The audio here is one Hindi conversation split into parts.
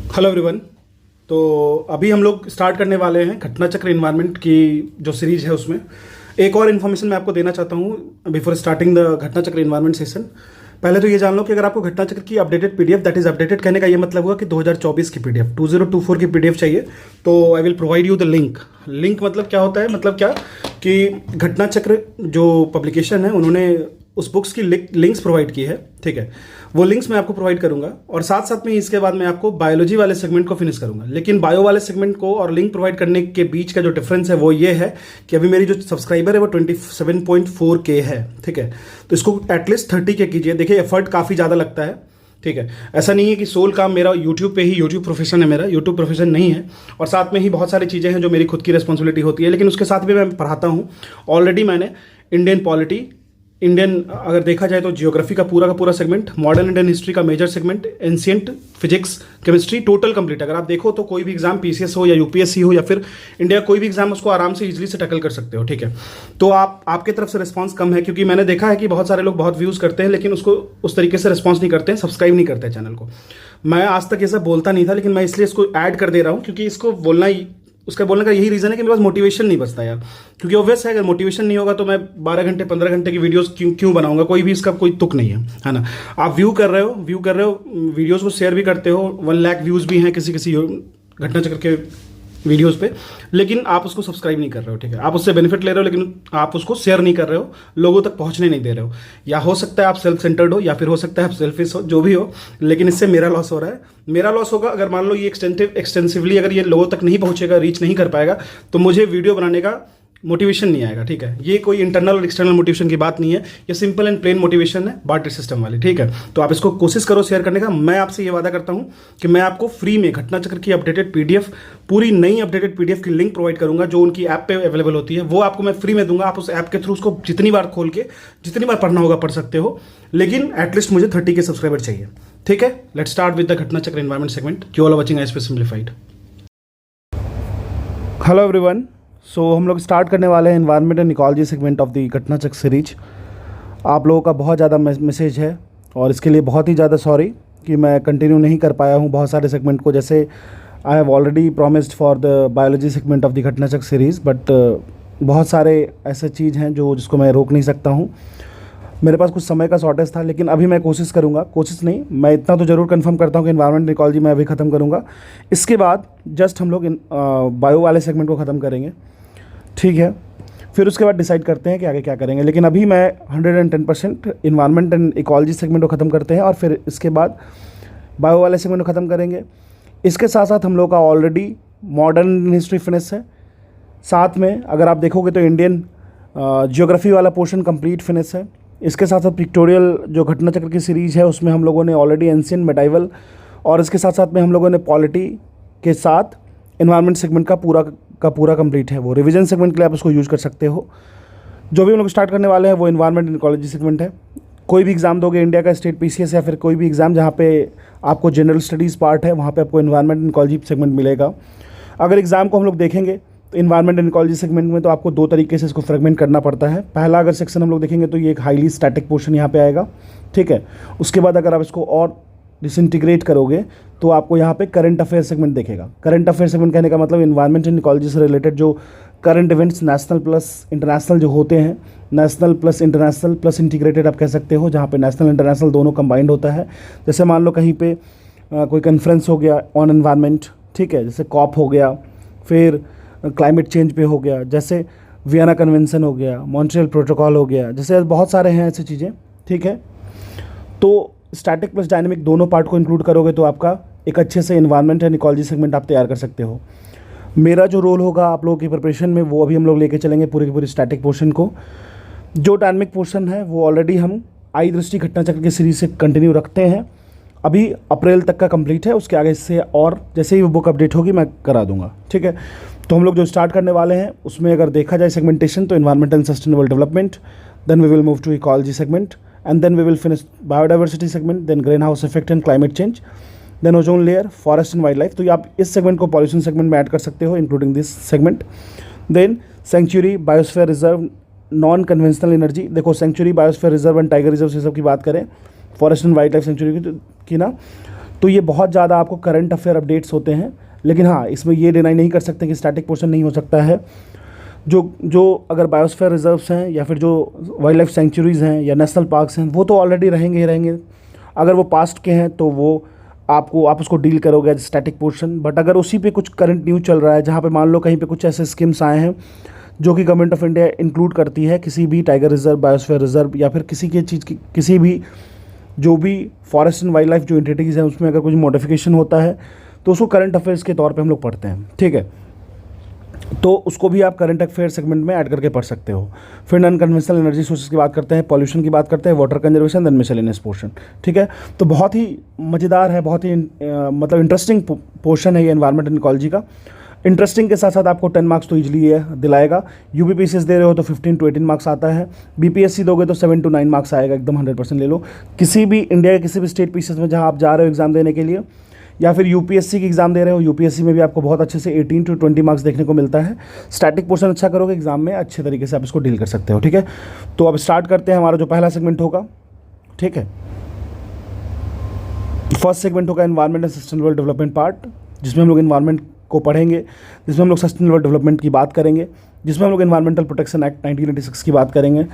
Hello everyone. तो अभी हम लोग स्टार्ट करने वाले हैं घटना चक्र इन्वायरमेंट की जो सीरीज है उसमें एक और इन्फॉर्मेशन मैं आपको देना चाहता हूँ बिफोर स्टार्टिंग द घटना चक्र इन्वायरमेंट सेशन। पहले तो ये जान लो कि अगर आपको घटना चक्र की updated PDF, that is updated कहने का ये मतलब हुआ कि 2024 की पीडीएफ 2024 की पीडीएफ चाहिए तो I will provide you the link मतलब क्या होता है, मतलब क्या कि घटना चक्र जो पब्लिकेशन है उन्होंने उस बुक्स की लिंक्स प्रोवाइड की है। ठीक है, वो लिंक्स मैं आपको प्रोवाइड करूंगा और साथ साथ में इसके बाद मैं आपको बायोलॉजी वाले सेगमेंट को फिनिश करूंगा। लेकिन बायो वाले सेगमेंट को और लिंक प्रोवाइड करने के बीच का जो डिफरेंस है वो ये है कि अभी मेरी जो सब्सक्राइबर है वो 27.4K है। ठीक है, तो इसको एटलीस्ट 30K कीजिए। देखिए एफर्ट काफ़ी ज़्यादा लगता है। ठीक है, ऐसा नहीं है कि सोल काम मेरा यूट्यूब पे ही, यूट्यूब प्रोफेशन है मेरा, यूट्यूब प्रोफेशन नहीं है। और साथ में ही बहुत सारी चीज़ें हैं जो मेरी खुद की रिस्पॉन्सिबिलिटी होती है, लेकिन उसके साथ भी मैं पढ़ाता हूँ। ऑलरेडी मैंने इंडियन पॉलिटी, इंडियन अगर देखा जाए तो जियोग्राफी का पूरा सेगमेंट, मॉडर्न इंडियन हिस्ट्री का major segment, ancient physics, chemistry total complete. अगर आप देखो तो कोई भी एग्जाम पीसीएस हो या यूपीएससी हो या फिर इंडिया कोई भी एग्जाम, उसको आराम से इजीली से टैकल कर सकते हो। ठीक है, तो आपके तरफ से रिस्पांस कम है क्योंकि मैंने देखा है कि बहुत सारे लोग बहुत व्यूज़ करते हैं लेकिन उसको उस तरीके से रिस्पॉन्स नहीं करते हैं, सब्सक्राइब नहीं करते हैं चैनल को। मैं आज तक ये सब बोलता नहीं था लेकिन मैं इसलिए इसको ऐड कर दे रहा हूँ क्योंकि इसको उसका बोलने का यही रीज़न है कि मेरे पास मोटिवेशन नहीं बचता यार। क्योंकि ऑब्वियस है अगर मोटिवेशन नहीं होगा तो मैं 12 घंटे 15 घंटे की वीडियोस क्यों बनाऊंगा, कोई भी इसका कोई तुक नहीं है ना। आप व्यू कर रहे हो वीडियोस को शेयर भी करते हो, 1 लाख व्यूज़ भी हैं किसी घटना चक्र के वीडियोस पे, लेकिन आप उसको सब्सक्राइब नहीं कर रहे हो। ठीक है, आप उससे बेनिफिट ले रहे हो लेकिन आप उसको शेयर नहीं कर रहे हो, लोगों तक पहुंचने नहीं दे रहे हो। या हो सकता है आप सेल्फ सेंटर्ड हो या फिर हो सकता है आप सेल्फिश हो, जो भी हो, लेकिन इससे मेरा लॉस हो रहा है। मेरा लॉस होगा अगर मान लो ये एक्सटेंसिवली अगर ये लोगों तक नहीं पहुंचेगा, रीच नहीं कर पाएगा, तो मुझे वीडियो बनाने का मोटिवेशन नहीं आएगा। ठीक है, ये कोई इंटरनल और एक्सटर्नल मोटिवेशन की बात नहीं है, ये सिंपल एंड प्लेन मोटिवेशन है, बार्टर सिस्टम वाली। ठीक है, तो आप इसको कोशिश करो शेयर करने का। मैं आपसे ये वादा करता हूँ कि मैं आपको फ्री में घटना चक्र की अपडेटेड पीडीएफ, पूरी नई अपडेटेड पीडीएफ की लिंक प्रोवाइड करूंगा जो उनकी ऐप पे अवेलेबल होती है, वो आपको मैं फ्री में दूंगा। आप उस ऐप के थ्रू उसको जितनी बार खोल के जितनी बार पढ़ना होगा पढ़ सकते हो, लेकिन एटलीस्ट मुझे 30K सब्सक्राइबर चाहिए। ठीक है, let's start with the Ghatna Chakra environment segment. You all are watching ISP simplified. Hello everyone. So हम लोग स्टार्ट करने वाले हैं environment and ecology segment of the Ghatna Chakra series. आप लोगों का बहुत ज़्यादा मैसेज है और इसके लिए बहुत ही ज़्यादा सॉरी कि मैं कंटिन्यू नहीं कर पाया हूँ बहुत सारे सेगमेंट को। जैसे I have already promised for the biology segment of the Ghatna चक्र सीरीज़, बट बहुत सारे ऐसे चीज़ हैं जिसको मैं रोक नहीं सकता हूँ। मेरे पास कुछ समय का शॉर्टेज था, लेकिन अभी मैं कोशिश करूँगा, कोशिश नहीं, मैं इतना तो ज़रूर कंफर्म करता हूँ कि एनवायरमेंट इकोलॉजी मैं अभी ख़त्म करूँगा। इसके बाद जस्ट हम लोग बायो वाले सेगमेंट को ख़त्म करेंगे। ठीक है, फिर उसके बाद डिसाइड करते हैं कि आगे क्या करेंगे। लेकिन अभी मैं 110% एनवायरमेंट एंड इकोलॉजी सेगमेंट को ख़त्म करते हैं और फिर इसके बाद बायो वाले सेगमेंट को ख़त्म करेंगे। इसके साथ साथ हम लोग का ऑलरेडी मॉडर्न हिस्ट्री फिनिश है। साथ में अगर आप देखोगे तो इंडियन जियोग्राफी वाला पोर्शन कंप्लीट फिनिश है। इसके साथ साथ पिक्टोरियल जो घटना चक्र की सीरीज़ है उसमें हम लोगों ने ऑलरेडी एंशियंट, मेडाइवल, और इसके साथ साथ में हम लोगों ने पॉलिटी के साथ एनवायरमेंट सेगमेंट का पूरा कंप्लीट है। वो रिवीजन सेगमेंट के लिए आप उसको यूज़ कर सकते हो। जो भी हम लोग स्टार्ट करने वाले हैं वो एनवायरमेंट एंड इकोलॉजी सेगमेंट है। कोई भी एग्जाम दोगे, इंडिया का स्टेट पीसीएस या फिर कोई भी एग्जाम जहाँ पे आपको जनरल स्टडीज़ पार्ट है, वहाँ पे आपको एनवायरमेंट एंड इकोलॉजी सेगमेंट मिलेगा। अगर एग्जाम को हम लोग देखेंगे तो एनवायरमेंट एंड इकोलॉजी सेगमेंट में तो आपको 2 तरीके से इसको फ्रेगमेंट करना पड़ता है। पहला अगर सेक्शन हम लोग देखेंगे तो ये एक हाईली स्टैटिक पोर्शन यहाँ पे आएगा। ठीक है, उसके बाद अगर आप इसको और डिसइंटीग्रेट करोगे तो आपको यहाँ पे करंट अफेयर सेगमेंट देखेगा। करंट अफेयर सेगमेंट कहने का मतलब एनवायरमेंट एंड इकोलॉजी से रिलेटेड जो current events national plus international जो होते हैं, national plus international plus integrated आप कह सकते हो, जहाँ पे नेशनल इंटरनेशनल दोनों कंबाइंड होता है। जैसे मान लो कहीं पे कोई कॉन्फ्रेंस हो गया ऑन एनवायरमेंट, ठीक है, जैसे कॉप हो गया, फिर क्लाइमेट चेंज पे हो गया, जैसे वियना कन्वेंशन हो गया, मॉन्ट्रियल प्रोटोकॉल हो गया, जैसे बहुत सारे हैं ऐसी चीज़ें। ठीक है, तो स्टैटिक प्लस डायनेमिक दोनों पार्ट को इंक्लूड करोगे तो आपका एक अच्छे से एनवायरमेंट एंड इकोलॉजी सेगमेंट आप तैयार कर सकते हो। मेरा जो रोल होगा आप लोगों की प्रिपरेशन में वो अभी हम लोग लेके चलेंगे पूरी की पूरी स्टैटिक पोर्शन को। जो डायनेमिक पोर्शन है वो ऑलरेडी हम आई दृष्टि घटना चक्र की सीरीज से कंटिन्यू रखते हैं। अभी अप्रैल तक का कंप्लीट है, उसके आगे से और जैसे ही वो बुक अपडेट होगी मैं करा दूंगा। ठीक है, तो हम लोग जो स्टार्ट करने वाले हैं उसमें अगर देखा जाए सेगमेंटेशन तो environment and sustainable development, then we will move to ecology segment, and then we will finish biodiversity segment, then greenhouse effect and climate change, then ozone layer, forest and wildlife। तो आप इस सेगमेंट को पॉल्यूशन सेगमेंट में ऐड कर सकते हो including this segment. Then sanctuary, biosphere reserve, non conventional energy. देखो sanctuary, biosphere reserve and tiger reserve से सब की बात करें, forest and wildlife sanctuary की ना, तो ये बहुत ज़्यादा आपको करंट अफेयर अपडेट्स होते हैं। लेकिन हाँ, इसमें ये डिनाई नहीं कर सकते कि स्टैटिक पोर्शन नहीं हो सकता है। जो अगर बायोस्फीयर रिजर्व्स हैं या फिर जो वाइल्ड लाइफ सेंचुरीज़ हैं या नेशनल पार्क्स हैं, वो तो ऑलरेडी रहेंगे ही रहेंगे। अगर वो पास्ट के हैं तो वो आप उसको डील करोगे एज स्टैटिक पोर्शन। बट अगर उसी पे कुछ करंट न्यूज़ चल रहा है, जहाँ पे मान लो कहीं पे कुछ ऐसे स्कीम्स आए हैं जो कि गवर्नमेंट ऑफ इंडिया इंक्लूड करती है, किसी भी टाइगर रिजर्व, बायोस्फीयर रिजर्व या फिर किसी की चीज़ की, किसी भी जो भी फॉरेस्ट एंड वाइल्ड लाइफ जो एंटिटीज़ हैं, उसमें अगर कुछ मॉडिफिकेशन होता है तो उसको करंट अफेयर्स के तौर पे हम लोग पढ़ते हैं, ठीक है। तो उसको भी आप करंट अफेयर सेगमेंट में ऐड करके पढ़ सकते हो। फिर नॉन कन्वेंशनल एनर्जी सोर्सेज की बात करते हैं, पॉल्यूशन की बात करते हैं, water conservation, then miscellaneous portion, ठीक है। तो बहुत ही मज़ेदार है, बहुत ही मतलब इंटरेस्टिंग पोर्शन है ये एनवायरमेंट एंड इकोलॉजी का। इंटरेस्टिंग के साथ साथ आपको 10 मार्क्स तो ईजिली ये दिलाएगा। यूपीपीसीएस दे रहे हो तो 15 to 18 मार्क्स आता है। बीपीएससी दोगे तो 7 to 9 मार्क्स आएगा, एकदम 100% ले लो। किसी भी इंडिया के किसी भी स्टेट पीसीएस में जहाँ आप जा रहे हो एग्ज़ाम देने के लिए, या फिर यूपीएससी की एग्ज़ाम दे रहे हो, यूपीएससी में भी आपको बहुत अच्छे से 18 to 20 मार्क्स देखने को मिलता है। स्टैटिक पोर्शन अच्छा करोगे एग्जाम में, अच्छे तरीके से आप इसको डील कर सकते हो, ठीक है। तो अब स्टार्ट करते हैं, हमारा जो पहला सेगमेंट होगा, ठीक है। फर्स्ट सेगमेंट होगा environment and sustainable development part, जिसमें हम लोग एनवायरमेंट को पढ़ेंगे, जिसमें हम लोग सस्टेनेबल डेवलपमेंट की बात करेंगे, जिसमें हम लोग एनवायरमेंटल प्रोटेक्शन एक्ट 1986 की बात करेंगे,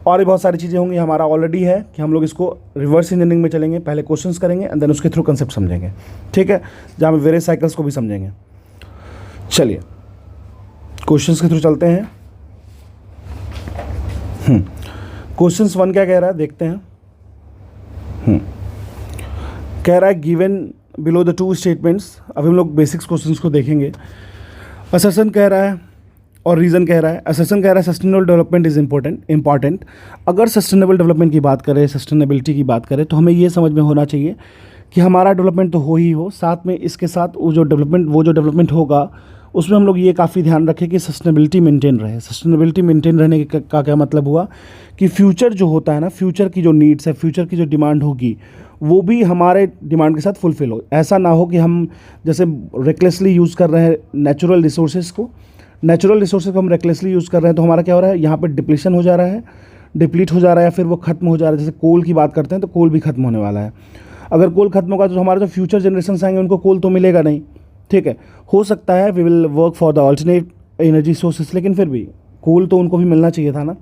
और भी बहुत सारी चीज़ें होंगी। हमारा ऑलरेडी है कि हम लोग इसको रिवर्स इंजीनियरिंग में चलेंगे, पहले क्वेश्चंस करेंगे एंड देन उसके थ्रू कंसेप्ट समझेंगे, ठीक है, जहाँ में वेरियस साइकिल्स को भी समझेंगे। चलिए क्वेश्चंस के थ्रू चलते हैं। क्वेश्चंस 1 क्या कह रहा है, देखते हैं। कह रहा है गिवन बिलो द 2 स्टेटमेंट्स। अब हम लोग बेसिक्स क्वेश्चंस को देखेंगे। असर्शन कह रहा है और रीज़न कह रहा है। असर्शन कह रहा है सस्टेनेबल डेवलपमेंट इज़ इंपॉर्टेंट। अगर सस्टेनेबल डेवलपमेंट की बात करें, सस्टेनेबिलिटी की बात करें, तो हमें ये समझ में होना चाहिए कि हमारा डेवलपमेंट तो हो ही हो, साथ में इसके साथ वो जो डेवलपमेंट होगा उसमें हम लोग ये काफ़ी ध्यान रखें कि सस्टेनेबिलिटी मेंटेन रहे। सस्टेनेबिलिटी मेंटेन रहने का क्या मतलब हुआ कि फ्यूचर जो होता है ना, फ्यूचर की जो नीड्स है, फ्यूचर की जो डिमांड होगी, वो भी हमारे डिमांड के साथ फुलफिल हो। ऐसा ना हो कि हम जैसे रेकलेसली यूज़ कर रहे हैं नेचुरल रिसोर्सेज को हम रेकलेसली यूज़ कर रहे हैं, तो हमारा क्या हो रहा है, यहाँ पे डिप्लीशन हो जा रहा है, डिप्लीट हो जा रहा है, या फिर वो खत्म हो जा रहा है। जैसे कोल की बात करते हैं तो कोल भी खत्म होने वाला है। अगर कोल खत्म होगा तो हमारे जो फ्यूचर जनरेशन आएंगे उनको कोल तो मिलेगा नहीं, ठीक है। हो सकता है we will work for the alternate energy sources, लेकिन फिर भी कोल तो उनको भी मिलना चाहिए था ना।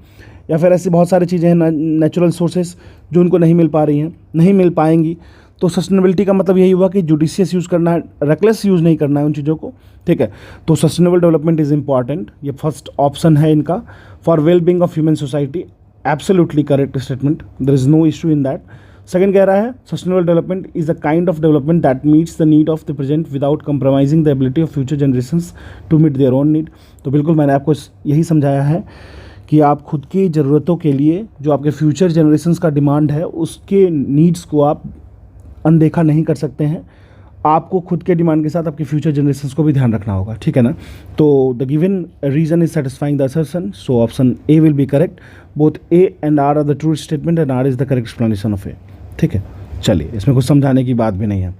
या फिर ऐसी बहुत सारी चीज़ें हैं नेचुरल सोर्सेस जो उनको नहीं मिल पा रही हैं, नहीं मिल पाएंगी। तो सस्टेनेबिलिटी का मतलब यही हुआ कि जुडिशियस यूज़ करना है, रेकलेस यूज़ नहीं करना है उन चीज़ों को, ठीक है। तो सस्टेनेबल डेवलपमेंट इज़ इंपॉर्टेंट, ये फर्स्ट ऑप्शन है इनका। For well being of human society, absolutely correct statement, there is no issue in that. Second कह रहा है sustainable development is the kind of development that meets the need of the present without compromising the ability of future generations to meet their own need. तो बिल्कुल मैंने आपको यही समझाया है कि आप खुद की ज़रूरतों के लिए जो आपके फ्यूचर जनरेशंस का डिमांड है, उसके नीड्स को आप अनदेखा नहीं कर सकते हैं। आपको खुद के डिमांड के साथ आपके फ्यूचर जनरेशंस को भी ध्यान रखना होगा, ठीक है ना। तो the given reason is satisfying the assertion, so option A will be correct. Both A and are the true statement and are is the correct explanation of ए, ठीक है। चलिए, इसमें कुछ समझाने की बात भी नहीं है।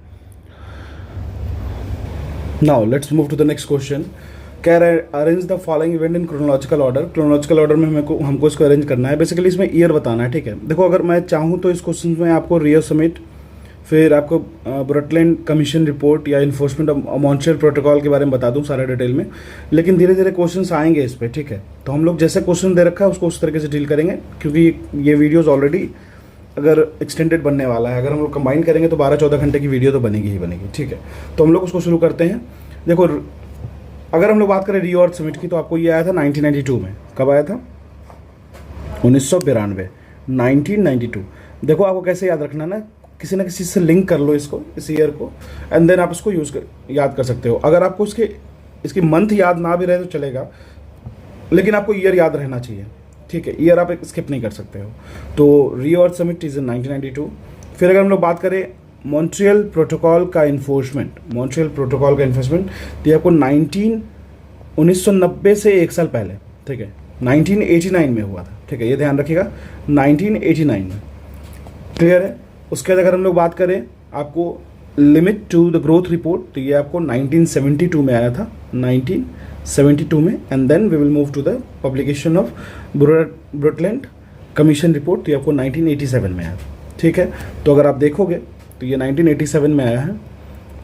Now let's move to the next question. कह रहा है arrange the following event in chronological order. Chronological order में हमको इसको अरेंज करना है। बेसिकली इसमें ईयर बताना है, ठीक है। देखो, अगर मैं चाहूँ तो इस क्वेश्चन में आपको रियो समिट, फिर आपको ब्रटलैंड कमीशन रिपोर्ट या इन्फोर्समेंट ऑफ मॉन्ट्रियल प्रोटोकॉल के बारे में बता दूं सारा डिटेल में, लेकिन धीरे धीरे क्वेश्चंस आएंगे इस पर, ठीक है। तो हम लोग जैसे क्वेश्चन दे रखा है उसको उस तरीके से डील करेंगे, क्योंकि ये वीडियोज़ ऑलरेडी अगर एक्सटेंडेड बनने वाला है, अगर हम लोग कंबाइन करेंगे तो 12-14 घंटे की वीडियो तो बनेगी ही बनेगी, ठीक है। तो हम लोग उसको शुरू करते हैं। देखो, अगर हम लोग बात करें रियो अर्थ समिट की, तो आपको ये आया था 1992 में। कब आया था? 1992, 1992। देखो, आपको कैसे याद रखना ना, किसी ना किसी से लिंक कर लो इसको, इस ईयर को, एंड देन आप इसको याद कर सकते हो। अगर आपको इसकी मंथ याद ना भी रहे तो चलेगा, लेकिन आपको ईयर याद रहना चाहिए, ठीक है। ईयर आप स्किप नहीं कर सकते हो। तो रियो अर्थ समिट इज इन 1992। फिर अगर हम लोग बात करें मॉन्ट्रियल प्रोटोकॉल का इन्फोर्समेंट, तो ये आपको 1990 से एक साल पहले, ठीक है, 1989 में हुआ था, ठीक है। ये ध्यान रखिएगा, 1989 में, क्लियर है। उसके बाद अगर हम लोग बात करें आपको limit to the growth report, तो ये आपको 1972 में आया था, 1972 में। And then we will move to the publication of Brundtland commission report, तो ये आपको 1987 में आया था, ठीक है। तो अगर आप देखोगे तो ये 1987 में आया है।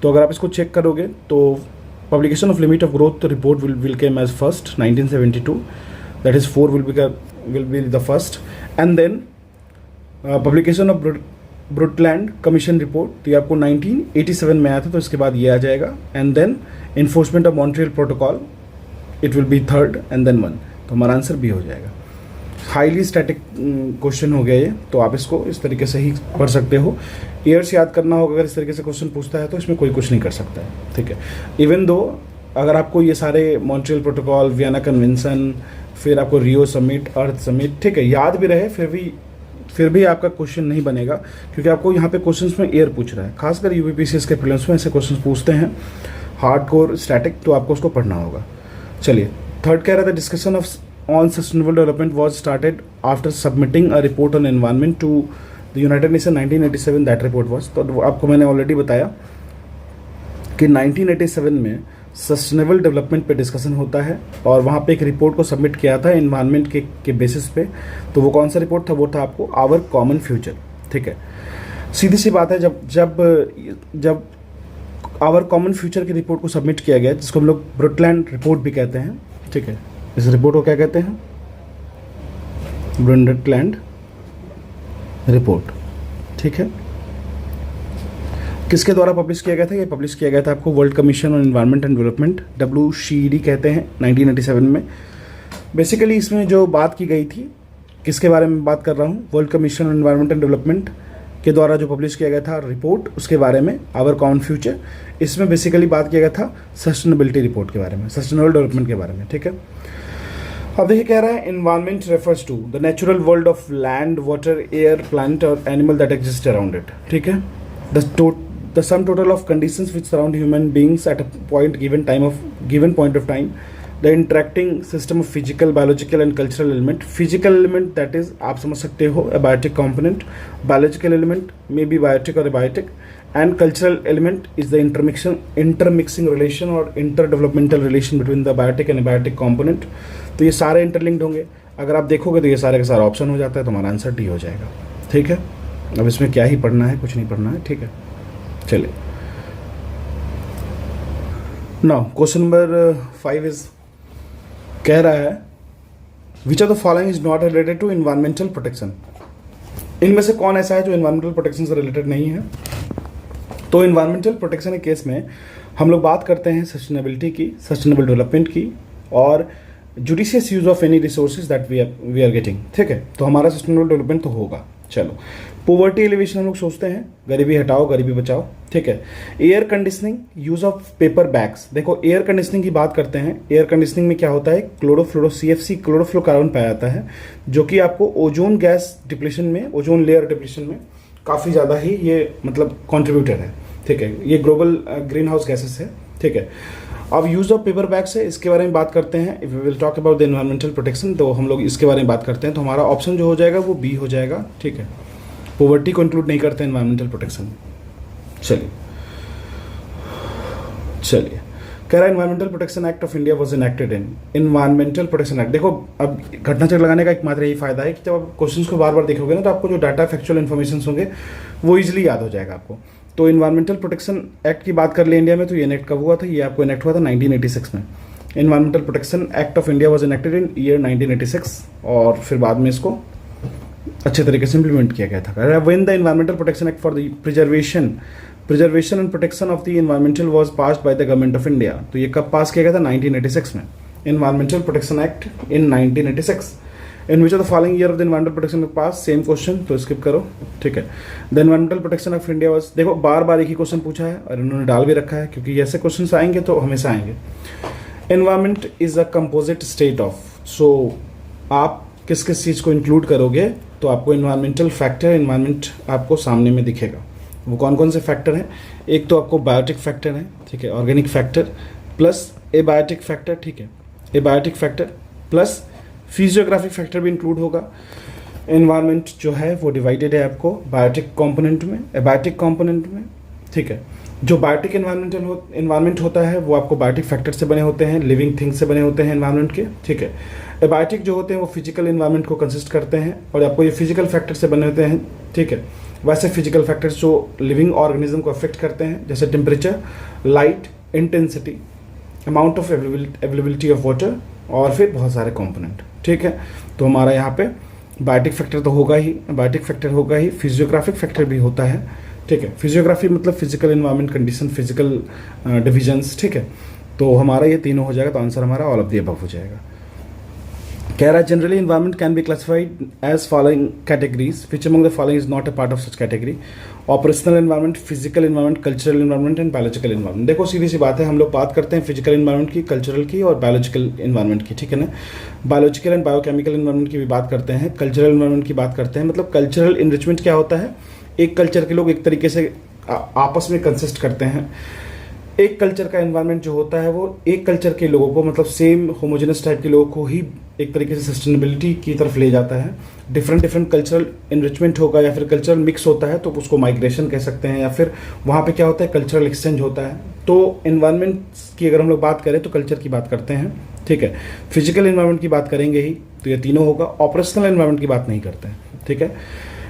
तो अगर आप इसको चेक करोगे तो publication of limit of growth report will came as first 1972, that is 4 will be the first, and then publication of Brundtland commission report, तो ये आपको 1987 में आया था, तो इसके बाद ये आ जाएगा, and then enforcement of Montreal protocol, it will be third, and then 1, तो हमारा आंसर बी हो जाएगा। हाईली स्टैटिक क्वेश्चन हो गया ये, तो आप इसको इस तरीके से ही पढ़ सकते हो। ईयर्स याद करना होगा, अगर इस तरीके से क्वेश्चन पूछता है तो इसमें कोई कुछ नहीं कर सकता है, ठीक है। इवन दो अगर आपको ये सारे मॉन्ट्रियल प्रोटोकॉल, वियना कन्वेंशन, फिर आपको रियो समिट, अर्थ समिट, ठीक है, याद भी रहे, फिर भी आपका क्वेश्चन नहीं बनेगा, क्योंकि आपको यहाँ पे क्वेश्चंस में ईयर पूछ रहा है। खासकर यूपीपीसीएस के प्रीलिम्स में ऐसे क्वेश्चन पूछते हैं हार्डकोर स्टैटिक, तो आपको उसको पढ़ना होगा। चलिए, थर्ड कह रहा था discussion on sustainable development was started after submitting a report on environment to the United Nation 1987, that report was, तो आपको मैंने ऑलरेडी बताया कि 1987 में सस्टेनेबल डेवलपमेंट पे डिस्कशन होता है, और वहाँ पे एक रिपोर्ट को सबमिट किया था एनवायरनमेंट के बेसिस पे। तो वो कौन सा रिपोर्ट था? वो था आपको आवर कॉमन फ्यूचर, ठीक है। सीधी सी बात है, जब आवर कॉमन फ्यूचर की रिपोर्ट को सबमिट किया गया, जिसको हम लोग ब्रुटलैंड रिपोर्ट भी कहते हैं, ठीक है, इस रिपोर्ट को क्या कहते हैं? ब्रुटलैंड रिपोर्ट, ठीक है। किसके द्वारा पब्लिश किया गया था? ये पब्लिश किया गया था आपको world commission on environment and development, WCED कहते हैं, 1987 में। बेसिकली इसमें जो बात की गई थी, किसके बारे में बात कर रहा हूँ? World commission on environment and development के द्वारा जो पब्लिश किया गया था रिपोर्ट, उसके बारे में, आवर कॉमन फ्यूचर। इसमें बेसिकली बात किया गया था सस्टेनेबिलिटी रिपोर्ट के बारे में, सस्टेनेबल डेवलपमेंट के बारे में, ठीक है। अब देखिए, कह रहा है environment refers to the natural world of land, water, air, plant और animal that exist around it, ठीक है। The sum total of conditions which surround human beings at a given point of time, the interacting system of physical, biological and cultural element. Physical element, that is आप समझ सकते हो abiotic component, biological element may be biotic or abiotic, and cultural element is the intermixing relation or interdevelopmental relation between the biotic and abiotic component. तो ये सारे इंटरलिंक्ड होंगे। अगर आप देखोगे तो ये सारे का सारा ऑप्शन हो जाता है, तो हमारा आंसर डी हो जाएगा, ठीक है। अब इसमें क्या ही पढ़ना है, कुछ नहीं पढ़ना है, ठीक है। चलिए, नाउ क्वेश्चन नंबर 5 इज, कह रहा है which of the following is not related to environmental protection. इनमें से कौन ऐसा है जो एनवायरमेंटल प्रोटेक्शन से रिलेटेड नहीं है? तो एनवायरमेंटल प्रोटेक्शन के केस में हम लोग बात करते हैं सस्टेनेबिलिटी की, सस्टेनेबल डेवलपमेंट की, और judicious use of any resources that we are getting, ठीक है। तो हमारा सस्टेनेबल डेवलपमेंट तो होगा। चलो, पोवर्टी एलिवेशन हम लोग सोचते हैं, गरीबी हटाओ, गरीबी बचाओ, ठीक है। Air conditioning, use of paper bags. देखो, एयर कंडीशनिंग की बात करते हैं। एयर कंडीशनिंग में क्या होता है? क्लोरोफ्लोरो CFC क्लोरोफ्लोरोकार्बन पाया जाता है, जो कि आपको ओजोन गैस डिप्लीशन में, ओजोन लेयर डिप्लीशन में काफ़ी ज़्यादा ही ये मतलब कॉन्ट्रीब्यूटर है, ठीक है। ये ग्लोबल ग्रीन हाउस गैसेस है, ठीक है। अब यूज ऑफ पेपर बैग्स है, इसके बारे में बात करते हैं। If we will talk about the environmental protection, तो हम लोग इसके बारे में बात करते हैं। तो हमारा ऑप्शन जो हो जाएगा वो बी हो जाएगा, ठीक है। पोवर्टी को इंक्लूड नहीं करते एनवायरमेंटल प्रोटेक्शन। चलिए, कह रहा है environmental protection act of India was enacted in. Environmental protection act, देखो अब घटना चक्र लगाने का एकमात्र यही फायदा है कि जब आप क्वेश्चंस को बार बार देखोगे ना, तो आपको जो डाटा फैक्चुअल इन्फॉर्मेशन होंगे वो इजिली याद हो जाएगा आपको। तो इन्वायरमेंटल प्रोटेक्शन एक्ट की बात कर ले इंडिया में, तो ये इनेक्ट कब हुआ था? ये आपको इनेक्ट हुआ था 1986 में। Environmental protection act of India was enacted in year 1986, और फिर बाद में इसको अच्छे तरीके से इंप्लीमेंट किया गया था। When the environmental protection act for the preservation and protection of the environmental was passed by the government of India. तो ये कब पास किया गया था? 1986 में। Environmental protection act in 1986। In which of the following year of the environmental protection pass, same question, तो स्किप करो, ठीक है। The environmental protection of India was, देखो बार बार एक ही क्वेश्चन पूछा है और इन्होंने डाल भी रखा है, क्योंकि ऐसे क्वेश्चन आएंगे तो हमेशा आएंगे। Environment is a composite state of, so आप किस किस चीज़ को इंक्लूड करोगे तो आपको इन्वायरमेंटल फैक्टर, इन्वायरमेंट आपको सामने में दिखेगा। वो कौन कौन से फैक्टर हैं? एक तो आपको बायोटिक फैक्टर है, ठीक है, organic factor plus abiotic factor, ठीक है, abiotic factor plus physiographic factor भी इंक्लूड होगा। एनवायरनमेंट जो है वो डिवाइडेड है आपको बायोटिक कंपोनेंट में, एबायोटिक कंपोनेंट में, ठीक है। जो बायोटिक एनवायरनमेंट होता है वो आपको बायोटिक फैक्टर से बने होते हैं, लिविंग थिंग्स से बने होते हैं एनवायरनमेंट के, ठीक है। एबायोटिक जो होते हैं वो फिजिकल एनवायरनमेंट को कंसिस्ट करते हैं और आपको ये फिजिकल फैक्टर से बने होते हैं, ठीक है। वैसे फिजिकल फैक्टर्स जो लिविंग ऑर्गेनिज्म को अफेक्ट करते हैं, जैसे temperature, light, intensity, amount of availability of water, और फिर बहुत सारे कंपोनेंट। ठीक है, तो हमारा यहाँ पे बायोटिक फैक्टर तो होगा ही, फिजियोग्राफिक फैक्टर भी होता है। ठीक है, फिजियोग्राफी मतलब physical environment condition, physical divisions. ठीक है, तो हमारा ये तीनों हो जाएगा, तो आंसर हमारा ऑल ऑफ द अबव हो जाएगा। कह रहा है generally environment can be classified as following categories, which among the following is not a part of such category: operational environment, physical environment, cultural environment and biological environment. देखो सीधी सी बात है, हम लोग बात करते हैं फिजिकल इन्वायरमेंट की, कल्चरल की और बायोलॉजिकल इन्वायरमेंट की। ठीक है ना, बायोलॉजिकल एंड बायोकेमिकल इन्वायरमेंट की भी बात करते हैं, कल्चरल इन्वायरमेंट की बात करते हैं। मतलब कल्चरल इनरिचमेंट क्या होता है, एक कल्चर के लोग एक तरीके से आपस में कंसिस्ट करते हैं। एक कल्चर का एनवायरनमेंट जो होता है वो एक कल्चर के लोगों को, मतलब सेम होमोजेनस टाइप के लोगों को ही एक तरीके से सस्टेनेबिलिटी की तरफ ले जाता है। डिफरेंट कल्चरल इनरिचमेंट होगा या फिर कल्चरल मिक्स होता है तो उसको माइग्रेशन कह सकते हैं, या फिर वहाँ पे क्या होता है, कल्चरल एक्सचेंज होता है। तो एनवायरनमेंट की अगर हम लोग बात करें तो कल्चर की बात करते हैं। ठीक है, फिजिकल एनवायरनमेंट की बात करेंगे ही, तो ये तीनों होगा। ऑपरेशनल एनवायरनमेंट की बात नहीं करते हैं। ठीक है,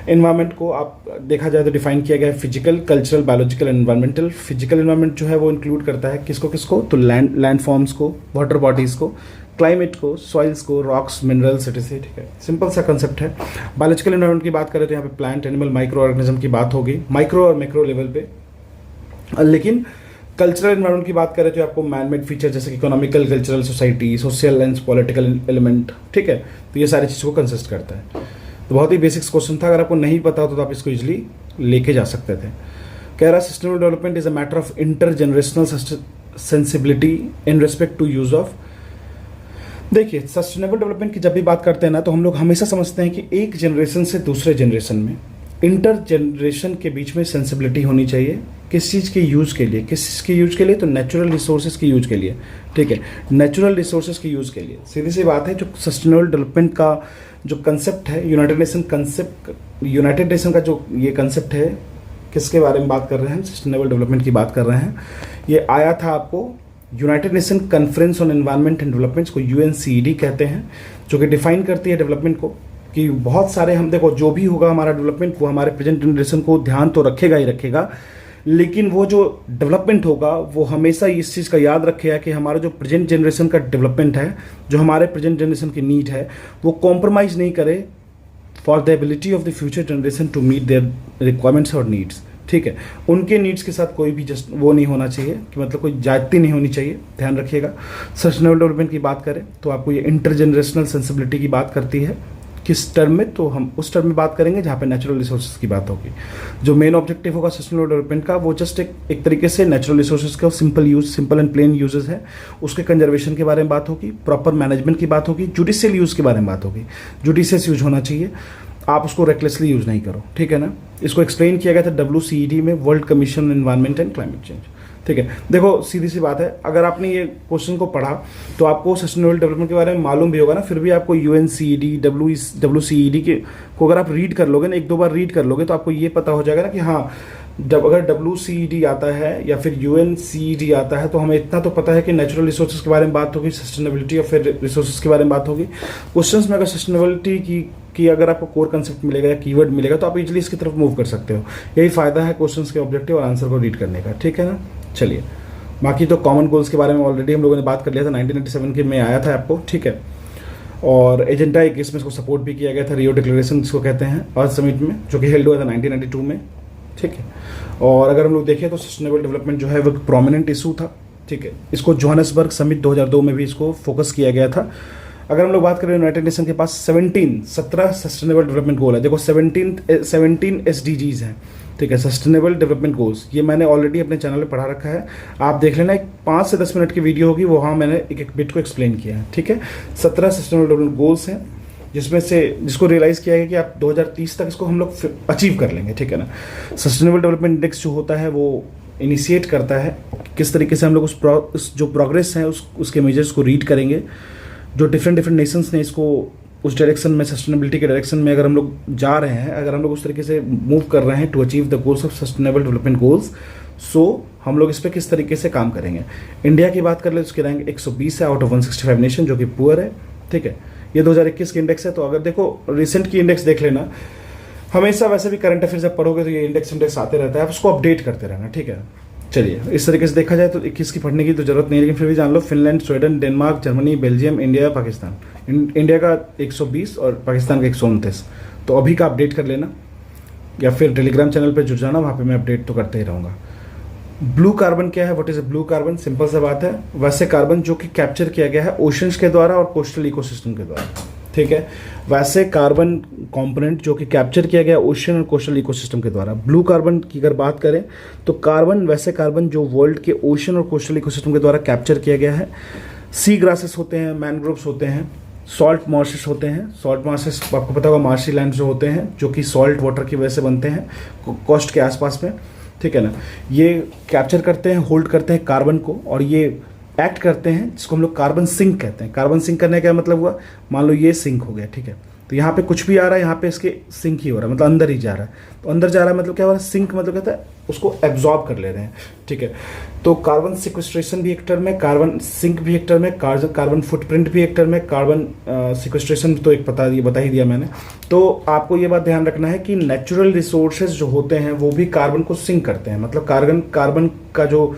एनवायरनमेंट को आप देखा जाए तो डिफाइन किया गया है physical, cultural, biological, environmental. Physical environment जो है वो इंक्लूड करता है किसको, तो लैंड फॉर्म्स को, वाटर बॉडीज़ को, क्लाइमेट को, सॉइल्स को, रॉक्स, मिनरल्स, इसे। ठीक है, सिंपल सा कंसेप्ट है। बायोलॉजिकल एनवायरनमेंट की बात करें तो यहाँ पे प्लांट, एनिमल, माइक्रो ऑर्गेनिज्म की बात होगी, माइक्रो और मैक्रो लेवल पे। लेकिन कल्चरल एनवायरनमेंट की बात करें तो आपको मैन मेड फीचर जैसे कि economical, cultural, society, social and political element. ठीक है, तो ये सारी चीज़ों को कंसिस्ट करता है। तो बहुत ही बेसिक्स क्वेश्चन था, अगर आपको नहीं पता होता तो आप इसको इजीली लेके जा सकते थे। कह रहा है sustainable development is a matter of intergenerational sensibility in respect to use of. देखिए, सस्टेनेबल डेवलपमेंट की जब भी बात करते हैं ना, तो हम लोग हमेशा समझते हैं कि एक जनरेशन से दूसरे जनरेशन में, इंटर जनरेशन के बीच में सेंसिबिलिटी होनी चाहिए। किस चीज़ के यूज़ के लिए, किस चीज़ के यूज़ के लिए, तो नेचुरल रिसोर्सेज के यूज़ के लिए। ठीक है, नेचुरल रिसोर्सेज के यूज़ के लिए। सीधी सी बात है, जो सस्टेनेबल डेवलपमेंट का जो कंसेप्ट है, यूनाइटेड नेशन का जो ये कंसेप्ट है, किसके बारे में बात कर रहे हैं, सस्टेनेबल डेवलपमेंट की बात कर रहे हैं। ये आया था आपको United nation conference on environment and development को UNCED कहते हैं, जो कि डिफाइन करती है डेवलपमेंट को, कि बहुत सारे हम देखो जो भी होगा हमारा डेवलपमेंट वो हमारे प्रेजेंट जनरेशन को ध्यान तो रखेगा ही रखेगा, लेकिन वो जो डेवलपमेंट होगा वो हमेशा इस चीज़ का याद रखेगा कि हमारा जो प्रेजेंट जनरेशन का डेवलपमेंट है, जो हमारे प्रेजेंट जनरेशन की नीड है, वो कॉम्प्रोमाइज़ नहीं करे for the ability of the future generation to meet their requirements और नीड्स। ठीक है, उनके नीड्स के साथ कोई भी जस्ट वो नहीं होना चाहिए कि मतलब कोई जाति नहीं होनी चाहिए, ध्यान रखिएगा। सस्टेनेबल डेवलपमेंट की बात करें तो आपको ये इंटर जनरेशनल सेंसिबिलिटी की बात करती है। किस टर्म में, तो हम उस टर्म में बात करेंगे जहाँ पे नेचुरल रिसोर्सेज की बात होगी। जो मेन ऑब्जेक्टिव होगा सस्टेनेबल डेवलपमेंट का, वो जस्ट एक तरीके से नेचुरल रिसोर्सेज का सिंपल एंड प्लेन यूजेस है, उसके कंजर्वेशन के बारे में बात होगी, प्रॉपर मैनेजमेंट की बात होगी, जुडिशियल यूज़ के बारे में बात होगी। जुडिशियस यूज होना चाहिए, आप उसको रेकलेसली यूज़ नहीं करो। ठीक है ना, इसको एक्सप्लेन किया गया था WCED में, world commission on environment and climate change. ठीक है, देखो सीधी सी बात है, अगर आपने ये क्वेश्चन को पढ़ा तो आपको सस्टेनेबल डेवलपमेंट के बारे में मालूम भी होगा ना, फिर भी आपको UNCED, WCED के को अगर आप रीड कर लोगे ना, एक दो बार रीड कर लोगे तो आपको ये पता हो जाएगा ना कि हाँ, अगर WCED आता है या फिर UNCED आता है तो हमें इतना तो पता है कि नेचुरल रिसोर्सेज के बारे में बात होगी, सस्टेनेबिलिटी और फिर रिसोर्सेज के बारे में बात होगी। क्वेश्चंस में अगर सस्टेनेबिलिटी की अगर आपको कोर कंसेप्ट मिलेगा या कीवर्ड मिलेगा तो आप इजीली इसकी तरफ मूव कर सकते हो। यही फायदा है क्वेश्चंस के ऑब्जेक्टिव और आंसर को रीड करने का। ठीक है ना, चलिए बाकी तो कॉमन गोल्स के बारे में ऑलरेडी हम लोगों ने बात कर लिया था, 1997 के में आया था आपको। ठीक है, और एजेंडा 21 में इसको सपोर्ट भी किया गया था, रियो डिक्लेरेशन जिसको कहते हैं, अर्थ समिट में, जो कि हेल्ड हुआ था 1992 में। ठीक है, और अगर हम लोग देखें तो सस्टेनेबल डेवलपमेंट जो है वो प्रोमिनेंट इशू था। ठीक है, इसको जोहान्सबर्ग समिट 2002 में भी इसको फोकस किया गया था। अगर हम लोग बात करें, यूनाइटेड नेशन के पास 17 सस्टेनेबल डेवलपमेंट गोल है। देखो 17 SDGs हैं। ठीक है, सस्टेनेबल डेवलपमेंट गोल्स, ये मैंने ऑलरेडी अपने चैनल पे पढ़ा रखा है, आप देख लेना। एक 5 से 10 मिनट की वीडियो होगी, वहाँ मैंने एक बिट को एक्सप्लेन किया है। ठीक है, 17 सस्टेनेबल डेवलपमेंट गोल्स हैं, जिसमें से जिसको रियलाइज़ किया गया कि आप 2030 तक इसको हम लोग अचीव कर लेंगे। ठीक है ना, सस्टेनेबल डेवलपमेंट इंडेक्स जो होता है वो इनिशिएट करता है किस तरीके से हम लोग उस जो प्रोग्रेस है उसके मेजर्स को रीड करेंगे। जो डिफरेंट नेशंस ने इसको उस डायरेक्शन में, सस्टेनेबिलिटी के डायरेक्शन में अगर हम लोग जा रहे हैं, अगर हम लोग उस तरीके से मूव कर रहे हैं to achieve the goals of sustainable development goals, so हम लोग इस पर किस तरीके से काम करेंगे। इंडिया की बात कर ले तो उसकी रैंक 120 है आउट ऑफ 165 नेशन, जो कि पुअर है। ठीक है, ये 2021 की इंडेक्स है। तो अगर देखो रिसेंट की इंडेक्स देख लेना, हमेशा वैसे भी करंट अफेयर्स जब पढ़ोगे तो ये इंडेक्स आते रहता है, आप उसको अपडेट करते रहना, ठीक है। चलिए, इस तरीके से देखा जाए तो 21 की पढ़ने की तो जरूरत नहीं है, लेकिन फिर भी जान लो। Finland, Sweden, Denmark, Germany, Belgium, India, Pakistan. India का 120 और पाकिस्तान का 129। तो अभी का अपडेट कर लेना, या फिर टेलीग्राम चैनल पर जुड़ जाना, वहाँ पे मैं अपडेट तो करते ही रहूँगा। ब्लू कार्बन क्या है, what is blue carbon? Simple सा बात है, वैसे कार्बन जो कि कैप्चर किया गया है ओशंस के द्वारा और कोस्टल इकोसिस्टम के द्वारा, ठीक है। वैसे कार्बन कंपोनेंट जो कि कैप्चर किया गया ओशन और कोस्टल इकोसिस्टम के द्वारा। ब्लू कार्बन की अगर बात करें तो कार्बन, वैसे कार्बन जो वर्ल्ड के ओशन और कोस्टल इकोसिस्टम के द्वारा कैप्चर किया गया है। सी ग्रासेस होते हैं, मैनग्रोव्स होते हैं, सॉल्ट मार्शेस होते हैं। सॉल्ट मार्शेस आपको पता होगा, मार्शी लैंड जो होते हैं जो कि सॉल्ट वाटर की वजह से बनते हैं कोस्ट के आसपास में, ठीक है ना। ये कैप्चर करते हैं, होल्ड करते हैं कार्बन को, और ये एक्ट करते हैं जिसको हम लोग कार्बन सिंक कहते हैं। कार्बन सिंक करने का क्या मतलब हुआ, मान लो ये सिंक हो गया, ठीक है। तो यहाँ पे कुछ भी आ रहा है, यहाँ पे इसके सिंक ही हो रहा है, मतलब अंदर ही जा रहा है। तो अंदर जा रहा है मतलब क्या हो रहा है, सिंक मतलब कहता है उसको एब्जॉर्ब कर ले रहे हैं, ठीक है। तो कार्बन सिक्वेस्ट्रेशन भी एक टर्म है, कार्बन सिंक भी एक टर्म है, कार्बन फुटप्रिंट भी एक टर्म है, कार्बन सिक्वेस्ट्रेशन तो एक बता ही दिया मैंने। तो आपको ये बात ध्यान रखना है कि नेचुरल रिसोर्सेज जो होते हैं वो भी कार्बन को सिंक करते हैं, मतलब कार्बन का जो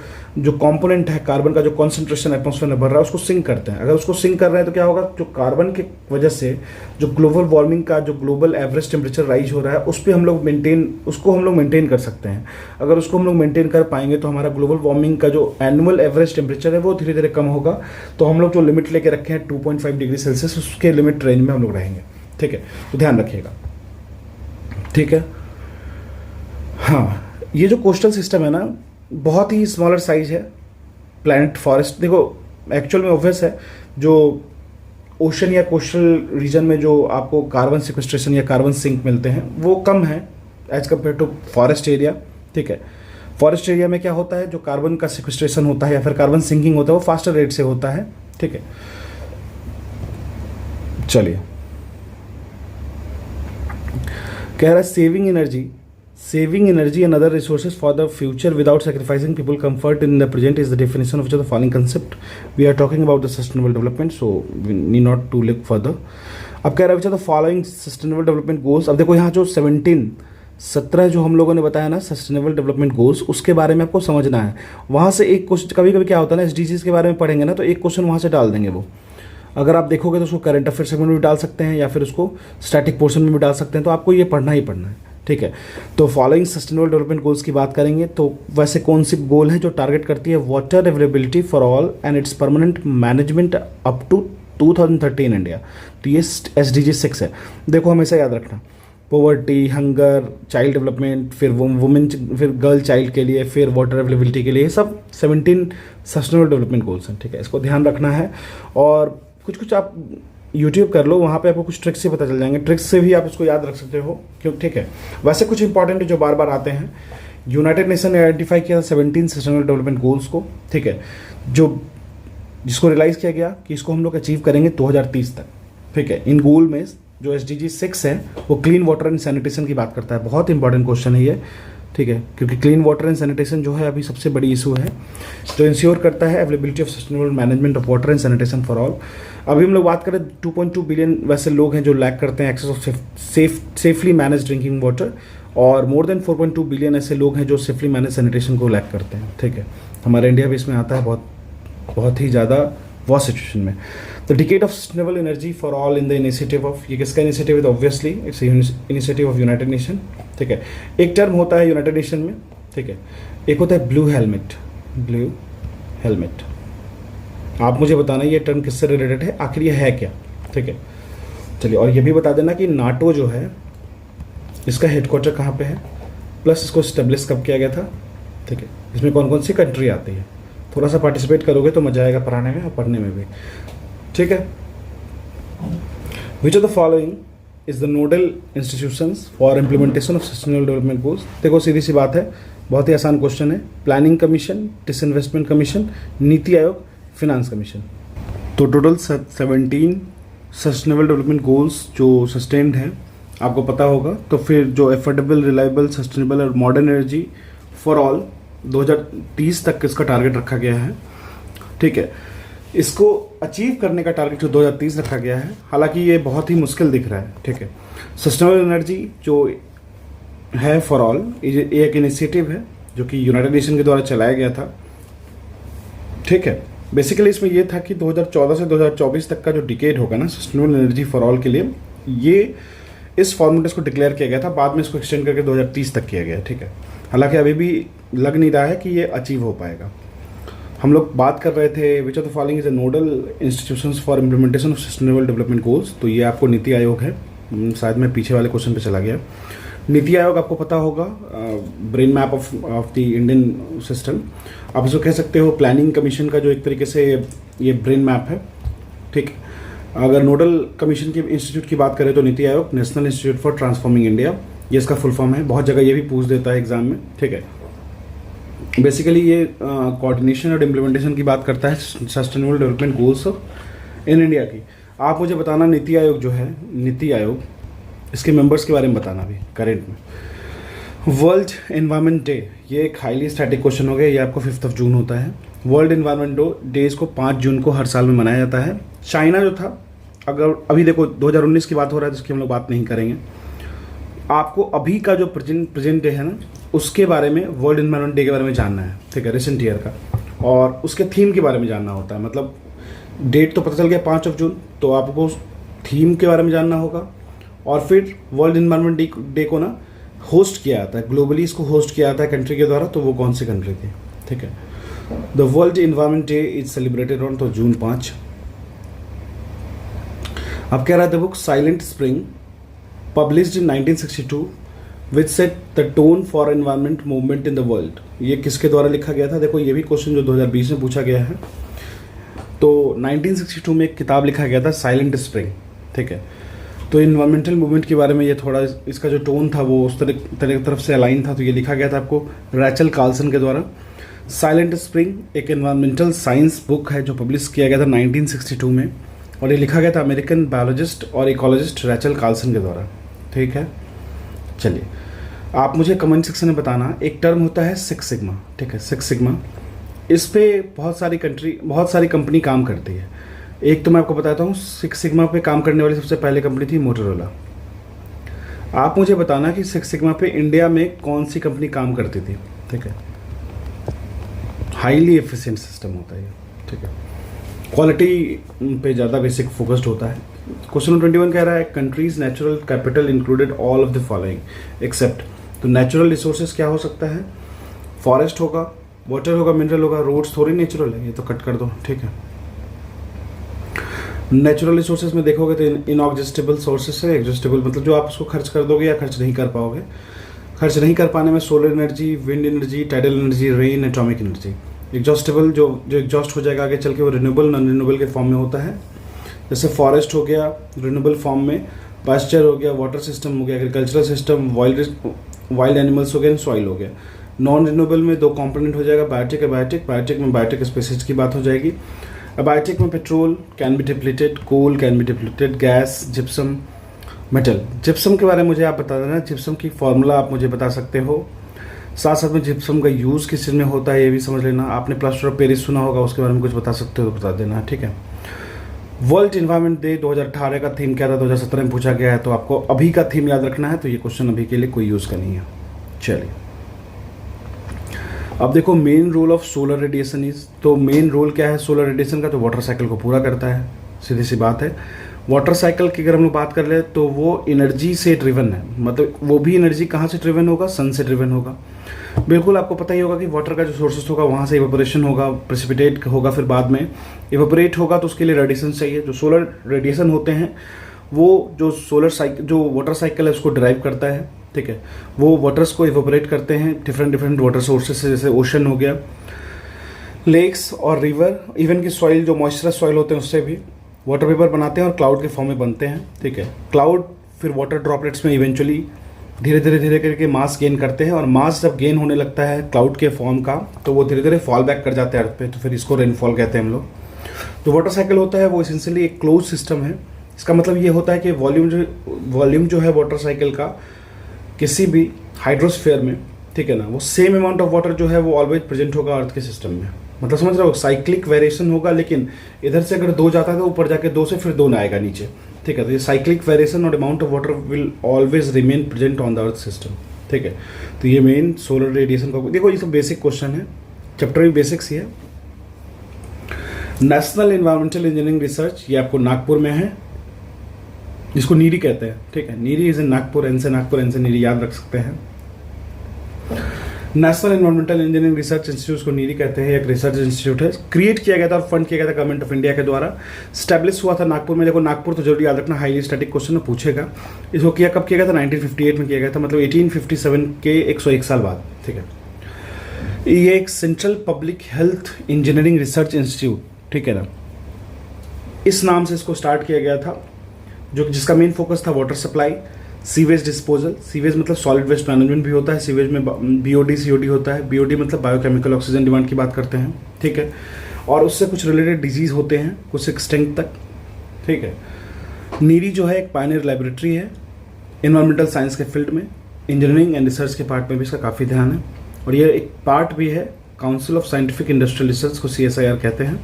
कंपोनेंट है, कार्बन का जो कॉन्सेंट्रेशन एटमॉस्फेयर में बढ़ रहा है उसको सिंक करते हैं। अगर उसको सिंक कर रहे हैं तो क्या होगा, जो कार्बन की वजह से जो ग्लोबल वार्मिंग का जो ग्लोबल एवरेज टेम्परेचर राइज हो रहा है उसको हम लोग मेंटेन कर सकते हैं। अगर उसको हम लोग मेंटेन कर पाएंगे तो हमारा ग्लोबल वार्मिंग का जो एनुअल एवरेज टेम्परेचर है वो धीरे धीरे कम होगा। तो हम लोग जो लिमिट लेके रखे हैं 2.5 डिग्री सेल्सियस, उसके लिमिट रेंज में हम लोग रहेंगे, ठीक है। तो ध्यान रखिएगा, ठीक है। हाँ, ये जो कोस्टल सिस्टम है ना, बहुत ही स्मॉलर साइज है प्लैनेट फॉरेस्ट। देखो एक्चुअल में ऑब्वियस है, जो ओशन या कोस्टल रीजन में जो आपको कार्बन सिक्वेस्ट्रेशन या कार्बन सिंक मिलते हैं वो कम है as compare to forest area, ठीक है। फॉरेस्ट एरिया में क्या होता है, जो कार्बन का सिक्वेस्ट्रेशन होता है या फिर कार्बन सिंकिंग होता है वो फास्टर रेट से होता है, ठीक है। चलिए, कह रहा है saving energy and other resources for the future without sacrificing people comfort in the present is the definition of the following concept. We are talking about the sustainable development, so we need not to look further. अब कह रहा है the following sustainable development goals. अब देखो यहाँ जो 17 जो हम लोगों ने बताया ना सस्टेनेबल डेवलपमेंट गोल्स, उसके बारे में आपको समझना है। वहाँ से एक क्वेश्चन, कभी कभी क्या होता है ना, SDGs के बारे में पढ़ेंगे ना तो एक क्वेश्चन वहाँ से डाल देंगे वो। अगर आप देखोगे तो उसको करंट अफेयर सेगमेंट में भी डाल सकते हैं या फिर उसको स्टैटिक पोर्शन में भी डाल सकते हैं। तो आपको ये पढ़ना ही पढ़ना है, ठीक है। तो फॉलोइंग सस्टेनेबल डेवलपमेंट गोल्स की बात करेंगे तो वैसे कौन सी गोल है जो टारगेट करती है water availability for all and its permanent management up to 2030 in India. तो ये SDG 6 है। देखो हमेशा याद रखना, पॉवर्टी, हंगर, चाइल्ड डेवलपमेंट, फिर वुमेन, फिर गर्ल चाइल्ड के लिए, फिर वाटर अवेलेबिलिटी के लिए, ये सब 17 सस्टेनेबल डेवलपमेंट गोल्स हैं, ठीक है। इसको ध्यान रखना है। और कुछ आप यूट्यूब कर लो, वहाँ पे आपको कुछ ट्रिक्स से पता चल जाएंगे, ट्रिक्स से भी आप इसको याद रख सकते हो, क्यों, ठीक है। वैसे कुछ इंपॉर्टेंट जो बार बार आते हैं, यूनाइटेड नेशन ने आइडेंटिफाई किया 17 सस्टेनेबल डेवलपमेंट गोल्स को, ठीक है, जिसको रियलाइज़ किया गया कि इसको हम लोग अचीव करेंगे 2030 तक, ठीक है। इन गोल में जो SDG 6 है वो क्लीन वाटर एंड सैनिटेशन की बात करता है। बहुत इंपॉर्टेंट क्वेश्चन है ये, ठीक है, क्योंकि क्लीन वाटर एंड सैनिटेशन जो है अभी सबसे बड़ी इशू है, जो इंश्योर करता है availability of sustainable management of water and sanitation for all. अभी हम लोग बात करें 2.2 बिलियन वैसे लोग हैं जो लैक करते हैं access of safely manage drinking water, और मोर देन 4.2 बिलियन ऐसे लोग हैं जो सेफली मैनेज सैनिटेशन को लैक करते हैं, ठीक है। हमारा इंडिया भी इसमें आता है बहुत ही ज़्यादा वॉर सिचुएशन में। The decade of sustainable energy for all in the initiative of, ये किसका इनिशिएटिव है, obviously it's initiative of United nation, ठीक है। एक टर्म होता है यूनाइटेड नेशन में, ठीक है, एक होता है ब्लू हेलमेट। आप मुझे बताना ये टर्म किससे रिलेटेड है, आखिर ये है क्या, ठीक है। चलिए, और ये भी बता देना कि नाटो जो है इसका हेडक्वार्टर कहाँ पे है, प्लस इसको स्टेब्लिश कब किया गया था, ठीक है। इसमें कौन कौन सी कंट्री आती है, थोड़ा सा पार्टिसिपेट करोगे तो मजा आएगा पढ़ाने में और पढ़ने में भी, ठीक है। Which of the following is the nodal institutions for implementation of sustainable development goals. देखो सीधी सी बात है, बहुत ही आसान क्वेश्चन है। Planning commission, disinvestment commission, NITI Aayog, finance commission. तो टोटल 17 सस्टेनेबल डेवलपमेंट गोल्स जो सस्टेन्ड हैं आपको पता होगा। तो फिर जो एफोर्डेबल, रिलायबल, सस्टेनेबल और मॉडर्न एनर्जी फॉर ऑल 2030 तक इसका टारगेट रखा गया है, ठीक है। इसको अचीव करने का टारगेट जो 2030 रखा गया है, हालांकि ये बहुत ही मुश्किल दिख रहा है, ठीक है। सस्टेनेबल एनर्जी जो है फॉर ऑल, ये एक इनिशिएटिव है जो कि यूनाइटेड नेशन के द्वारा चलाया गया था, ठीक है। बेसिकली इसमें ये था कि 2014 से 2024 तक का जो डिकेड होगा ना सस्टेनेबल एनर्जी फॉर ऑल के लिए, ये इस फॉर्मेट इसको डिक्लेयर किया गया था, बाद में इसको एक्सटेंड करके 2030 तक किया गया, ठीक है। हालांकि अभी भी लग नहीं रहा है कि ये अचीव हो पाएगा। हम लोग बात कर रहे थे विच of the following is a nodal institutions for implementation of sustainable development goals, तो ये आपको नीति आयोग है। शायद मैं पीछे वाले क्वेश्चन पे चला गया। नीति आयोग आपको पता होगा, brain map of the Indian system, आप इसको कह सकते हो प्लानिंग कमीशन का जो एक तरीके से ये ब्रेन मैप है, ठीक है। अगर नोडल कमीशन की इंस्टीट्यूट की बात करें तो NITI Aayog, national institute for transforming India, ये इसका फुल फॉर्म है। बहुत जगह ये भी पूछ देता है एग्जाम में, ठीक है। बेसिकली ये कोऑर्डिनेशन और इम्प्लीमेंटेशन की बात करता है sustainable development goals in India की। आप मुझे बताना नीति आयोग जो है, नीति आयोग, इसके मेंबर्स के बारे में बताना भी करेंट में। वर्ल्ड एनवायरनमेंट डे, ये एक हाईली स्टैटिक क्वेश्चन हो गया, ये आपको 5 जून होता है। वर्ल्ड एनवायरनमेंट डे इसको 5 जून को हर साल में मनाया जाता है। चाइना जो था, अगर अभी देखो 2019 की बात हो रहा है तो इसकी हम लोग बात नहीं करेंगे। आपको अभी का जो प्रेजेंट डे है ना, उसके बारे में, वर्ल्ड एनवायरनमेंट डे के बारे में जानना है, ठीक है, रिसेंट ईयर का, और उसके थीम के बारे में जानना होता है। मतलब डेट तो पता चल गया 5 जून, तो आपको थीम के बारे में जानना होगा। और फिर वर्ल्ड एनवायरनमेंट डे को ना होस्ट किया जाता है, ग्लोबली इसको होस्ट किया जाता है कंट्री के द्वारा, तो वो कौन सी कंट्री थी, ठीक है। The world environment day is celebrated on तो जून 5। अब कह रहा था book silent spring published in 1962 which set the tone for environment movement in the world, ये किसके द्वारा लिखा गया था? देखो ये भी क्वेश्चन जो 2020 में पूछा गया है। तो 1962 में एक किताब लिखा गया था साइलेंट स्प्रिंग, ठीक है। तो इन्वायरमेंटल मूवमेंट के बारे में ये थोड़ा इसका जो टोन था वो उस तरफ से अलाइन था, तो ये लिखा गया था आपको रैचल कार्लसन के द्वारा। साइलेंट स्प्रिंग एक एनवायरमेंटल साइंस बुक है जो पब्लिश किया गया था 1962 में, और ये लिखा गया था अमेरिकन बायोलॉजिस्ट और इकोलॉजिस्ट रैचल कार्लसन के द्वारा, ठीक है। चलिए आप मुझे कमेंट सेक्शन में बताना, एक टर्म होता है 6 सिग्मा, ठीक है, 6 सिग्मा। इस पे बहुत सारी कंपनी काम करती है। एक तो मैं आपको बताता हूँ 6 सिग्मा पे काम करने वाली सबसे पहले कंपनी थी मोटोरोला। आप मुझे बताना कि 6 सिग्मा पे इंडिया में कौन सी कंपनी काम करती थी, ठीक है। हाईली एफिशिएंट सिस्टम होता है ये, ठीक है, क्वालिटी पे ज़्यादा बेसिक फोकस्ड होता है। क्वेश्चन 21 कह रहा है countries natural capital included all of the following except, तो नेचुरल रिसोर्सेज क्या हो सकता है? फॉरेस्ट होगा, वाटर होगा, मिनरल होगा, रोड्स थोड़ी नेचुरल है, ये तो कट कर दो, ठीक है। नेचुरल रिसोर्सेज में देखोगे तो इनऑग्जिस्टेबल सोर्सेस है, एग्जिस्टेबल मतलब जो आप उसको खर्च कर दोगे या खर्च नहीं कर पाओगे। खर्च नहीं कर पाने में solar energy, wind energy, tidal energy, rain, atomic energy. Exhaustible जो एग्जॉस्ट हो जाएगा आगे चल के वो रिन्यूएबल, नॉन रिन्यूएबल के फॉर्म में होता है। जैसे फॉरेस्ट हो गया रिन्यूएबल फॉर्म में, पास्चर हो गया, वाटर सिस्टम हो गया, एग्रीकल्चरल सिस्टम, वाइल्ड एनिमल्स हो गया, सॉइल हो गया। नॉन रिन्यूएबल में 2 कंपोनेंट हो जाएगा, बायोटिक है, बायोटिक में बायोटिक स्पेसीज की बात हो जाएगी। बायोटिक में petrol can be depleted, coal can be depleted, gas, gypsum, metal. Gypsum के बारे में मुझे आप बता देना, जिप्सम की फॉर्मूला आप मुझे बता सकते हो। साथ साथ में जिप्सम का यूज़ किस चीज़ में होता है ये भी समझ लेना। आपने प्लास्टर ऑफ पेरिस सुना होगा, उसके बारे में कुछ बता सकते हो तो बता देना, ठीक है। वर्ल्ड एनवायरनमेंट डे 2018 का थीम क्या था? 2017 में पूछा गया है, तो आपको अभी का थीम याद रखना है, तो ये क्वेश्चन अभी के लिए कोई यूज़ का नहीं है। चलिए अब देखो main role of solar radiation is, तो मेन रोल क्या है सोलर रेडिएशन का? तो वाटर साइकिल को पूरा करता है, सीधी सी बात है। वाटर साइकिल की अगर हम लोग बात कर ले तो वो एनर्जी से ड्रिवन है, मतलब वो भी एनर्जी कहाँ से ड्रिवन होगा? सन से ड्रिवन होगा। बिल्कुल आपको पता ही होगा कि वाटर का जो सोर्सेस होगा वहाँ से इवेपोरेशन होगा, प्रेसिपिटेट होगा, फिर बाद में इवेपोरेट होगा, तो उसके लिए रेडिएशन चाहिए। जो सोलर रेडिएशन होते हैं वो जो जो वाटर साइकिल है उसको ड्राइव करता है, ठीक है। वो वाटर्स को इवेपोरेट करते हैं डिफरेंट वाटर सोर्सेस से, जैसे ओशन हो गया, लेक्स और रिवर, इवन की सॉइल जो मॉइस्चरस सॉइल होते हैं उससे भी वाटर वेपर बनाते हैं और क्लाउड के फॉर्म में बनते हैं, ठीक है। क्लाउड फिर वाटर ड्रॉपलेट्स में इवेंचुअली धीरे धीरे करके मास गेन करते हैं, और मास जब गेन होने लगता है क्लाउड के फॉर्म का तो वो धीरे धीरे फॉल बैक कर जाते हैं अर्थ पे, तो फिर इसको रेनफॉल कहते हैं हम लोग। तो वाटर साइकिल होता है वो एसेंशियली एक क्लोज सिस्टम है। इसका मतलब ये होता है कि वॉल्यूम जो है वाटर साइकिल का किसी भी हाइड्रोस्फीयर में, ठीक है ना, वो सेम अमाउंट ऑफ वाटर जो है वो ऑलवेज प्रेजेंट होगा अर्थ के सिस्टम में। मतलब समझ रहे हो, साइक्लिक वेरिएशन होगा, लेकिन इधर से अगर 2 जाता है तो ऊपर जाके 2 से फिर 2 ना आएगा नीचे, ठीक है। तो ये साइक्लिक वेरिएशन और amount of water will always remain present on the earth system, ठीक है। तो ये मेन सोलर रेडिएशन का, देखो ये सब बेसिक क्वेश्चन है, चैप्टर भी बेसिक्स ही है। नेशनल एनवायरमेंटल इंजीनियरिंग रिसर्च, ये आपको नागपुर में है, जिसको नीरी कहते हैं, ठीक है। NEERI is in Nagpur, N से नीरी याद रख सकते हैं। National environmental engineering research institute को नीरी कहते हैं, एक रिसर्च इंस्टीट्यूट है, क्रिएट किया गया था और फंड किया गया था गवर्नमेंट ऑफ इंडिया के द्वारा। स्टैब्लिश हुआ था नागपुर में। देखो नागपुर तो जरूर याद रखना, हाईली स्टैटिक क्वेश्चन में पूछेगा। इसको किया कब किया गया था? 1958 में किया गया था, मतलब 1857 के 101 साल बाद, ठीक है। ये एक central public health engineering research institute, ठीक है ना, इस नाम से इसको स्टार्ट किया गया था, जो जिसका मेन फोकस था water supply, sewage disposal. Sewage मतलब सॉलिड वेस्ट मैनेजमेंट भी होता है, सीवेज में बीओडी सीओडी होता है। बीओडी मतलब बायोकेमिकल ऑक्सीजन डिमांड की बात करते हैं, ठीक है। और उससे कुछ रिलेटेड डिजीज होते हैं कुछ एक्सटेंट तक, ठीक है। नीरी जो है एक पायनियर लेबोरेटरी है इन्वायरमेंटल साइंस के फील्ड में, इंजीनियरिंग एंड रिसर्च के पार्ट में भी इसका काफ़ी ध्यान है। और ये एक पार्ट भी है council of scientific industrial research को CSIR कहते हैं।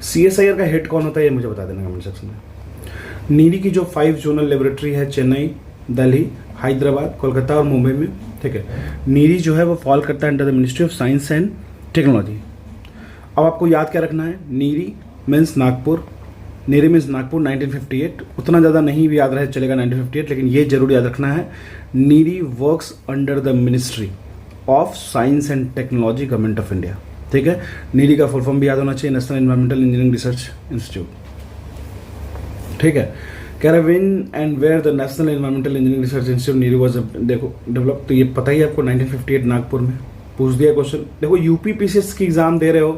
CSIR का हेड कौन होता है ये मुझे बता देना कमेंट सेक्शन में। नीरी की जो 5 जोनल लेबोरेटरी है, चेन्नई, दिल्ली, हैदराबाद, कोलकाता और मुंबई में, ठीक है। नीरी जो है वो फॉल करता है under the ministry of science and technology. अब आपको याद क्या रखना है, नीरी मीन्स नागपुर, नीरी मीन्स नागपुर 1958, उतना ज़्यादा नहीं भी याद रहे चलेगा 1958, लेकिन ये जरूर याद रखना है, NEERI works under the ministry of science and technology government of India, ठीक है। नीरी का फुल फॉर्म भी याद होना चाहिए, national environmental engineering research institute, ठीक है। कह रहे when and where the national environmental engineering research institute NEERI was देखो डेवलप, तो ये पता ही है आपको, 1958 नागपुर में पूछ दिया क्वेश्चन। देखो यूपी PCS की एग्जाम दे रहे हो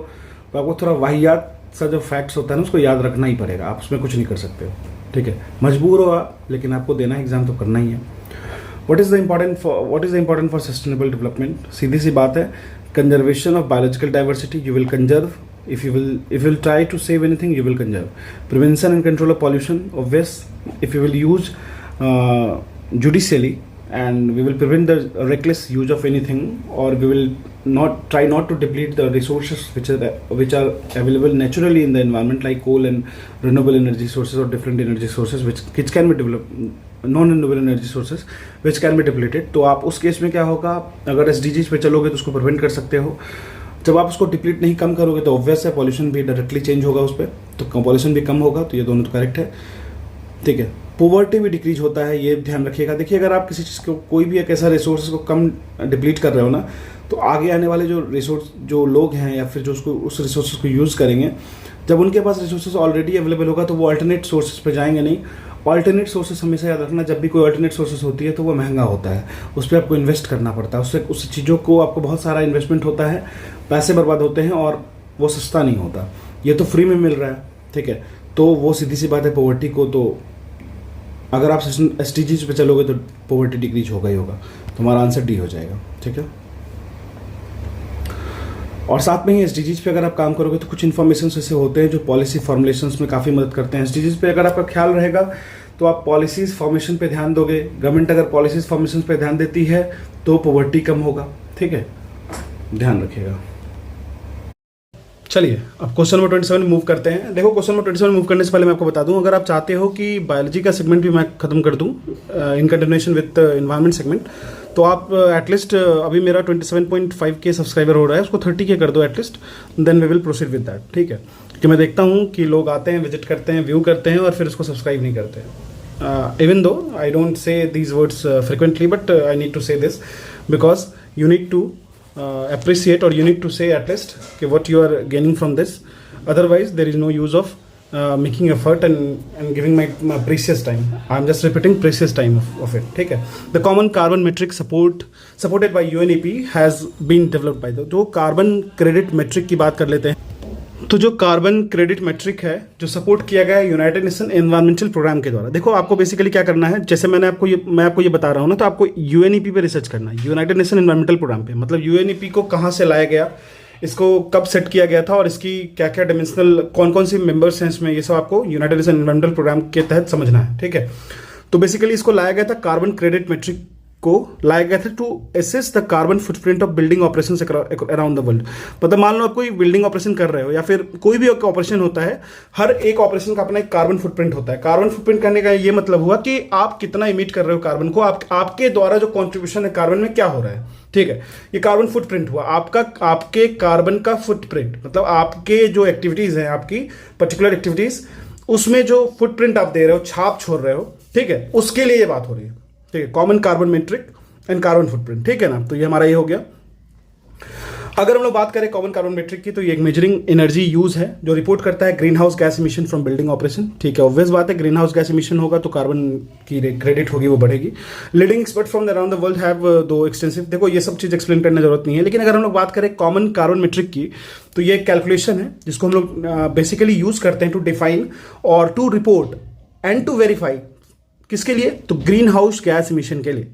तो आपको थोड़ा वाहियात सा जो फैक्ट्स होता है ना उसको याद रखना ही पड़ेगा, आप उसमें कुछ नहीं कर सकते हो, ठीक है। मजबूर हो आप, लेकिन आपको देना एग्जाम तो करना ही है। What is the important for sustainable development? सीधी सी बात है, conservation of biological diversity, you will conserve. If you will try to save anything, you will conserve. Prevention and control of pollution, obvious. If you will use judicially, and we will prevent the reckless use of anything, or we will try not to deplete the resources which are available naturally in the environment, like coal and renewable energy sources or different energy sources which can be developed, non-renewable energy sources which can be depleted. तो आप उस केस में क्या होगा, अगर SDGs पे चलोगे तो उसको प्रिवेंट कर सकते हो। जब आप उसको डिप्लीट नहीं कम करोगे तो ऑब्वियस है पॉल्यूशन भी डायरेक्टली चेंज होगा उस पर, तो पॉल्यूशन भी कम होगा, तो ये दोनों तो करेक्ट है, ठीक है। पोवर्टी भी डिक्रीज होता है, ये ध्यान रखिएगा। देखिए अगर आप किसी चीज़ को, कोई भी एक ऐसा रिसोर्स को कम डिप्लीट कर रहे हो ना, तो आगे आने वाले जो रिसोर्स, जो लोग हैं या फिर जो उसको उस रिसोर्स को यूज़ करेंगे, जब उनके पास रिसोर्सेज ऑलरेडी अवेलेबल होगा तो वो अल्टरनेट सोर्सेज पे जाएंगे नहीं। अल्टरनेट सोर्सेज हमेशा याद रखना, जब भी कोई अल्टरनेट सोर्सेज होती है तो वो महंगा होता है, उस पर आपको इन्वेस्ट करना पड़ता है, उससे उस चीज़ों को आपको बहुत सारा इन्वेस्टमेंट होता है, पैसे बर्बाद होते हैं और वो सस्ता नहीं होता। ये तो फ्री में मिल रहा है, ठीक है। तो वो सीधी सी बात है पॉवर्टी को, तो अगर आप SDGs पे चलोगे तो पॉवर्टी डिक्रीज होगा ही होगा, तो हमारा आंसर डी हो जाएगा, ठीक है। और साथ में ही SDGs पे अगर आप काम करोगे तो कुछ इन्फॉर्मेशन ऐसे होते हैं जो पॉलिसी फॉर्मुलेशंस में काफ़ी मदद करते हैं। SDGs पे अगर आपका ख्याल रहेगा तो आप पॉलिसीज फॉर्मेशन पे ध्यान दोगे। गवर्नमेंट अगर पॉलिसीज फॉर्मेशन पे ध्यान देती है तो पॉवर्टी कम होगा, ठीक है, ध्यान रखिएगा। चलिए अब क्वेश्चन नंबर 27 मूव करते हैं। देखो क्वेश्चन नंबर 27 मूव करने से पहले मैं आपको बता दूं, अगर आप चाहते हो कि बायोलॉजी का सेगमेंट भी मैं खत्म कर दूं in continuation with environment segment, तो आप एटलीस्ट अभी मेरा 27.5 के सब्सक्राइबर हो रहा है, उसको 30 के कर दो at least, then we will proceed with that, ठीक है। कि मैं देखता हूँ कि लोग आते हैं, विजिट करते हैं, व्यू करते हैं और फिर उसको सब्सक्राइब नहीं करते हैं। Even though I don't say these words frequently, but I need to say this because you need to appreciate, or you need to say at least okay, what you are gaining from this. Otherwise there is no use of making effort and giving my precious time. I'm just repeating precious time of it, ठीक है। The common carbon metric supported by UNEP has been developed by the, जो कार्बन क्रेडिट मेट्रिक की बात कर लेते हैं, तो जो कार्बन क्रेडिट मेट्रिक है जो सपोर्ट किया गया है यूनाइटेड नेशन एनवायरमेंटल प्रोग्राम के द्वारा। देखो आपको बेसिकली क्या करना है, जैसे मैं आपको ये बता रहा हूँ ना, तो आपको UNEP पे रिसर्च करना है, यूनाइटेड नेशन एनवायरमेंटल प्रोग्राम पे। मतलब UNEP को कहाँ से लाया गया, इसको कब सेट किया गया था और इसकी क्या क्या डिमेंशनल कौन कौन सी मेंबर्स हैं इसमें, ये सब आपको यूनाइटेड नेशन एनवायरमेंटल प्रोग्राम के तहत समझना है, ठीक है। तो बेसिकली इसको लाया गया था कार्बन क्रेडिट मेट्रिक को लाया गया था to assess the carbon footprint of building operations around the world. मतलब मान लो आप कोई बिल्डिंग ऑपरेशन कर रहे हो या फिर कोई भी ऑपरेशन होता है, हर एक ऑपरेशन का अपना एक कार्बन फुटप्रिंट होता है। कार्बन फुटप्रिंट करने का ये मतलब हुआ कि आप कितना इमिट कर रहे हो कार्बन को, आपके द्वारा जो कॉन्ट्रीब्यूशन है कार्बन में क्या हो रहा है, ठीक है। ये कार्बन फुटप्रिंट हुआ आपके कार्बन का फुटप्रिंट, मतलब आपके जो एक्टिविटीज हैं, आपकी पर्टिकुलर एक्टिविटीज, उसमें जो फुटप्रिंट आप दे रहे हो, छाप छोड़ रहे हो, ठीक है, उसके लिए ये बात हो रही है, ठीक है। Common carbon metric and carbon footprint, ठीक है ना। तो ये हमारा ये हो गया। अगर हम लोग बात करें कॉमन कार्बन मीट्रिक की, तो ये एक मेजरिंग एनर्जी यूज है जो रिपोर्ट करता है green house gas emission from building operation, ठीक है। ऑब्वियस बात है, ग्रीन हाउस गैस इमिशन होगा तो कार्बन की क्रेडिट होगी, वो बढ़ेगी। Leading expert from around the world have दो एक्सटेंसिव, देखो ये सब चीज एक्सप्लेन करने की जरूरत नहीं है, लेकिन अगर हम लोग बात करें कॉमन कार्बन मीट्रिक की, तो ये एक कैलकुलेशन है जिसको हम लोग बेसिकली यूज करते हैं टू डिफाइन और to report and to verify, किसके लिए, तो ग्रीन हाउस गैस इमिशन के लिए,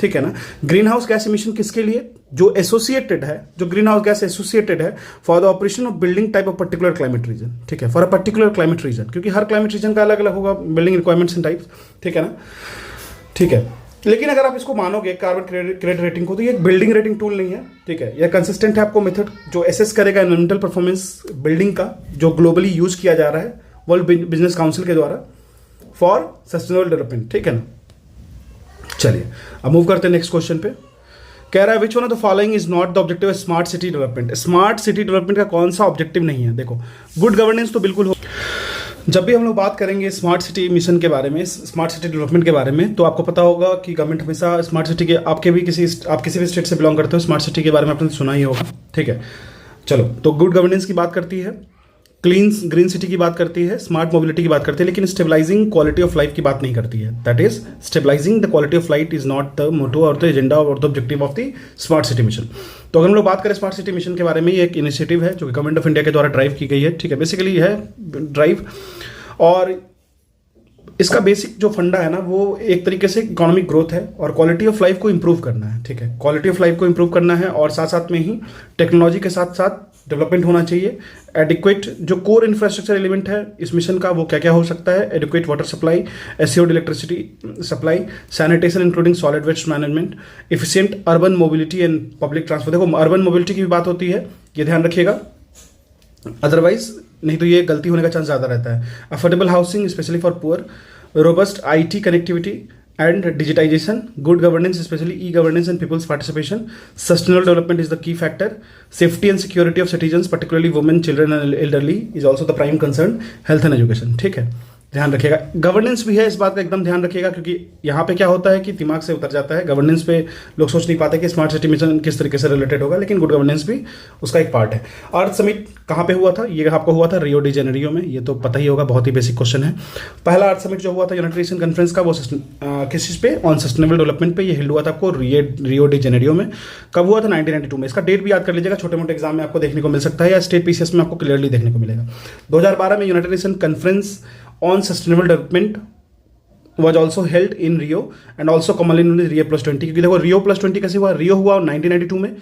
ठीक है ना। ग्रीन हाउस गैस इमिशन किसके लिए, जो एसोसिएटेड है, जो ग्रीन हाउस गैस एसोसिएटेड है for the operation of building type of particular climate reason, ठीक है, for a particular climate reason, क्योंकि हर क्लाइमेट रीजन का अलग अलग होगा बिल्डिंग रिक्वायरमेंट्स एंड टाइप्स, ठीक है ना, ठीक है। लेकिन अगर आप इसको मानोगे कार्बन क्रेडिट रेटिंग को, तो ये एक बिल्डिंग रेटिंग टूल नहीं है, ठीक है। यह कंसिस्टेंट है आपको मेथड जो एसेस करेगा एनवायरमेंटल परफॉर्मेंस बिल्डिंग का, जो ग्लोबली यूज किया जा रहा है वर्ल्ड बिजनेस काउंसिल के द्वारा फॉर सस्टेनेबल डेवलपमेंट, ठीक है ना। चलिए अब मूव करते हैं नेक्स्ट क्वेश्चन पे। कह रहा है which one of the following is not the objective of smart city development. Smart city development का कौन सा ऑब्जेक्टिव नहीं है। देखो गुड गवर्नेंस तो बिल्कुल हो, जब भी हम लोग बात करेंगे स्मार्ट सिटी मिशन के बारे में, स्मार्ट सिटी डेवलपमेंट के बारे में, तो आपको पता होगा कि गवर्नमेंट हमेशा स्मार्ट सिटी के, आप किसी भी स्टेट से बिलोंग करते हो, स्मार्ट सिटी के बारे में आपने सुना ही होगा, ठीक है। चलो, तो गुड गवर्नेंस की बात करती है, ग्रीन सिटी की बात करती है, स्मार्ट मोबिलिटी की बात करती है, लेकिन स्टेबलाइजिंग क्वालिटी ऑफ लाइफ की बात नहीं करती है। That is stabilising the quality of life is not the motto और द एजेंडा और the objective of the smart city mission. तो अगर हम लोग बात करें स्मार्ट सिटी मिशन के बारे में, ये एक इनिशिएटिव है जो कि गवर्नमेंट ऑफ इंडिया के द्वारा ड्राइव की गई है, ठीक है। बेसिकली है ड्राइव, और इसका बेसिक जो फंडा है ना, वो एक तरीके से इकोनॉमिक ग्रोथ है और क्वालिटी ऑफ लाइफ को इंप्रूव करना है, ठीक है। क्वालिटी ऑफ लाइफ को इंप्रूव करना है और साथ साथ में ही टेक्नोलॉजी के साथ साथ डेवलपमेंट होना चाहिए। एडिक्वेट जो कोर इंफ्रास्ट्रक्चर एलिमेंट है इस मिशन का, वो क्या क्या हो सकता है, adequate water supply, assured electricity supply, sanitation including solid waste management, efficient urban mobility and public transport. देखो अर्बन मोबिलिटी की भी बात होती है, ये ध्यान रखिएगा, अदरवाइज नहीं तो ये गलती होने का चांस ज़्यादा रहता है। Affordable housing specially for poor, robust IT connectivity and digitisation, good governance specially e governance and people's participation, sustainable development is the key factor, safety and security of citizens particularly women, children and elderly is also the prime concern, health and education, ठीक है। ध्यान रखिएगा, गवर्नेंस भी है, इस बात का एकदम ध्यान रखिएगा, क्योंकि यहाँ पे क्या होता है कि दिमाग से उतर जाता है, गवर्नेंस पे लोग सोच नहीं पाते कि स्मार्ट सिटी मिशन किस तरीके से रिलेटेड होगा, लेकिन गुड गवर्नेंस भी उसका एक पार्ट है। अर्थ समिट कहाँ पे हुआ था, ये आपको हुआ था रियो डी जेनेरियो में, ये तो पता ही होगा, बहुत ही बेसिक क्वेश्चन है। पहला अर्थ समिट जो हुआ था यूनाइटेड नेशन कॉन्फ्रेंस का, वो किस चीज़ पे, ऑन सस्टेनेबल डेवलपमेंट पे, ये हेल्ड हुआ था आपको रियो डी जेनेरियो में। कब हुआ था, 1992 में। इसका डेट भी याद कर लीजिएगा, छोटे मोटे एग्जाम में आपको देखने को मिल सकता है या स्टेट पीसीएस में आपको क्लियरली देखने को मिलेगा। 2012 में United nation conference on sustainable development was also held in Rio and also commonly known as Rio Plus 20, क्योंकि देखो Rio Plus 20 कैसे हुआ, रियो हुआ 1992 में,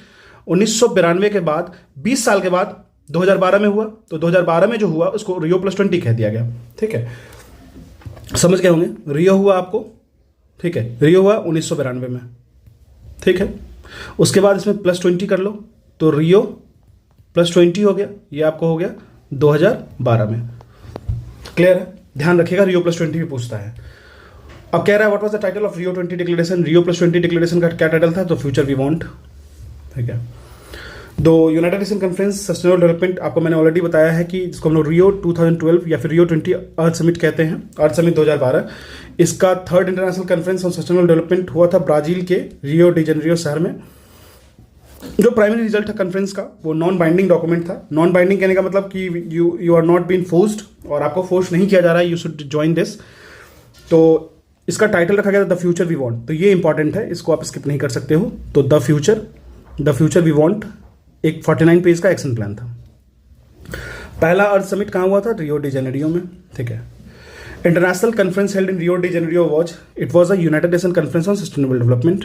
1992 के बाद 20 साल के बाद 2012 में हुआ, तो 2012 में जो हुआ उसको Rio Plus 20 कह दिया गया, ठीक है। समझ गए होंगे, रियो हुआ आपको, ठीक है, रियो हुआ 1992 में, ठीक है। उसके बाद इसमें प्लस 20 कर लो तो रियो प्लस 20 हो गया, ये आपको हो गया 2012 में। क्लियर है, ध्यान रखिएगा, रियो प्लस 20 भी पूछता है। अब कह रहा है what was the title of Rio 20 declaration. Rio plus 20 declaration का क्या टाइटल था, तो फ्यूचर वी वांट, ठीक है। दो United nation conference sustainable development, आपको मैंने ऑलरेडी बताया है कि जिसको हम लोग रियो 2012 या फिर रियो 20 अर्थ समिट कहते हैं, अर्थ समिट 2012, इसका third international conference on sustainable development हुआ था ब्राजील के रियो डी जेनेरियो शहर में। जो प्राइमरी रिजल्ट था कॉन्फ्रेंस का, वो नॉन बाइंडिंग डॉक्यूमेंट था। नॉन बाइंडिंग कहने का मतलब कि you are not been forced, और आपको फोर्स नहीं किया जा रहा है, यू शुड ज्वाइन दिस। तो इसका टाइटल रखा गया था द फ्यूचर वी वांट, तो ये इंपॉर्टेंट है, इसको आप स्किप नहीं कर सकते हो। तो द फ्यूचर वी वांट एक 49 पेज का एक्शन प्लान था। पहला अर्थ समिट कहाँ हुआ था, रियो डी जेनेरियो में, ठीक है। International conference held in Rio de Janeiro it was a United nation conference on sustainable development.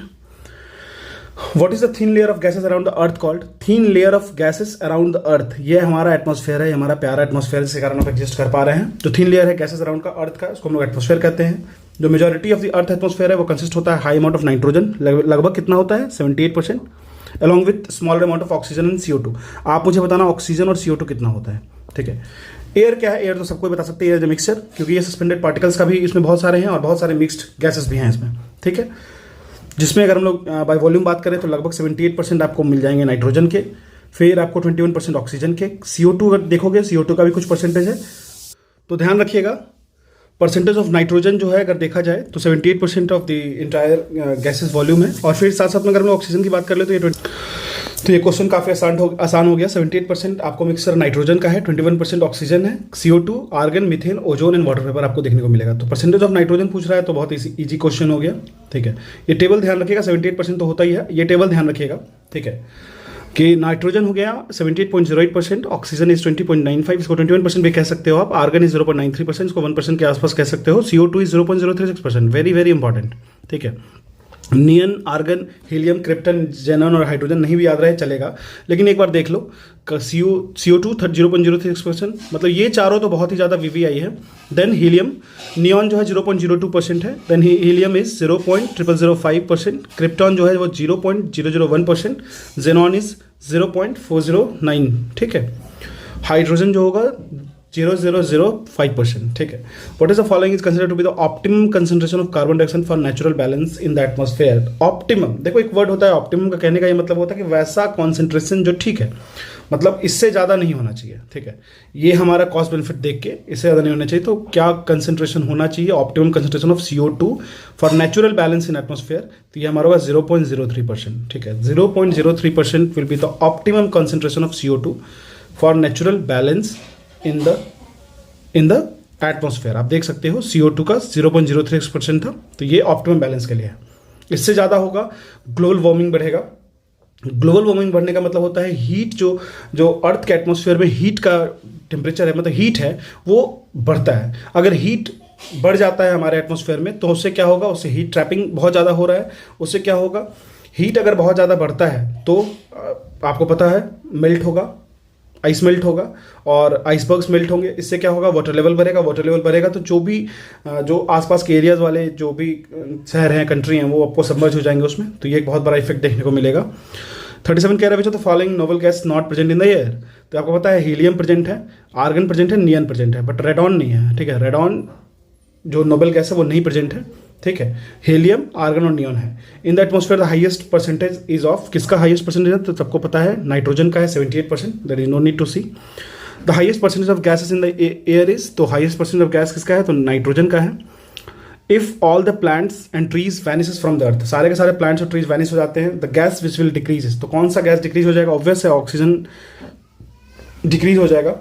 What is the thin layer of gases around the earth called? Thin layer of gases around the earth, ये हमारा एटमॉस्फेयर है, हमारा प्यारा एटमॉस्फेयर, जिसके कारण आप एग्जिस्ट कर पा रहे हैं। तो थिन लेयर है गैसेस अराउंड का अर्थ का, उसको हम लोग एटमॉस्फेयर कहते हैं, जो majority of the earth atmosphere है वो कंसिस्ट होता है हाई अमाउंट ऑफ नाइट्रोजन, लगभग कितना होता है 78%, along with smaller amount of oxygen and CO2। आप मुझे बताना ऑक्सीजन और CO2 कितना होता है, ठीक है। एयर क्या है, एयर तो सबको बता सकते हैं, एयर इज मिक्सचर, क्योंकि ये सस्पेंडेड पार्टिकल्स का भी इसमें बहुत सारे हैं और बहुत सारे मिक्स्ड गैसेस भी हैं इसमें, ठीक है। जिसमें अगर हम लोग बाय वॉल्यूम बात करें तो लगभग 78% आपको मिल जाएंगे नाइट्रोजन के, फिर आपको 21% ऑक्सीजन के। CO2 अगर देखोगे, CO2 का भी कुछ परसेंटेज है, तो ध्यान रखिएगा परसेंटेज ऑफ नाइट्रोजन जो है अगर देखा जाए तो 78% of the entire gases volume है। और फिर साथ साथ में अगर हम ऑक्सीजन की बात कर ले तो ये क्वेश्चन काफ़ी आसान हो गया। 78% आपको मिक्सचर नाइट्रोजन का है, 21% ऑक्सीजन है, CO2, argon, methane, ozone and water vapour आपको देखने को मिलेगा। तो परसेंटेज ऑफ नाइट्रोजन पूछ रहा है तो बहुत इजी क्वेश्चन हो गया, ठीक है। ये टेबल ध्यान रखिएगा, 78% तो होता ही है, ये टेबल ध्यान रखिएगा, ठीक है, कि नाइट्रोजन हो गया 78.08%, ऑक्सीजन इज 20.95, इसको 21% भी कह सकते हो आप, आर्गन इज 0.93%, इसको 1% के आसपास कह सकते हो, CO2 is 0.036%, very very important, ठीक है। नियन, आर्गन, हीलियम, क्रिप्टन, जेनॉन और हाइड्रोजन नहीं भी याद रहे चलेगा, लेकिन एक बार देख लो CO2 0.036%, मतलब ये चारों तो बहुत ही ज़्यादा VVI है। देन हीलियम, नियॉन जो है 0.02% है, देन हीलियम इज 0.0005%, क्रिप्टॉन जो है वो 0.001%, जेनॉन इज 0.409, ठीक है। हाइड्रोजन जो होगा 0.005%, ठीक है। What is the following is considered to be the optimum concentration of carbon dioxide for natural balance in the atmosphere? Optimum, देखो एक वर्ड होता है ऑप्टिमम का, कहने का ये मतलब होता है कि वैसा कॉन्सेंट्रेशन जो ठीक है, मतलब इससे ज़्यादा नहीं होना चाहिए, ठीक है। ये हमारा कॉस्ट बेनिफिट देख के इससे ज़्यादा नहीं होना चाहिए, तो क्या कंसेंट्रेशन होना चाहिए? Optimum concentration of CO2 for natural balance in atmosphere, तो ये हमारा होगा 0.03%, ठीक है। 0.03% will be the optimum concentration of CO2 for natural balance in the atmosphere. आप देख सकते हो CO2 का 0.03% था, तो ये ऑप्टिमम बैलेंस के लिए है। इससे ज़्यादा होगा ग्लोबल वार्मिंग बढ़ेगा। ग्लोबल वार्मिंग बढ़ने का मतलब होता है हीट, जो अर्थ के एटमॉस्फेयर में हीट का टेम्परेचर है, मतलब हीट है, वो बढ़ता है। अगर हीट बढ़ जाता है हमारे एटमॉस्फेयर में तो उससे क्या होगा, उससे हीट ट्रैपिंग बहुत ज़्यादा हो रहा है, उससे क्या होगा, हीट अगर बहुत ज़्यादा बढ़ता है तो आपको पता है मेल्ट होगा, आइस मेल्ट होगा और आइसबर्ग्स मेल्ट होंगे। इससे क्या होगा, वाटर लेवल बढ़ेगा, वाटर लेवल बढ़ेगा तो जो आसपास के एरियाज वाले जो भी शहर हैं, कंट्री हैं, वो आपको सबमर्ज हो जाएंगे उसमें, तो ये एक बहुत बड़ा इफेक्ट देखने को मिलेगा। 37 कह रहा है which of the following noble gas not present in the air, तो आपको पता है हीलियम प्रेजेंट है, आर्गन प्रेजेंट है, नियन प्रेजेंट है, बट रेडॉन नहीं है, ठीक है। रेडॉन जो नोबल गैस है वो नहीं प्रेजेंट है, ठीक है। हीलियम, आर्गन और नियॉन है। In the atmosphere the highest percentage is of, किसका हाईएस्ट परसेंटेज है तो सबको पता है, नाइट्रोजन का है 78%, there is no need to see. The highest percentage of gases in the air is, तो हाईएस्ट परसेंटेज ऑफ गैस किसका है तो नाइट्रोजन का है। If all the plants and trees vanishes from the earth, सारे के सारे प्लांट्स और ट्रीज वैनिश हो जाते हैं, the gas which will decrease, तो कौन सा गैस डिक्रीज हो जाएगा, ऑब्वियस है ऑक्सीजन डिक्रीज हो जाएगा।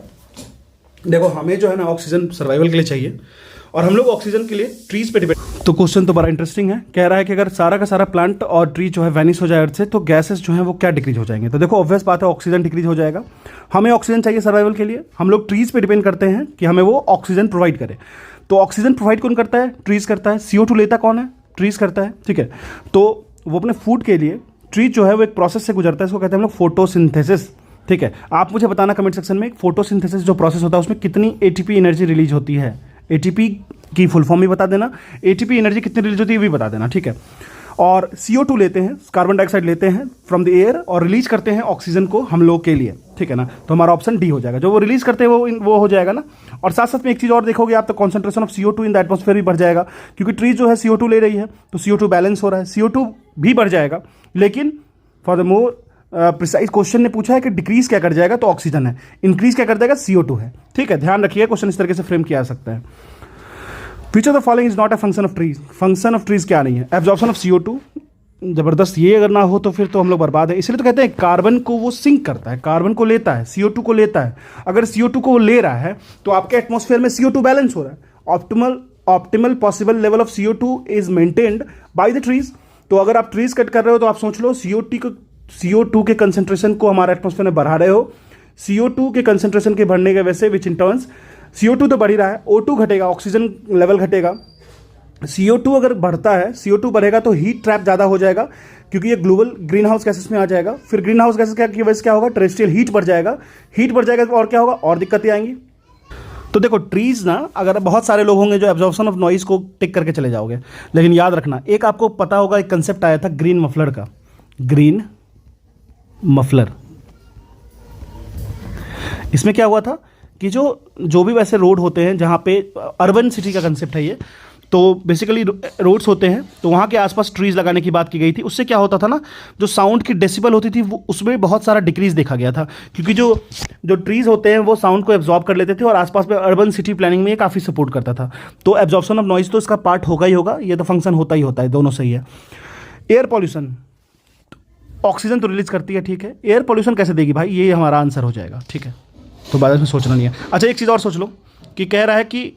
देखो हमें जो है ना ऑक्सीजन सर्वाइवल के लिए चाहिए और हम लोग ऑक्सीजन के लिए ट्रीज पे डिपेंड। तो क्वेश्चन तो बड़ा इंटरेस्टिंग है, कह रहा है कि अगर सारा का सारा प्लांट और ट्री जो है वैनिश हो जाए अर्थ से तो गैसेस जो है वो क्या डिक्रीज हो जाएंगे। तो देखो ऑब्वियस बात है ऑक्सीजन डिक्रीज हो जाएगा। हमें ऑक्सीजन चाहिए सर्वाइवल के लिए, हम लोग ट्रीज पे डिपेंड करते हैं कि हमें वो ऑक्सीजन प्रोवाइड करे। तो ऑक्सीजन प्रोवाइड कौन करता है, ट्रीज करता है। CO2 लेता कौन है, ट्रीज करता है, ठीक है। तो वो अपने फूड के लिए ट्री जो है वो एक प्रोसेस से गुजरता है, इसको कहते हैं हम लोग फोटोसिंथेसिस, ठीक है। आप मुझे बताना कमेंट सेक्शन में फोटोसिंथेसिस जो प्रोसेस होता है उसमें कितनी ATP एनर्जी रिलीज होती है। ATP की फुल फॉर्म भी बता देना, ATP एनर्जी कितनी रिलीज होती है भी बता देना, ठीक है। और CO2 लेते हैं, कार्बन डाइऑक्साइड लेते हैं फ्रॉम द एयर और रिलीज करते हैं ऑक्सीजन को हम लोग के लिए, ठीक है ना। तो हमारा ऑप्शन डी हो जाएगा, जो वो रिलीज करते हैं वो हो जाएगा ना। और साथ साथ में एक चीज़ और देखोगे आप, तो concentration of CO2 in the atmosphere भी बढ़ जाएगा, क्योंकि ट्री जो है CO2 ले रही है तो CO2 बैलेंस हो रहा है, CO2 भी बढ़ जाएगा। लेकिन for the more precise question ने पूछा है कि डिक्रीज क्या कर जाएगा, तो ऑक्सीजन है, इंक्रीज क्या कर जाएगा, CO2 है, ठीक है। ध्यान रखिए क्वेश्चन इस तरीके से फ्रेम किया जा सकता है। Which of the following is not a function of trees, function of trees क्या नहीं है, एब्जॉर्प्शन ऑफ CO2, जबरदस्त, ये अगर ना हो तो फिर तो हम लोग बर्बाद है। इसलिए तो कहते हैं कार्बन को वो सिंक करता है, कार्बन को लेता है, CO2 को लेता है। अगर CO2 को वो ले रहा है तो आपके एटमॉस्फेयर में CO2 बैलेंस हो रहा है। Optimal possible level of CO2 is maintained by the trees. तो अगर आप ट्रीज कट कर रहे हो तो आप सोच लो CO2 के कंसेंट्रेशन को हमारे एटमॉस्फेयर में बढ़ा रहे हो। CO2 के कंसेंट्रेशन के बढ़ने की वजह से विच इन टर्न्स CO2 तो बढ़ ही रहा है, O2 घटेगा, ऑक्सीजन लेवल घटेगा। CO2 अगर बढ़ता है, CO2 बढ़ेगा तो हीट ट्रैप ज़्यादा हो जाएगा, क्योंकि ये ग्लोबल ग्रीन हाउस गैसेस में आ जाएगा। फिर ग्रीन हाउस गैसेस की वजह से क्या होगा, टेरेस्ट्रियल हीट बढ़ जाएगा, हीट बढ़ जाएगा और क्या होगा, और दिक्कतें आएंगी। तो देखो ट्रीज ना, अगर बहुत सारे लोग होंगे जो एब्जॉर्प्शन ऑफ नॉइज को टिक करके चले जाओगे, लेकिन याद रखना एक आपको पता होगा एक कंसेप्ट आया था ग्रीन मफलर का, ग्रीन मफलर। इसमें क्या हुआ था कि जो भी वैसे रोड होते हैं जहाँ पे अर्बन सिटी का कंसेप्ट है ये, तो बेसिकली रोड्स होते हैं तो वहाँ के आसपास ट्रीज़ लगाने की बात की गई थी। उससे क्या होता था ना, जो साउंड की डेसिबल होती थी वो उसमें बहुत सारा डिक्रीज देखा गया था, क्योंकि जो ट्रीज़ होते हैं वो साउंड को एब्जॉर्ब कर लेते थे और आसपास में अर्बन सिटी प्लानिंग में ये काफ़ी सपोर्ट करता था। तो एब्जॉर्प्शन ऑफ नॉइज तो इसका पार्ट होगा ही होगा, ये तो फंक्शन होता ही होता है, दोनों सही है। एयर पॉल्यूशन, ऑक्सीजन तो रिलीज करती है, ठीक है, एयर पॉल्यूशन कैसे देगी भाई, ये हमारा आंसर हो जाएगा, ठीक है, तो बाद में सोचना नहीं है। अच्छा एक चीज़ और सोच लो कि कह रहा है कि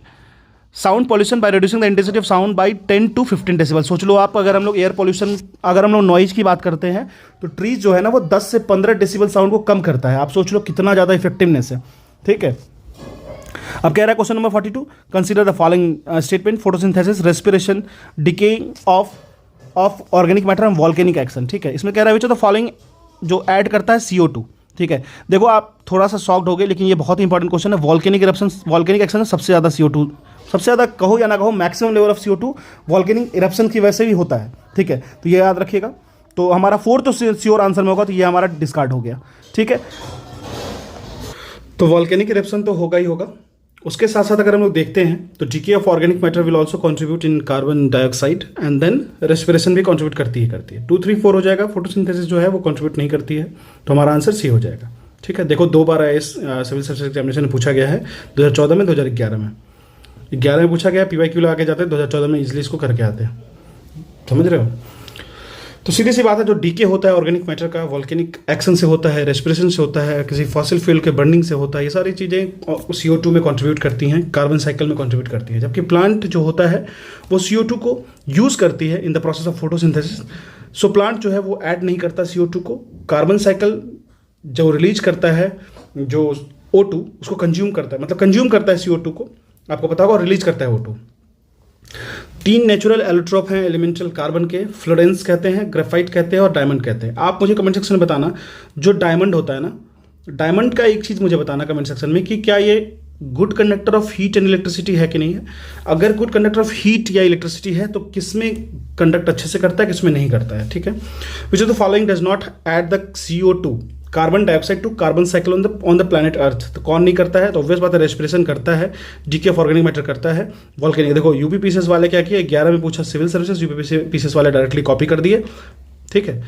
sound pollution by reducing the intensity of sound bye 10 to 15 decibel. सोच लो आप, अगर हम लोग एयर पॉल्यूशन, अगर हम लोग नॉइज की बात करते हैं तो ट्रीज जो है ना वो 10 से 15 डेसिबल साउंड को कम करता है। आप सोच लो कितना ज़्यादा इफेक्टिवनेस है, ठीक है। अब कह रहा है question number 42, consider the following statement, photosynthesis, respiration, decaying of organic matter and volcanic action, ठीक है। इसमें कह रहा है विच ऑफ द फॉलोइंग जो ऐड करता है CO2, ठीक है। देखो आप थोड़ा सा शॉक्ड हो गए, लेकिन ये बहुत ही इंपॉर्टेंट क्वेश्चन है। वॉल्केनिक इरप्शन, वॉल्केनिक एक्शन में सबसे ज़्यादा CO2, सबसे ज़्यादा कहो या ना कहो, maximum level of CO2 volcanic eruption की वजह से भी होता है, ठीक है, तो ये याद रखिएगा। तो हमारा 4 तो श्योर आंसर में होगा, तो ये हमारा डिस्कार्ड हो गया, ठीक है। तो वॉल्केनिक इरप्शन तो होगा ही होगा। उसके साथ साथ अगर हम लोग देखते हैं तो decay of organic matter will also contribute in carbon dioxide and then respiration भी कंट्रीब्यूट करती है 2, 3, 4 हो जाएगा। फोटोसिंथेसिस जो है वो कंट्रीब्यूट नहीं करती है, तो हमारा आंसर सी हो जाएगा, ठीक है। देखो 2 बार IAS सिविल सर्विस एग्जामिनेशन में पूछा गया है, 2014 में, 2011 में। 11 में पूछा गया, PYQ लगा के जाते हैं, 2014 में इजली इसको करके आते हैं, समझ रहे हो। तो सीधी सी बात है, जो डीके होता है ऑर्गेनिक मैटर का, वॉल्केनिक एक्शन से होता है, रेस्पिरेशन से होता है, किसी फॉसिल फ्यूल के बर्निंग से होता है, ये सारी चीज़ें CO2 में कंट्रीब्यूट करती हैं, कार्बन साइकिल में कंट्रीब्यूट करती है। जबकि प्लांट जो होता है वो CO2 को यूज़ करती है in the process of photosynthesis. So plant जो है वो ऐड नहीं करता CO2 को, कार्बन साइकिल जो रिलीज करता है, जो O2 उसको कंज्यूम करता है, मतलब कंज्यूम करता है CO2 को, आपको पता होगा, रिलीज करता है O2। 3 नेचुरल एलोट्रोप हैं एलिमेंटल कार्बन के, फ्लोरेंस कहते हैं, ग्रेफाइट कहते हैं और डायमंड कहते हैं। आप मुझे कमेंट सेक्शन में बताना, जो डायमंड होता है ना, डायमंड का एक चीज़ मुझे बताना कमेंट सेक्शन में कि क्या ये good conductor of heat and electricity है कि नहीं है। अगर गुड कंडक्टर ऑफ हीट या इलेक्ट्रिसिटी है तो किसमें कंडक्ट अच्छे से करता है, किसमें नहीं करता है, ठीक है। Which of the following does not add the CO2 carbon dioxide to carbon cycle on the planet earth. तो कौन नहीं करता है, तो ऑब्वियस बात है रेस्पिरेशन करता है, डीके ऑफ ऑर्गेनिक मैटर करता है, वॉल्केनिक। देखो यूपी पीसीएस वाले क्या किए, 11 में पूछा सिविल सर्विसेज, यूपी पीसीएस वाले डायरेक्टली कॉपी कर दिए, ठीक है।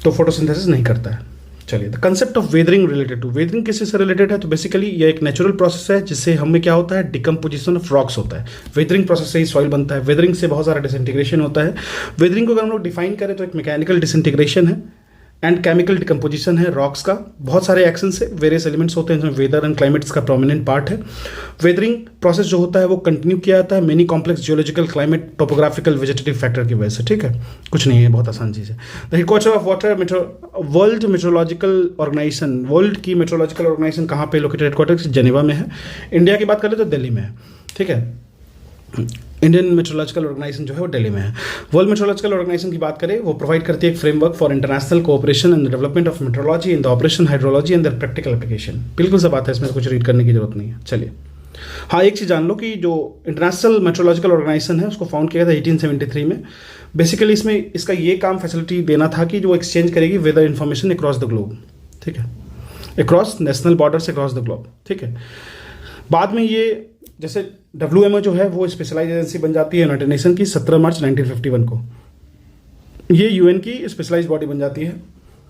तो फोटोसिंथेसिस नहीं करता है। चलिए, the concept of weathering related to, weathering किससे से रिलेटेड है, तो बेसिकली ये एक नेचुरल प्रोसेस है जिससे हमें क्या होता है, डिकम्पोजिशन ऑफ रॉक्स होता है। वेदरिंग प्रोसेस से ही सॉइल बनता है, वेदरिंग से बहुत सारा डिसइंटीग्रेशन होता है। वेदरिंग को अगर हम लोग डिफाइन करें तो एक मैकेनिकल डिसइंटीग्रेशन है एंड केमिकल डिकम्पोजिशन है रॉक्स का। बहुत सारे एक्शन से वेरियस एलिमेंट्स होते हैं जिसमें वेदर एंड क्लाइमेट का प्रोमिनेंट पार्ट है। वेदरिंग प्रोसेस जो होता है वो कंटिन्यू किया जाता है many complex geological, climate, topographical, vegetative factor की वजह से, ठीक है, कुछ नहीं है, बहुत आसान चीज़ है। The headquarter of world meteorological organisation, world की मेट्रोलॉजिकल ऑर्गेनाइजेशन कहाँ पे लोकेटेड, हेडक्वार्टर जेनेवा में है। इंडिया की बात करें तो दिल्ली में है, ठीक है। इंडियन मेट्रोलॉजिकल ऑर्गेनाइजेशन जो है वो दिल्ली में है। वर्ल्ड मेट्रोलॉजिकल ऑर्गेनाइजेशन की बात करें, वो प्रोवाइड करती है एक framework for international cooperation and development of metrology in the operation hydrology and the practical application. बिल्कुल सा बात है, इसमें कुछ रीड करने की जरूरत नहीं है। चलिए, हाँ एक चीज़ जान लो कि जो इंटरनेशनल मेट्रोलॉजिकल ऑर्गेनाइजेशन है उसको फाउंड किया था 1873 में। बेसिकली इसमें इसका ये काम फैसिलिटी देना था कि जो एक्सचेंज करेगी weather information across the globe, ठीक है, across national borders, across the globe, ठीक है। बाद में ये जैसे WMO जो है वो स्पेशलाइज एजेंसी बन जाती है यूनाइटेड नेशन की 17 मार्च 1951 को। ये UN की स्पेशलाइज बॉडी बन जाती है,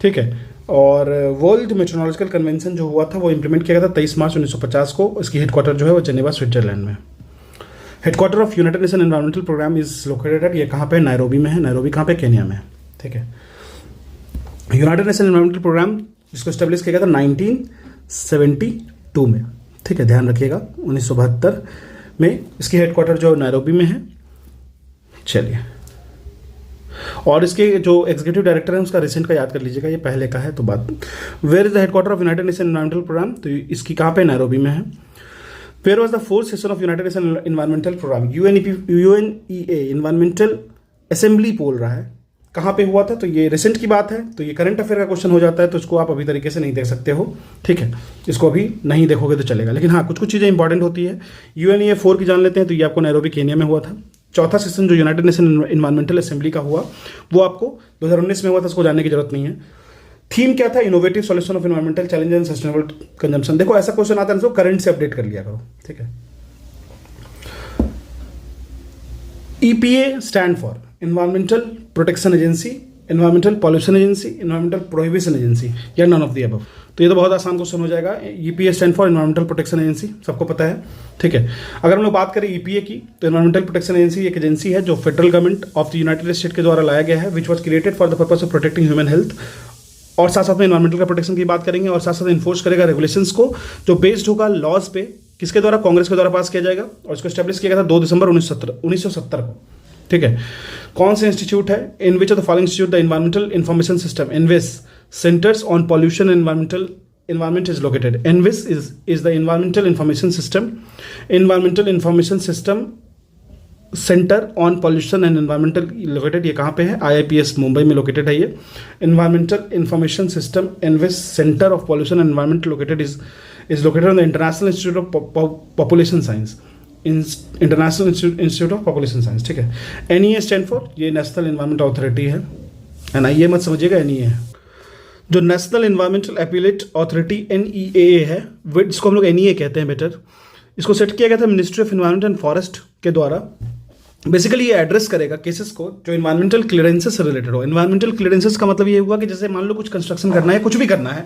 ठीक है। और वर्ल्ड मेट्रोलॉजिकल कन्वेंशन जो हुआ था वो इंप्लीमेंट किया गया था 23 मार्च 1950 को। इसकी हेडक्वार्टर जो है वो जेनेवा, स्विट्जरलैंड में। Headquarter of United Nation environmental programme is located at, ये कहाँ पे, नायरोबी में है। नायरोबी कहाँ पे, केन्या में, ठीक है। यूनाइटेड नेशन एनवायरमेंटल प्रोग्राम जिसको स्टेब्लिश किया गया था 1972 में, ठीक है, ध्यान रखिएगा। 1972 में इसकी हेडक्वार्टर जो नायरोबी में है। चलिए, और इसके जो एग्जीक्यूटिव डायरेक्टर है उसका रिसेंट का याद कर लीजिएगा, ये पहले का है तो बात। Where is the headquarter of United Nation environmental programme, तो इसकी कहाँ पे, नायरोबी में है। Where was the fourth session of United Nation environmental programme, UNEA environmental assembly बोल रहा है, कहाँ पे हुआ था, तो ये रिसेंट की बात है, तो ये करंट अफेयर का क्वेश्चन हो जाता है, तो इसको आप अभी तरीके से नहीं देख सकते हो, ठीक है, इसको अभी नहीं देखोगे तो चलेगा। लेकिन हाँ, कुछ कुछ चीज़ें इंपॉर्टेंट होती है। UNEA4 की जान लेते हैं, तो ये आपको नैरोबी केनिया में हुआ था। चौथा सेशन जो यूनाइटेड नेशन इन्वायरमेंटल असेंबली का हुआ, वो आपको 2019 में हुआ था, उसको जानने की जरूरत नहीं है। थीम क्या था, innovative solution of environmental challenge and sustainable consumption. देखो ऐसा क्वेश्चन आता है ना, करंट से अपडेट कर लिया करो, ठीक है। EPA stand for environmental protection agency, environmental pollution agency, environmental prohibition agency, या नन ऑफ द अबव। तो ये तो बहुत आसान क्वेश्चन हो जाएगा। EPA stand for environmental protection agency, सबको पता है, ठीक है। अगर हम लोग बात करें EPA की, तो इन्वायरमेंटल प्रोटेक्शन एजेंसी एक एजेंसी है जो federal government of the United state के द्वारा लाया गया है, which was created for the purpose of protecting human health. और साथ साथ में इन्वायरमेंटल का प्रोटेक्शन की बात करेंगे, और साथ साथ इन्फोर्स करेगा रेगुलेशंस को, जो बेस्ड होगा लॉज पे, किसके द्वारा, कांग्रेस के द्वारा पास किया जाएगा। और इसको स्टैब्लिश किया गया था 2 दिसंबर 1970 को, ठीक है। कौन सा इंस्टीट्यूट है, in which of the following institute the environmental information system ENVIS centres on pollution and environment is located. ENVIS is the environmental information system centre on pollution and environmental located. ये कहाँ पे है, IIPS मुंबई में लोकेटेड है। ये environmental information system ENVIS centre of pollution and environment located is located on the international institute of population science, international institute of population science, ठीक है। NEA स्टैंड फॉर, ये नेशनल एनवायरमेंट अथॉरिटी है, NIA मत समझिएगा, NEA है। जो national environmental appellate authority NEAA है, जिसको हम लोग NEA कहते हैं बेटर, इसको सेट किया गया था ministry of environment and forest के द्वारा। बेसिकली ये एड्रेस करेगा केसेस को जो इन्वायरमेंटल क्लियरेंसेस से रिलेटेड हो। इन्वायरमेंटल क्लियरेंसेस का मतलब ये हुआ कि जैसे मान लो कुछ कंस्ट्रक्शन करना है, कुछ भी करना है,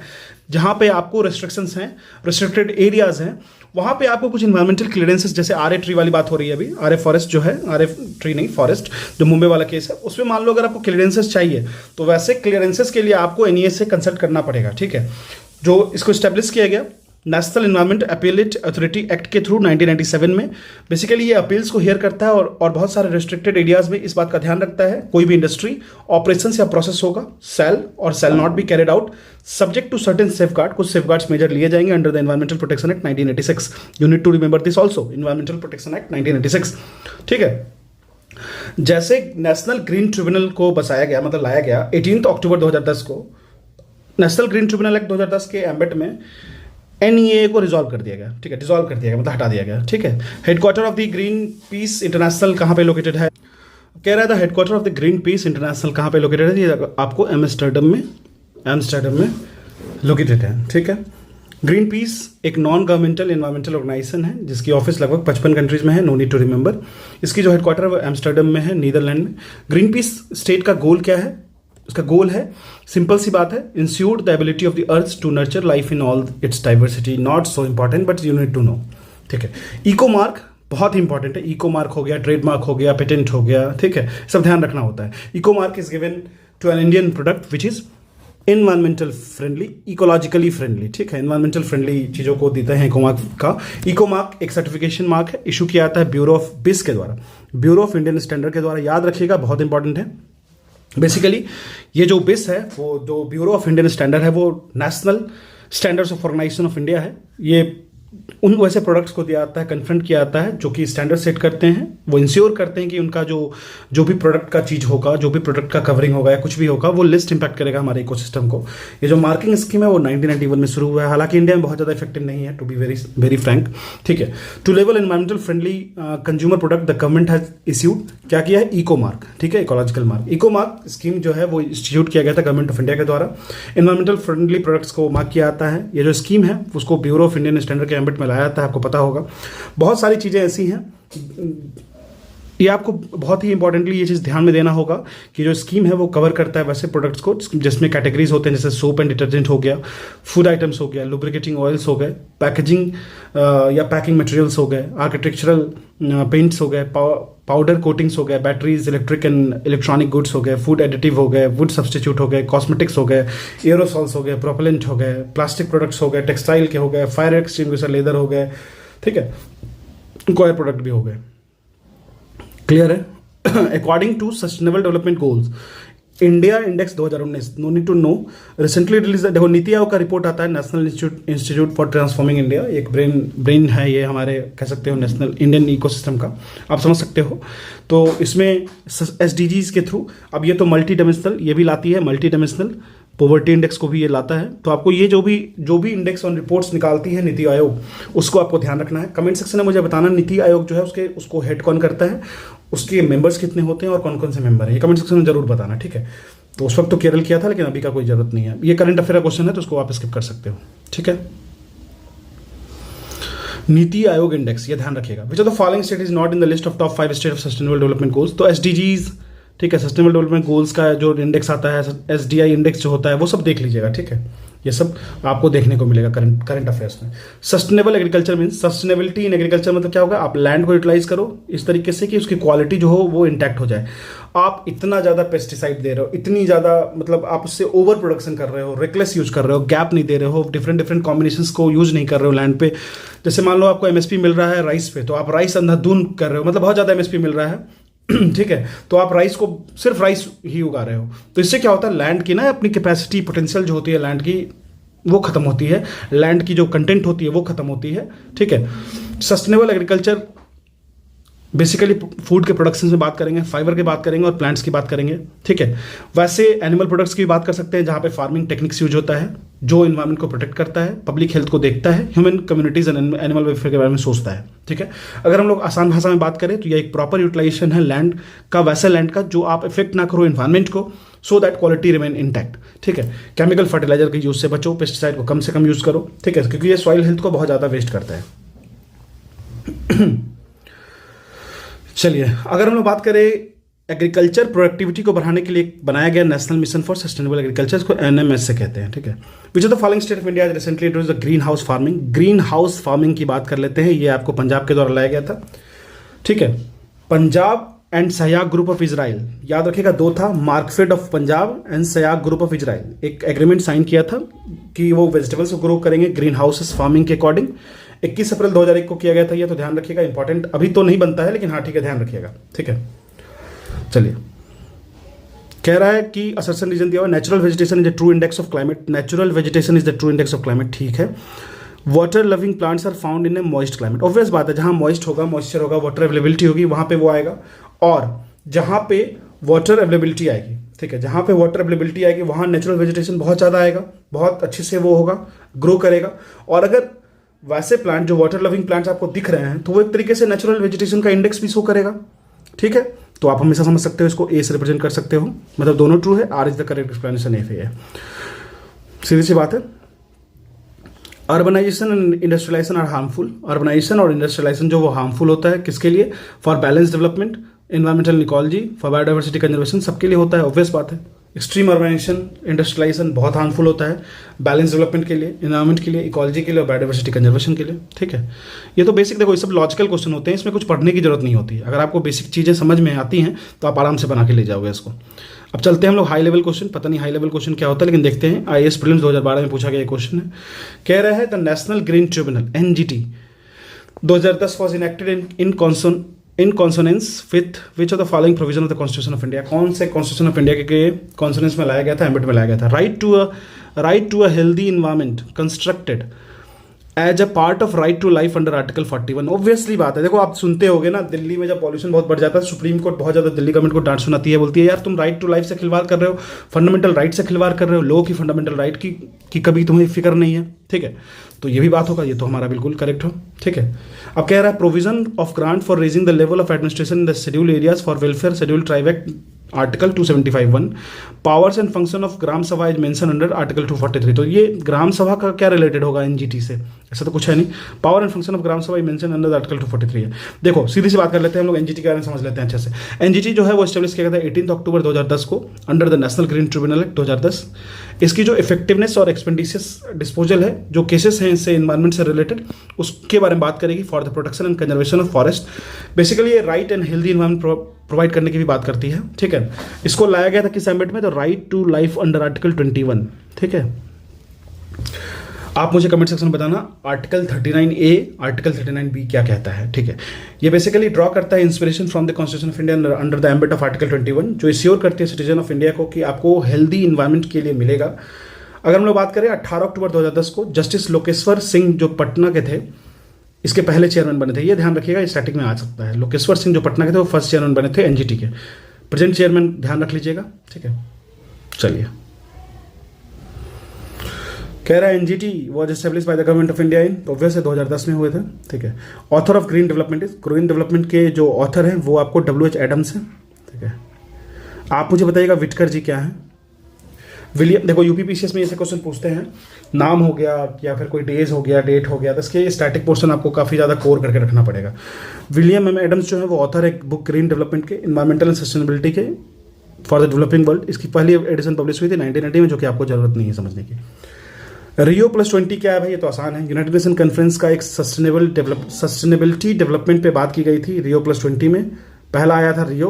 जहाँ पे आपको रेस्ट्रिक्शंस हैं, रेस्ट्रिक्टेड एरियाज हैं, वहाँ पे आपको कुछ इन्वायरमेंटल क्लियरेंसेस, जैसे RA ट्री वाली बात हो रही है अभी, RA फॉरेस्ट जो है, RA ट्री नहीं फॉरेस्ट, जो मुंबई वाला केस है, उसमें मान लो अगर आपको क्लियरेंसेस चाहिए, तो वैसे क्लियरेंसेस के लिए आपको NEA से कंसल्ट करना पड़ेगा, ठीक है। जो इसको स्टैब्लिश किया गया national environment appellate authority act के थ्रू 1997 में। बेसिकली ये अपील्स को हेयर करता है और बहुत सारे रेस्ट्रिक्टेड एरियाज में इस बात का ध्यान रखता है, कोई भी इंडस्ट्री ऑपरेशंस या प्रोसेस होगा, shall not be carried out subject to certain safeguard, कुछ सेफगार्ड्स मेजर लिए जाएंगे under the environmental protection act 1986। You need to remember this also, environmental protection act 1986, ठीक है। जैसे नेशनल ग्रीन ट्रिब्यूनल को बसाया गया, मतलब लाया गया 18 अक्टूबर 2010 को, नेशनल ग्रीन ट्रिब्यूनल एक्ट 2010 के एम्बेट में NEA को रिजॉल्व कर दिया गया, ठीक है, डिजॉल्व कर दिया गया, मतलब हटा दिया गया, ठीक है। Headquarter of the green peas international कहाँ पे लोकेटेड है, कह रहा था headquarter of the green peas international कहाँ पे लोकेटेड है, ये आपको एम्स्टर्डम में लोकेटेड है, ठीक है। ग्रीन पीस एक नॉन गवर्नमेंटल एनवायरमेंटल ऑर्गेनाइजेशन है, जिसकी ऑफिस लगभग 55 कंट्रीज में है, नो नीड टू रिमेंबर। इसकी जो हेडक्वार्टर है वो एम्स्टर्डम में है, नीदरलैंड में। ग्रीन पीस स्टेट का गोल क्या है, उसका गोल है, सिंपल सी बात है, ensure the ability of the earth to nurture life in all its diversity, not so important but you need to know, ठीक है। इको मार्क बहुत इंपॉर्टेंट है, इको मार्क हो गया, ट्रेडमार्क हो गया, पेटेंट हो गया, ठीक है, सब ध्यान रखना होता है। Eco mark is given to an Indian product which is environmental friendly, ecologically friendly, ठीक है, इन्वायरमेंटल फ्रेंडली चीज़ों को देते हैं इको मार्क का। इको मार्क एक सर्टिफिकेशन मार्क है, इशू किया जाता है ब्यूरो ऑफ बिस के द्वारा, ब्यूरो ऑफ इंडियन स्टैंडर्ड के द्वारा, याद रखिएगा, बहुत इंपॉर्टेंट है। बेसिकली ये जो बिस है, वो जो ब्यूरो ऑफ इंडियन स्टैंडर्ड है, वो national standards of organisation of India है। ये उन वैसे प्रोडक्ट्स को दिया जाता है, कन्फ्रंट किया जाता है, जो कि स्टैंडर्ड सेट करते हैं, वो इंश्योर करते हैं कि उनका जो भी प्रोडक्ट का चीज़ होगा, जो भी प्रोडक्ट का कवरिंग होगा या कुछ भी होगा, वो लिस्ट इंपैक्ट करेगा हमारे इकोसिस्टम को। ये जो मार्किंग स्कीम है वो 1991 में शुरू हुआ है, हालांकि इंडिया में बहुत ज़्यादा इफेक्टिव नहीं है, टू बी वेरी फ्रैंक, ठीक है। To level environmental friendly consumer product the government has issued क्या किया है, इको मार्क, ठीक है, ecological mark. Eco mark scheme जो है वो इंस्टीट्यूट किया गया था गवर्नमेंट ऑफ इंडिया के द्वारा, एनवायरमेंटल फ्रेंडली प्रोडक्ट्स को मार्क किया जाता है। ये जो स्कीम है उसको ब्यूरो ऑफ इंडियन स्टैंडर्ड के एम्बेट में लाया जाता है, आपको पता होगा। बहुत सारी चीज़ें ऐसी हैं, ये आपको बहुत ही इंपॉर्टेंटली ये चीज़ ध्यान में देना होगा कि जो स्कीम है वो कवर करता है वैसे प्रोडक्ट्स को जिसमें कैटेगरीज होते हैं, जैसे सोप एंड डिटर्जेंट हो गया, फूड आइटम्स हो गया, लुब्रिकेटिंग ऑयल्स हो गए, पैकेजिंग या पैकिंग मटेरियल्स हो गए, आर्किटेक्चरल पेंट्स हो गए, पाउडर कोटिंग्स हो गए, batteries, electric and electronic goods हो गए, फूड एडिटिव हो गए, वुड सब्सटीट्यूट हो गए, कॉस्मेटिक्स हो गए, एरोसॉल्स हो गए, प्रोपेलेंट हो गए, प्लास्टिक प्रोडक्ट्स हो गए, टेक्सटाइल के हो गए, फायर एक्सटिंग्विशर, लेदर हो गए, ठीक है, कॉयर प्रोडक्ट भी हो गए। क्लियर है? According to sustainable development goals, India index 2019, no need to know, recently release. देखो नीति आयोग का रिपोर्ट आता है, national institute for transforming India, एक ब्रेन है ये हमारे, कह सकते हो नेशनल इंडियन इकोसिस्टम का, आप समझ सकते हो। तो इसमें SDGs के थ्रू, अब ये तो मल्टी डायमेंशनल ये भी लाती है, मल्टी डायमेंशनल पॉवर्टी इंडेक्स को भी ये लाता है। तो आपको ये जो भी इंडेक्स और रिपोर्ट्स निकालती है नीति आयोग, उसको आपको ध्यान रखना है। कमेंट सेक्शन में मुझे बताना नीति आयोग जो है उसको हेड कौन करता है, उसके मेंबर्स कितने होते हैं और कौन कौन से मेंबर हैं, ये कमेंट सेक्शन में जरूर बताना, ठीक है। तो उस वक्त तो केरल किया था, लेकिन अभी का कोई जरूरत नहीं है। ये करंट अफेयर का क्वेश्चन है, तो उसको आप स्किप कर सकते हो, ठीक है। नीति आयोग इंडेक्स, ये ध्यान रखिएगा। विच of the following state is not in the list of top 5 state of sustainable development goals. तो SDGs, ठीक है, सस्टेनेबल डेवलपमेंट गोल्स का जो इंडेक्स आता है, SDI इंडेक्स जो होता है, वो सब देख लीजिएगा, ठीक है। ये सब आपको देखने को मिलेगा करंट अफेयर्स में। Sustainable agriculture means, sustainability in agriculture मतलब क्या होगा, आप लैंड को यूटिलाइज करो इस तरीके से कि उसकी क्वालिटी जो हो वो इंटैक्ट हो जाए। आप इतना ज़्यादा पेस्टिसाइड दे रहे हो, इतनी ज़्यादा, मतलब आप उससे ओवर प्रोडक्शन कर रहे हो, रेकलेस यूज कर रहे हो, गैप नहीं दे रहे हो, डिफरेंट कॉम्बिनेशंस को यूज नहीं कर रहे हो लैंड पे। जैसे मान लो आपको MSP मिल रहा है राइस पे, तो आप राइस अंधाधुंध कर रहे हो, मतलब बहुत ज़्यादा MSP मिल रहा है ठीक है, तो आप राइस को सिर्फ राइस ही उगा रहे हो। तो इससे क्या होता है, लैंड की ना अपनी कैपेसिटी, पोटेंशियल जो होती है लैंड की, वो खत्म होती है, लैंड की जो कंटेंट होती है वो खत्म होती है, ठीक है। सस्टेनेबल एग्रीकल्चर बेसिकली फूड के प्रोडक्शन में बात करेंगे, फाइबर की बात करेंगे और प्लांट्स की बात करेंगे, ठीक है। वैसे एनिमल प्रोडक्ट्स की बात कर सकते हैं, जहाँ पे फार्मिंग टेक्निक्स यूज होता है, जो इन्वायरमेंट को प्रोटेक्ट करता है, पब्लिक हेल्थ को देखता है, human communities and animal welfare के बारे में सोचता है, ठीक है। अगर हम लोग आसान भाषा में बात करें तो यह एक प्रॉपर यूटिलाइजेशन है लैंड का, वैसे लैंड का जो आप इफेक्ट ना करो इन्वायरमेंट को, so that quality remain intact, ठीक है। केमिकल फर्टिलाइजर के यूज से बचो, पेस्टिसाइड को कम से कम यूज करो, ठीक है, क्योंकि ये सॉइल हेल्थ को बहुत ज़्यादा वेस्ट करता है। चलिए, अगर हम लोग बात करें एग्रीकल्चर प्रोडक्टिविटी को बढ़ाने के लिए बनाया गया national mission for sustainable agriculture, को NMS से कहते हैं, ठीक है। Which of the following state of India recently introduced the green house farming. Green house farming की बात कर लेते हैं, ये आपको पंजाब के द्वारा लाया गया था, ठीक है। Punjab and Sayag group of Israel, याद रखिएगा, दो था, Markfed of Punjab and Sayag group of Israel, एक एग्रीमेंट साइन किया था कि वो वेजिटेबल्स को ग्रो करेंगे ग्रीन हाउसेस फार्मिंग के अकॉर्डिंग। 21 अप्रैल 2001 को किया गया था, ये तो ध्यान रखिएगा, इंपॉर्टेंट अभी तो नहीं बनता है, लेकिन हाँ ठीक है, ध्यान रखिएगा, ठीक है। चलिए, कह रहा है कि असर्शन रीजन दिया हुआ, natural vegetation is the true index of climate. Natural vegetation is the true index of climate, ठीक है। Water loving plants are found in a moist climate. Obvious बात है, जहां मॉइस्ट होगा, मॉइस्चर होगा, वाटर अवेलेबिलिटी होगी, वहां पे वो आएगा। और जहां पे वाटर अवेलेबिलिटी आएगी, ठीक है, जहां पे वाटर अवेलेबिलिटी आएगी वहां नेचुरल वेजिटेशन बहुत ज़्यादा आएगा, बहुत अच्छे से वो होगा, ग्रो करेगा। और अगर वैसे प्लांट जो वाटर लविंग प्लांट्स आपको दिख रहे हैं, तो वो एक तरीके से नेचुरल वेजिटेशन का इंडेक्स भी शो करेगा, ठीक है। तो आप हमेशा समझ सकते हो, इसको ए से रिप्रेजेंट कर सकते हो, मतलब दोनों ट्रू है, R is the correct explanation, F है, सीधी सी बात है। Urbanisation and industrialisation are harmful. Urbanisation और इंडस्ट्रियलाइजेशन जो वो हार्मफुल होता है, किसके लिए, for balance development, environmental ecology, for biodiversity conservation, सबके लिए होता है, ऑब्वियस बात है। एक्सट्रीम अर्बनाइजेशन, इंडस्ट्रियलाइजेशन बहुत हार्मफुल होता है बैलेंस डेवलपमेंट के लिए, एनवायरमेंट के लिए, इकोलॉजी के लिए और बायोडाइवर्सिटी कंजर्वेशन के लिए, ठीक है। ये तो बेसिक, देखो ये सब लॉजिकल क्वेश्चन होते हैं, इसमें कुछ पढ़ने की जरूरत नहीं होती है। अगर आपको बेसिक चीज़ें समझ में आती हैं तो आप आराम से बना के ले जाओगे इसको। अब चलते हैं हम लोग हाई लेवल क्वेश्चन। पता नहीं हाई लेवल क्वेश्चन क्या होता है, लेकिन देखते हैं। IAS प्रीलिम्स 2012 में पूछा गया क्वेश्चन है, कह रहा है the national green tribunal NGT 2010 was enacted in consonance with which of the following provision of the constitution of India. कौन से कॉन्स्टिट्यूशन ऑफ इंडिया के कॉन्सोनेंस में लाया गया था, एम्बिट में लाया गया था। Right to a healthy environment constructed as a part of right to life under article 41। Obviously बात है, देखो आप सुनते होगे ना, दिल्ली में जब पॉल्यूशन बहुत बढ़ जाता है, सुप्रीम कोर्ट बहुत ज़्यादा दिल्ली गवर्नमेंट को डांट सुनाती है, बोलती है यार तुम राइट टू लाइफ से खिलवाड़ कर रहे हो, फंडामेंटल राइट से खिलवाड़ कर रहे हो, लोगों की फंडामेंटल राइट की कभी तुम्हें फिक्र नहीं है, ठीक है। तो ये भी बात होगा, ये तो हमारा बिल्कुल करेक्ट हो, ठीक है। अब कह रहा है provision of grant for raising the level of administration in the schedule areas for welfare schedule tribe act article 275(1). Powers and function of gram sabha is mention under article 243। तो ये ग्राम सभा का क्या रिलेटेड होगा NGT से, ऐसा तो कुछ है नहीं। Power and function of gram sabha is mention under article 243 है। देखो सीधी सी बात कर लेते हैं हम लोग, NGT के बारे में समझ लेते हैं अच्छे से। NGT जो है वो एस्टेब्लिश किया गया था 18 अक्टूबर 2010 को under the national green tribunal act 2010। इसकी जो इफेक्टिवनेस और एक्सपेंडिशियस डिस्पोजल है, जो केसेस हैं इससे इन्वायरमेंट से रिलेटेड, उसके बारे में बात करेगी। For the protection and conservation of forest, basically ये right and healthy environment provide करने की भी बात करती है, ठीक है। इसको लाया गया था किस एम्बिट में, तो right to life under article 21, ठीक है। आप मुझे कमेंट सेक्शन में बताना आर्टिकल 39A आर्टिकल 39B क्या कहता है, ठीक है। ये बेसिकली ड्रॉ करता है inspiration from the constitution of India under the ambit of article 21, जो इश्योर करती है सिटीजन ऑफ इंडिया को कि आपको हेल्दी इन्वायरमेंट के लिए मिलेगा। अगर हम लोग बात करें 18 अक्टूबर 2010 को जस्टिस लोकेश्वर सिंह जो पटना के थे, इसके पहले चेयरमैन बने थे, ये ध्यान रखिएगा, स्टैटिक में आ सकता है। लोकेश्वर सिंह जो पटना के थे वो फर्स्ट चेयरमैन बने थे एनजीटी के, प्रेजेंट चेयरमैन ध्यान रख लीजिएगा, ठीक है। चलिए, कह रहा है NGT was establish by the government of India in, obvious है 2010 में हुए थे, ठीक है। Author of green development is, green development के जो ऑथर हैं वो आपको WH एडम्स हैं, ठीक है। आप मुझे बताइएगा विटकर जी क्या है। विलियम, देखो यूपीपीसीएस में ऐसे क्वेश्चन पूछते हैं, नाम हो गया या फिर कोई डेज हो गया, डेट हो गया, तो इसके स्टैटिक पोर्शन आपको काफ़ी ज़्यादा कोर करके रखना पड़ेगा। विलियम एम एडम्स जो है वो ऑथर है बुक ग्रीन डेवलपमेंट के, इन्वायरमेंटल एंड सस्टेनेबिलिटी के फॉर द डेवलपिंग वर्ल्ड। इसकी पहली एडिशन पब्लिश हुई थी 1990 में, जो कि आपको जरूरत नहीं है समझने की। रियो प्लस 20 क्या है भाई, ये तो आसान है। यूनाइटेड नेशन कॉन्फ्रेंस का एक सस्टेनेबिलिटी डेवलपमेंट पे बात की गई थी रियो प्लस 20 में। पहला आया था रियो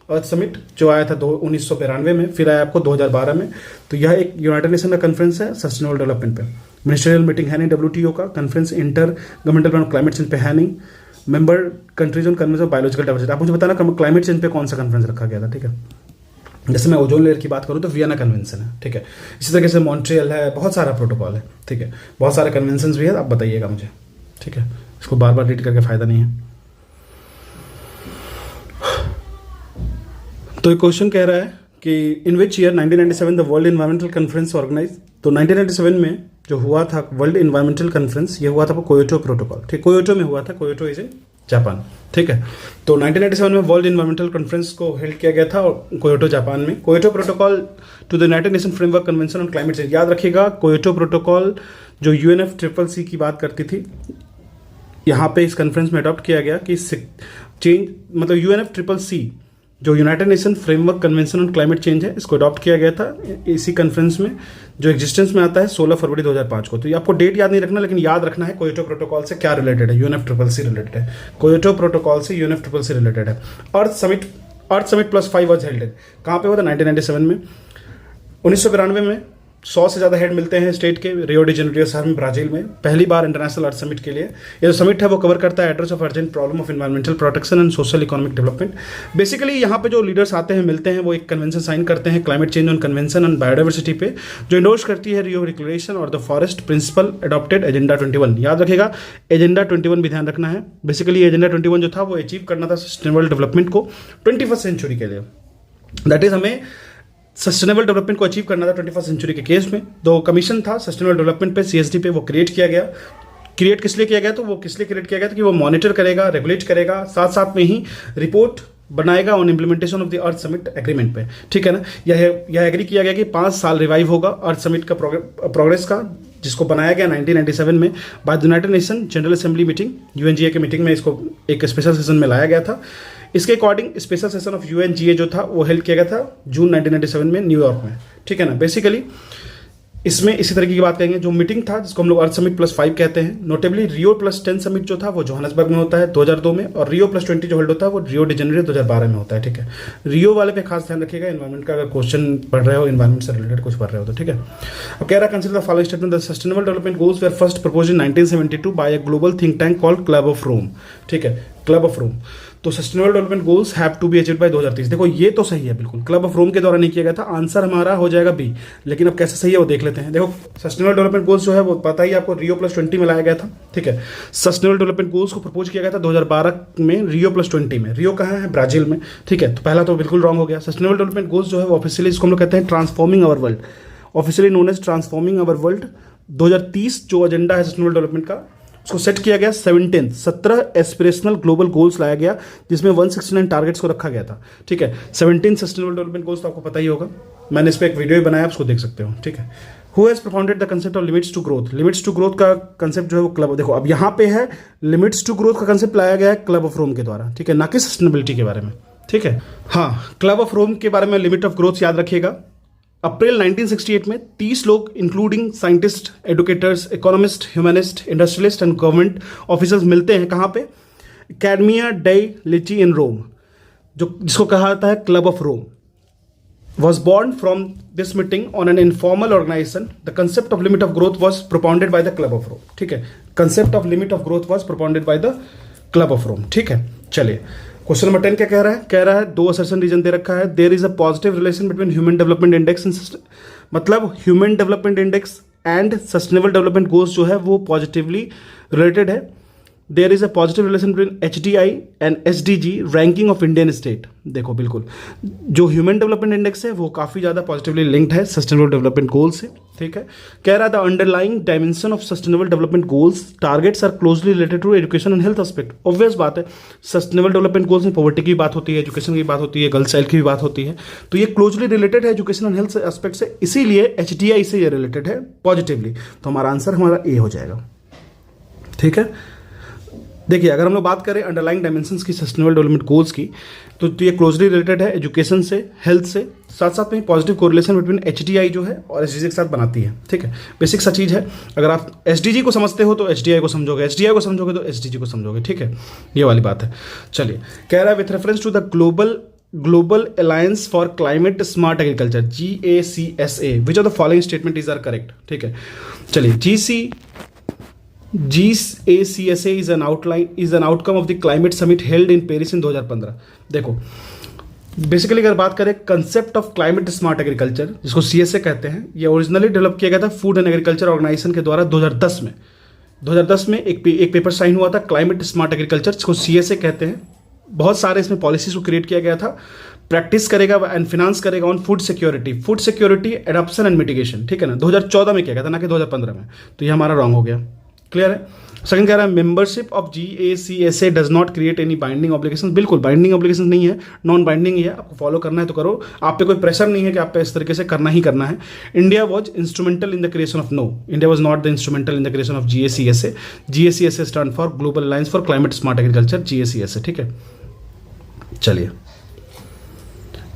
अर्थ समिट जो आया था 1992 में, फिर आया आपको 2012 में। तो यह एक यूनाइटेड नेशन का कॉन्फ्रेंस है सस्टेनेबल डेवलपमेंट पे। मिनिस्ट्रियल मीटिंग है नहीं WTO का, conference inter governmental plan climate change पे है नहीं। Member countries on convention of biological diversity, आप मुझे बताना क्लाइमेट चेंज पे कौन सा कॉन्फ्रेंस रखा गया था, ठीक है। जैसे मैं ओजोन लेयर की बात करूँ तो वियना कन्वेंशन है, ठीक है। इसी तरीके से मॉन्ट्रियल है, बहुत सारा प्रोटोकॉल है, ठीक है। बहुत सारे कन्वेंशन भी है, आप बताइएगा मुझे, ठीक है। इसको बार बार रीड करके फायदा नहीं है। तो एक क्वेश्चन कह रहा है कि in which year 1997 the world environmental conference organise. तो 1997 में जो हुआ था वर्ल्ड इन्वायरमेंटल कॉन्फ्रेंस, ये हुआ था कोयोटो प्रोटोकॉल, ठीक, कोयोटो में हुआ था। कोयोटो इज इन जापान, ठीक है। तो 1997 में वर्ल्ड इन्वायरमेंटल कॉन्फ्रेंस को हेल्ड किया गया था कोयोटो जापान में। Kyoto protocol to the United Nation framework convention on climate change, याद रखिएगा कोयोटो प्रोटोकॉल जो UNFCCC की बात करती थी, यहाँ पे इस कॉन्फ्रेंस में अडॉप्ट किया गया कि चेंज मतलब UNFCCC जो United Nation framework convention on climate change है, इसको अडॉप्ट किया गया था इसी कॉन्फ्रेंस में, जो एग्जिस्टेंस में आता है 16 फरवरी 2005 को। तो ये आपको डेट याद नहीं रखना, लेकिन याद रखना है कोयोटो प्रोटोकॉल से क्या रिलेटेड है, UNFCCC रिलेटेड है। कोयोटो प्रोटोकॉल से UNFCCC रिलेटेड है। अर्थ समिट प्लस 5 वॉज हेल्ड, कहाँ पे हुआ था 1997 में। 1992 में 100 से ज़्यादा हेड मिलते हैं स्टेट के रियो डी जेनेरियो शहर में, ब्राजील में, पहली बार इंटरनेशनल अर्थ समिट के लिए। ये जो समिट है वो कवर करता है address of urgent problem of environmental protection and social economic development. Basically यहाँ पे जो लीडर्स आते हैं मिलते हैं, वो एक कन्वेंशन साइन करते हैं climate change on convention on biodiversity पे, जो इंडोर्स करती है रियो डिक्लेरेशन और the forest principle adopted agenda 21। याद रखेगा एजेंडा 21 भी ध्यान रखना है। बेसिकली एजेंडा 21 जो था वो अचीव करना था सस्टेनेबल डेवलपमेंट को 21st सेंचुरी के लिए, दैट इज हमें सस्टेनेबल डेवलपमेंट को अचीव करना था 21st सेंचुरी के केस में। तो कमीशन था सस्टेनेबल डेवलपमेंट पे, CSD पे, वो क्रिएट किया गया। क्रिएट किस लिए किया गया, तो वो किस लिए क्रिएट किया गया था कि वो मॉनिटर करेगा, रेगुलेट करेगा, साथ साथ में ही रिपोर्ट बनाएगा on implementation of the earth summit agreement पे, ठीक है ना। यह एग्री किया गया कि 5 साल रिवाइव होगा अर्थ समिट का प्रोग्रेस का, जिसको बनाया गया 1997 में by the United nation general assembly meeting, UNGA के मीटिंग में इसको एक स्पेशल सेशन में लाया गया था। इसके according special session of UNGA जो था वो हेल्ड किया गया था जून 1997 में न्यूयॉर्क में, ठीक है ना। बेसिकली इसमें इसी तरीके की बात करेंगे, जो मीटिंग था जिसको हम लोग अर्थ समिट प्लस 5 कहते हैं। नोटेबली रियो प्लस 10 समिट जो था वो जोहान्सबर्ग में होता है 2002 में, और रियो प्लस 20 जो होल्ड होता है वो रियो डी जेनेरियो 2012 में होता है, ठीक है। रियो वाले पे खास ध्यान रखिएगा, इन्वायरमेंट का अगर क्वेश्चन पढ़ रहे हो, इन्वायरमेंट से रिलेटेड कुछ पढ़ रहे हो तो, ठीक है। अब कह रहा है consider the following statement, the sustainable development goals were first proposed in 1972 by a global think tank called club of Rome, ठीक है, क्लब ऑफ रोम। तो sustainable development goals have to be achieved by 2030। देखो ये तो सही है बिल्कुल, क्लब ऑफ रोम के द्वारा नहीं किया गया था, आंसर हमारा हो जाएगा बी। लेकिन अब कैसे सही है वो देख लेते हैं। देखो सस्टेनेबल डेवलपमेंट गोल्स जो है वो पता ही आपको रियो प्लस 20 में लाया गया था, ठीक है। सस्टेनेबल डेवलपमेंट गोल्स को प्रपोज किया गया था 2012 में रियो प्लस 20 में। रियो कहाँ है, ब्राजील में, ठीक है। तो पहला तो बिल्कुल रॉन्ग हो गया। सस्टेनेबल डेवलपमेंट गोल्स जो है वो ऑफिशियली इसको हम लोग कहते हैं transforming our world, officially known as transforming our world 2030 जो एजेंडा है सस्टेनेबल डेवलपमेंट का, उसको सेट किया गया 17 एस्पिरेशनल ग्लोबल गोल्स लाया गया, जिसमें 169 टारगेट्स को रखा गया था, ठीक है। 17 सस्टेनेबल डेवलपमेंट गोल्स तो आपको पता ही होगा, मैंने इस पर एक वीडियो भी बनाया, आप उसको देख सकते हो, ठीक है। Who has propounded the concept of limits to growth. Limits to growth का कंसेप्ट जो है वो क्लब, देखो अब यहाँ पे है लिमिट्स टू ग्रोथ का कंसेप्ट लाया गया है क्लब ऑफ रोम के द्वारा, ठीक है, ना कि सस्टेनेबिलिटी के बारे में, ठीक है। हाँ, क्लब ऑफ रोम के बारे में लिमिट ऑफ ग्रोथ याद रखिएगा। अप्रैल 1968 में 30 लोग including scientist, educators, economist, humanist, industrialist and government officers मिलते हैं कहाँ पे, एकेडमिया डेई लिची इन रोम, जो जिसको कहा जाता है club of Rome. was born from this meeting on an informal organization. The concept of limit of growth was propounded by the Club of Rome. ठीक है, concept of limit of growth was propounded by the Club of Rome. ठीक है, चलिए क्वेश्चन नंबर 10 क्या कह रहा है? कह रहा है 2 असर्शन रीजन दे रखा है. There is a positive relation between human development index and, मतलब human development index and sustainable development goals जो है वो पॉजिटिवली रिलेटेड है. There is a positive relation between HDI and SDG ranking of Indian state. देखो बिल्कुल जो ह्यूमन डेवलपमेंट इंडेक्स है वो काफ़ी ज़्यादा पॉजिटिवली लिंक्ड है सस्टेनेबल डेवलपमेंट गोल्स से. ठीक है, कह रहा था underlying dimension of sustainable development goals targets are closely related to education and health aspect. Obvious बात है, सस्टेनेबल डेवलपमेंट गोल्स में पॉवर्टी की बात होती है, एजुकेशन की बात होती है, गर्ल्स चाइल्ड की भी बात होती है, तो ये क्लोजली रिलेटेड है एजुकेशन एंड हेल्थ एस्पेक्ट से, इसीलिए HDI से ये रिलेटेड है पॉजिटिवली. तो हमारा आंसर हमारा ए हो जाएगा. ठीक है, देखिए अगर हम लोग बात करें अंडरलाइंग डायमेंशंस की सस्टेनेबल डेवलपमेंट गोल्स की, तो ये क्लोजली रिलेटेड है एजुकेशन से, हेल्थ से, साथ साथ में पॉजिटिव कोरिलेशन बिटवीन HDI जो है और SDG के साथ बनाती है. ठीक है, बेसिक सा चीज़ है. अगर आप SDG को समझते हो तो HDI को समझोगे, HDI को समझोगे तो SDG को समझोगे. ठीक है, ये वाली बात है. चलिए कह रहा है with reference to the global alliance for climate smart agriculture GACSA which of the following statement is are correct. ठीक है, चलिए GACSA is an outcome of the climate summit held in Paris in 2015. देखो बेसिकली अगर बात करें concept of climate smart agriculture जिसको CSA कहते हैं, ये ओरिजिनली डेवलप किया गया था फूड एंड एग्रीकल्चर ऑर्गेनाइजेशन के द्वारा 2010 में एक पेपर साइन हुआ था क्लाइमेट स्मार्ट एग्रीकल्चर जिसको CSA कहते हैं. बहुत सारे इसमें पॉलिसीज को क्रिएट किया गया था. प्रैक्टिस करेगा एंड फिनांस करेगा on food security adoption and mitigation. ठीक है ना, 2014 में किया गया था, ना कि 2015 में. तो ये हमारा रॉन्ग हो गया. क्लियर है. सेकंड कह रहा है membership of GACSA does not create any binding obligation. बिल्कुल बाइंडिंग ऑब्लिगेशन नहीं है, नॉन बाइंडिंग ही है. आपको फॉलो करना है तो करो, आप पे कोई प्रेशर नहीं है कि आप पे इस तरीके से करना ही करना है. India was instrumental in the creation of India was not the instrumental in the creation of GACSA. GACSA stand for global alliance for climate smart agriculture GACSA. ठीक है, चलिए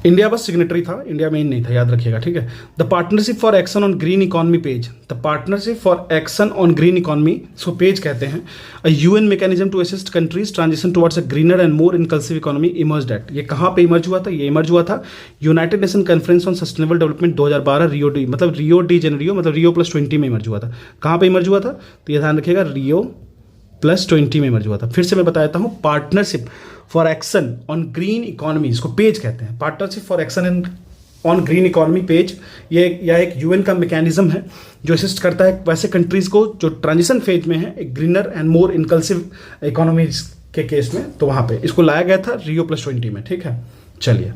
इंडिया बस सिग्नेटरी था, इंडिया मेन नहीं था, याद रखिएगा. ठीक है, the partnership for action on green economy PAGE. The partnership for action on green economy, इसको पेज कहते हैं. A UN mechanism to assist countries transition towards a greener and more inclusive economy emerged at. ये कहाँ पे इमर्ज हुआ था? ये इमर्ज हुआ था United nation conference on sustainable development 2012 Rio de Janeiro मतलब Rio+20 में इमर्ज हुआ था. कहाँ पे इमर्ज हुआ था? तो ये ध्यान रखिएगा, Rio+20 में इमर्ज हुआ था. फिर से मैं बताता हूँ, partnership for action on green economy, इसको पेज कहते हैं. Partnership for action on green economy page, ये या एक UN का मैकेनिज्म है जो असिस्ट करता है वैसे कंट्रीज को जो ट्रांजिशन फेज में है एक ग्रीनर एंड मोर इनकल्सिव इकोनॉमीज के केस में. तो वहाँ पे इसको लाया गया था Rio+20 में. ठीक है, चलिए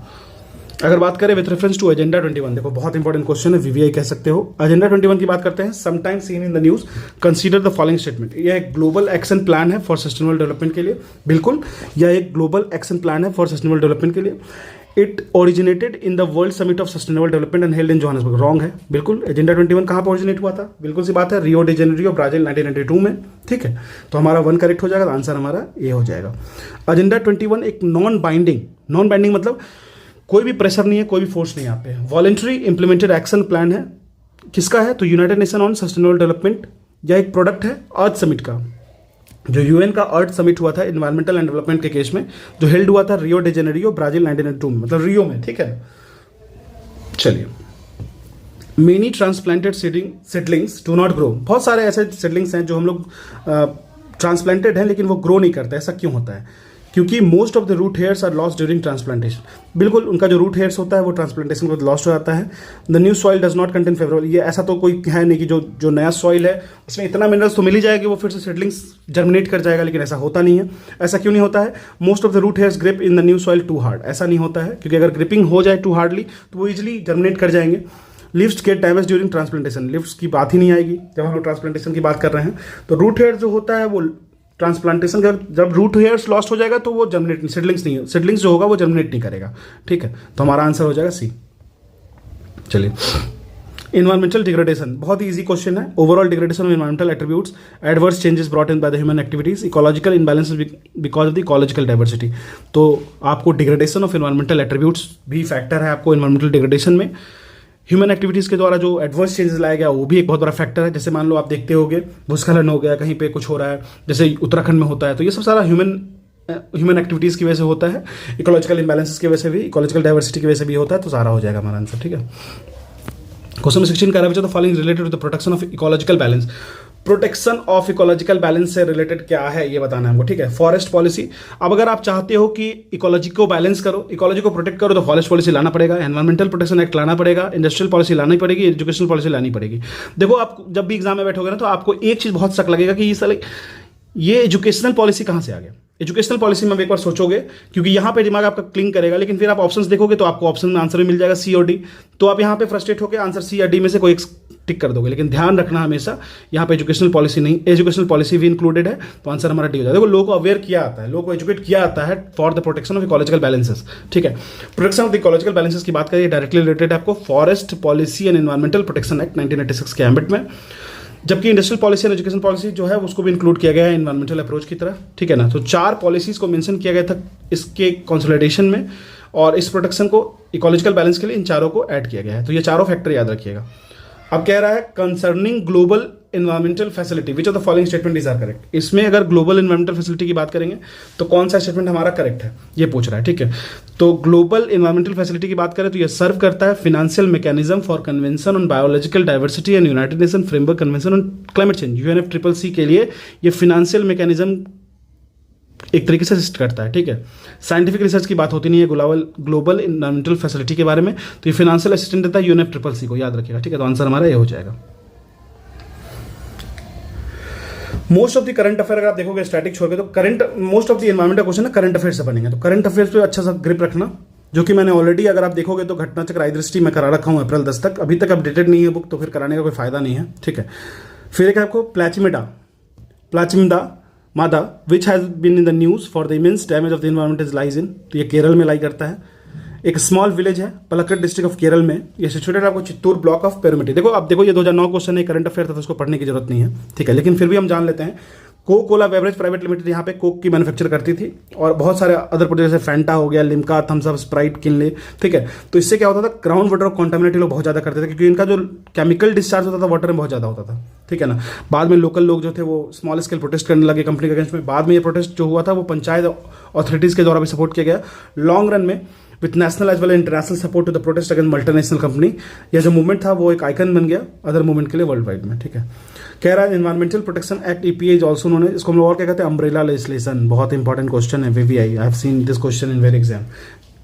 अगर बात करें विथ रेफरेंस टू एजेंडा 21, देखो बहुत इंपॉर्टेंट क्वेश्चन है, VVI कह सकते हो. एजेंडा 21 की बात करते हैं. Sometime seen in the news, consider the following statement. यह एक ग्लोबल एक्शन प्लान है फॉर सस्टेनेबल डेवलपमेंट के लिए. बिल्कुल, यह एक ग्लोबल एक्शन प्लान है फॉर सस्टेनेबल डेवलपमेंट के लिए. It originated in the world summit of sustainable development and held in Johannesburg. Wrong है बिल्कुल. एजेंडा 21 कहाँ पर ओरिजिनेट हुआ था? बिल्कुल सी बात है, रियो डी जेनेरियो ब्राजील 1992 में. ठीक है, तो हमारा 1 करेक्ट हो जाएगा, तो आंसर हमारा ए हो जाएगा. एजेंडा 21 एक नॉन बाइंडिंग मतलब कोई भी प्रेशर नहीं है, कोई भी फोर्स नहीं है यहाँ पे. वॉलंटरी इंप्लीमेंटेड एक्शन प्लान है. किसका है? तो United nation on sustainable development, या एक प्रोडक्ट है अर्थ समिट का, जो UN का अर्थ समिट हुआ था इन्वायरमेंटल एंड डेवलपमेंट के केस में, जो हेल्ड हुआ था रियो डी जेनेरियो ब्राजील 1992 में, मतलब रियो में. ठीक है, चलिए many transplanted seedlings do not grow. बहुत सारे ऐसे सीडलिंग्स हैं जो हम लोग ट्रांसप्लांटेड हैं लेकिन वो ग्रो नहीं करते. ऐसा क्यों होता है? क्योंकि most of the root hairs are lost during transplantation. बिल्कुल, उनका जो रूट हेयर्स होता है वो ट्रांसप्लांटेशन को लॉस्ट हो जाता है. The new soil does not contain favourable. ये ऐसा तो कोई है नहीं कि जो नया सॉइल है उसमें इतना मिनरल्स तो मिल ही जाएगा कि वो फिर से सीडलिंग्स जर्मिनेट कर जाएगा, लेकिन ऐसा होता नहीं है. ऐसा क्यों नहीं होता है? Most of the root hairs grip in the new soil too hard. ऐसा नहीं होता है क्योंकि अगर ग्रिपिंग हो जाए टू हार्डली तो वो इजिली जर्मिनेट कर जाएंगे. Leaves get damage during transplantation. Leaves की बात ही नहीं आएगी जब हम लोग ट्रांसप्लांटेशन की बात कर रहे हैं. तो रूट हेयर जो होता है वो ट्रांसप्लांटेशन का जब रूट हेयर्स लॉस्ट हो जाएगा तो वो जर्मिनेट नहीं, सीडलिंग्स जो होगा वो जर्मिनेट नहीं करेगा. ठीक है, तो हमारा आंसर हो जाएगा सी. चलिए इन्वायरमेंटल डिग्रेडेशन, बहुत ही इजी क्वेश्चन है. Overall degradation of environmental attributes, adverse changes brought in by the human activities, ecological imbalances because of the ecological diversity. तो आपको डिग्रेडेशन ऑफ इन्वायरमेंटल एट्रीब्यूट्स भी फैक्टर है आपको इन्वायरमेंटल डिग्रेडेशन में. ह्यूमन एक्टिविटीज़ के द्वारा जो एडवर्स चेंजेस लाया गया वो भी एक बहुत बड़ा फैक्टर है. जैसे मान लो आप देखते होगे भूस्खलन हो गया, कहीं पे कुछ हो रहा है, जैसे उत्तराखंड में होता है, तो ये सब सारा ह्यूमन ह्यूमन एक्टिविटीज़ की वजह से होता है, इकोलॉजिकल इम्बैलेंसेस की वजह से भी, इकोलॉजिकल डाइवर्सिटी की वजह से भी होता है, तो सारा हो जाएगा हमारा आंसर। ठीक है, क्वेश्चन 16 कह रहा है the following related to the protection of ecological balance. Protection of ecological balance से रिलेटेड क्या है ये बताना है हमको। ठीक है, फॉरेस्ट पॉलिसी। अब अगर आप चाहते हो कि इकोलॉजी को बैलेंस करो, इकोलॉजी को प्रोटेक्ट करो, तो फॉरेस्ट पॉलिसी लाना पड़ेगा, एनवायरमेंटल प्रोटेक्शन एक्ट लाना पड़ेगा, इंडस्ट्रियल पॉलिसी लानी पड़ेगी, एजुकेशनल पॉलिसी लानी पड़ेगी। देखो, आप जब भी एग्जाम में बैठोगे ना, तो आपको एक चीज़ बहुत शक लगेगा कि ये एजुकेशनल पॉलिसी कहाँ से आ गया। एजुकेशनल पॉलिसी में आप एक बार सोचोगे, क्योंकि यहाँ पे दिमाग आपका क्लिंग करेगा, लेकिन फिर आप ऑप्शंस देखोगे तो आपको ऑप्शन में आंसर भी मिल जाएगा सी और डी, तो आप यहाँ पे फ्रस्ट्रेट होकर आंसर सी या डी में से कोई एक टिक कर दोगे। लेकिन ध्यान रखना हमेशा यहाँ पे एजुकेशनल पॉलिसी नहीं, एजुकेशनल पॉलिसी भी इंक्लूडेड है, तो आंसर हमारा डी हो जाएगा। देखो, लोगों को अवेयर किया आता है, लोगों को एजुकेट किया आता है for the protection of ecological balances. ठीक है, protection of the ecological balances की बात करिए, डायरेक्टली रिलेटेड है आपको forest policy and environmental protection act 1986 के एम्बिट में, जबकि industrial policy and education policy जो है उसको भी इंक्लूड किया गया है एनवायरमेंटल अप्रोच की तरह। ठीक है ना, तो 4 पॉलिसीज को मेंशन किया गया था इसके कंसोलिडेशन में, और इस प्रोटेक्शन को इकोलॉजिकल बैलेंस के लिए इन चारों को ऐड किया गया है। तो ये चारों फैक्टर याद रखिएगा। अब कह रहा है concerning global environmental facility which of the following statement is are correct. इसमें अगर ग्लोबल एनवायरमेंटल फैसिलिटी की बात करेंगे तो कौन सा स्टेटमेंट हमारा करेक्ट है ये पूछ रहा है। ठीक है, तो ग्लोबल एनवायरमेंटल फैसिलिटी की बात करें तो ये सर्व करता है financial mechanism for convention on biological diversity and United Nation framework convention on climate change, UNFCCC के लिए ये फिनेंशियल मैकेनिज्म एक तरीके से असिस्ट करता है। ठीक है, साइंटिफिक रिसर्च की बात होती नहीं है ग्लोबल एनवायरमेंटल फैसिलिटी के बारे में, तो ये फिनेंशियल असिस्टेंट देता है UNFCCC को, याद रखिएगा। ठीक है, तो आंसर हमारा ये हो जाएगा। Most of the current affair अगर आप देखोगे स्टैटिक छोड़ के, तो current most of the environmental question ना करंट अफेयर से बनेंगे, तो करंट अफेयर्स पे अच्छा सा ग्रिप रखना, जो कि मैंने ऑलरेडी अगर आप देखोगे तो घटना चक्र आई दृष्टि में करा रखा हूँ अप्रैल 10 तक, अभी तक अपडेटेड नहीं है बुक, तो फिर कराने का कोई फायदा नहीं है। ठीक है, फिर एक आपको Plachimada which has been in the news for the immense damage of the environment is lies in, तो ये केरल में लाई करता है। एक स्मॉल विलेज है पलक्कड डिस्ट्रिक्ट ऑफ केरल में, ये सिचुएटेड आपको चित्तूर ब्लॉक ऑफ पेरुमिटी। देखो, अब देखो, ये 2009 क्वेश्चन है, करंट अफेयर था, तो उसको पढ़ने की जरूरत नहीं है। ठीक है, लेकिन फिर भी हम जान लेते हैं। Coca Cola beverage private limited यहाँ पे कोक की मैन्युफैक्चर करती थी, और बहुत सारे अदर प्रोडक्ट जैसे फैंटा हो गया, Limca, Thums, Sprite, Kinley. ठीक है, तो इससे क्या होता था, ग्राउंड वाटर कॉन्टामिनेटेड लोग बहुत ज़्यादा करते थे, क्योंकि इनका जो केमिकल डिस्चार्ज होता था वाटर में बहुत ज़्यादा होता था। ठीक है ना, बाद में लोकल लोग जो थे वो स्मॉल स्केल प्रोटेस्ट करने लगे कंपनी के अगेंस्ट में। बाद में ये प्रोटेस्ट जो हुआ था वो पंचायत अथॉरिटीज़ के द्वारा भी सपोर्ट किया गया। लॉन्ग रन में with national as well international support to the protest against multinational company, यह जो मूवमेंट था वो एक आइकन बन गया अदर मूवमेंट के लिए वर्ल्ड वाइड में। ठीक है, कह रहा है environmental protection act EPA is also known, इसको हम लोग और क्या कहते हैं, अम्ब्रेला लेजिस्लेशन। बहुत इंपॉर्टेंट क्वेश्चन है, VVI, I have seen this question in very exam.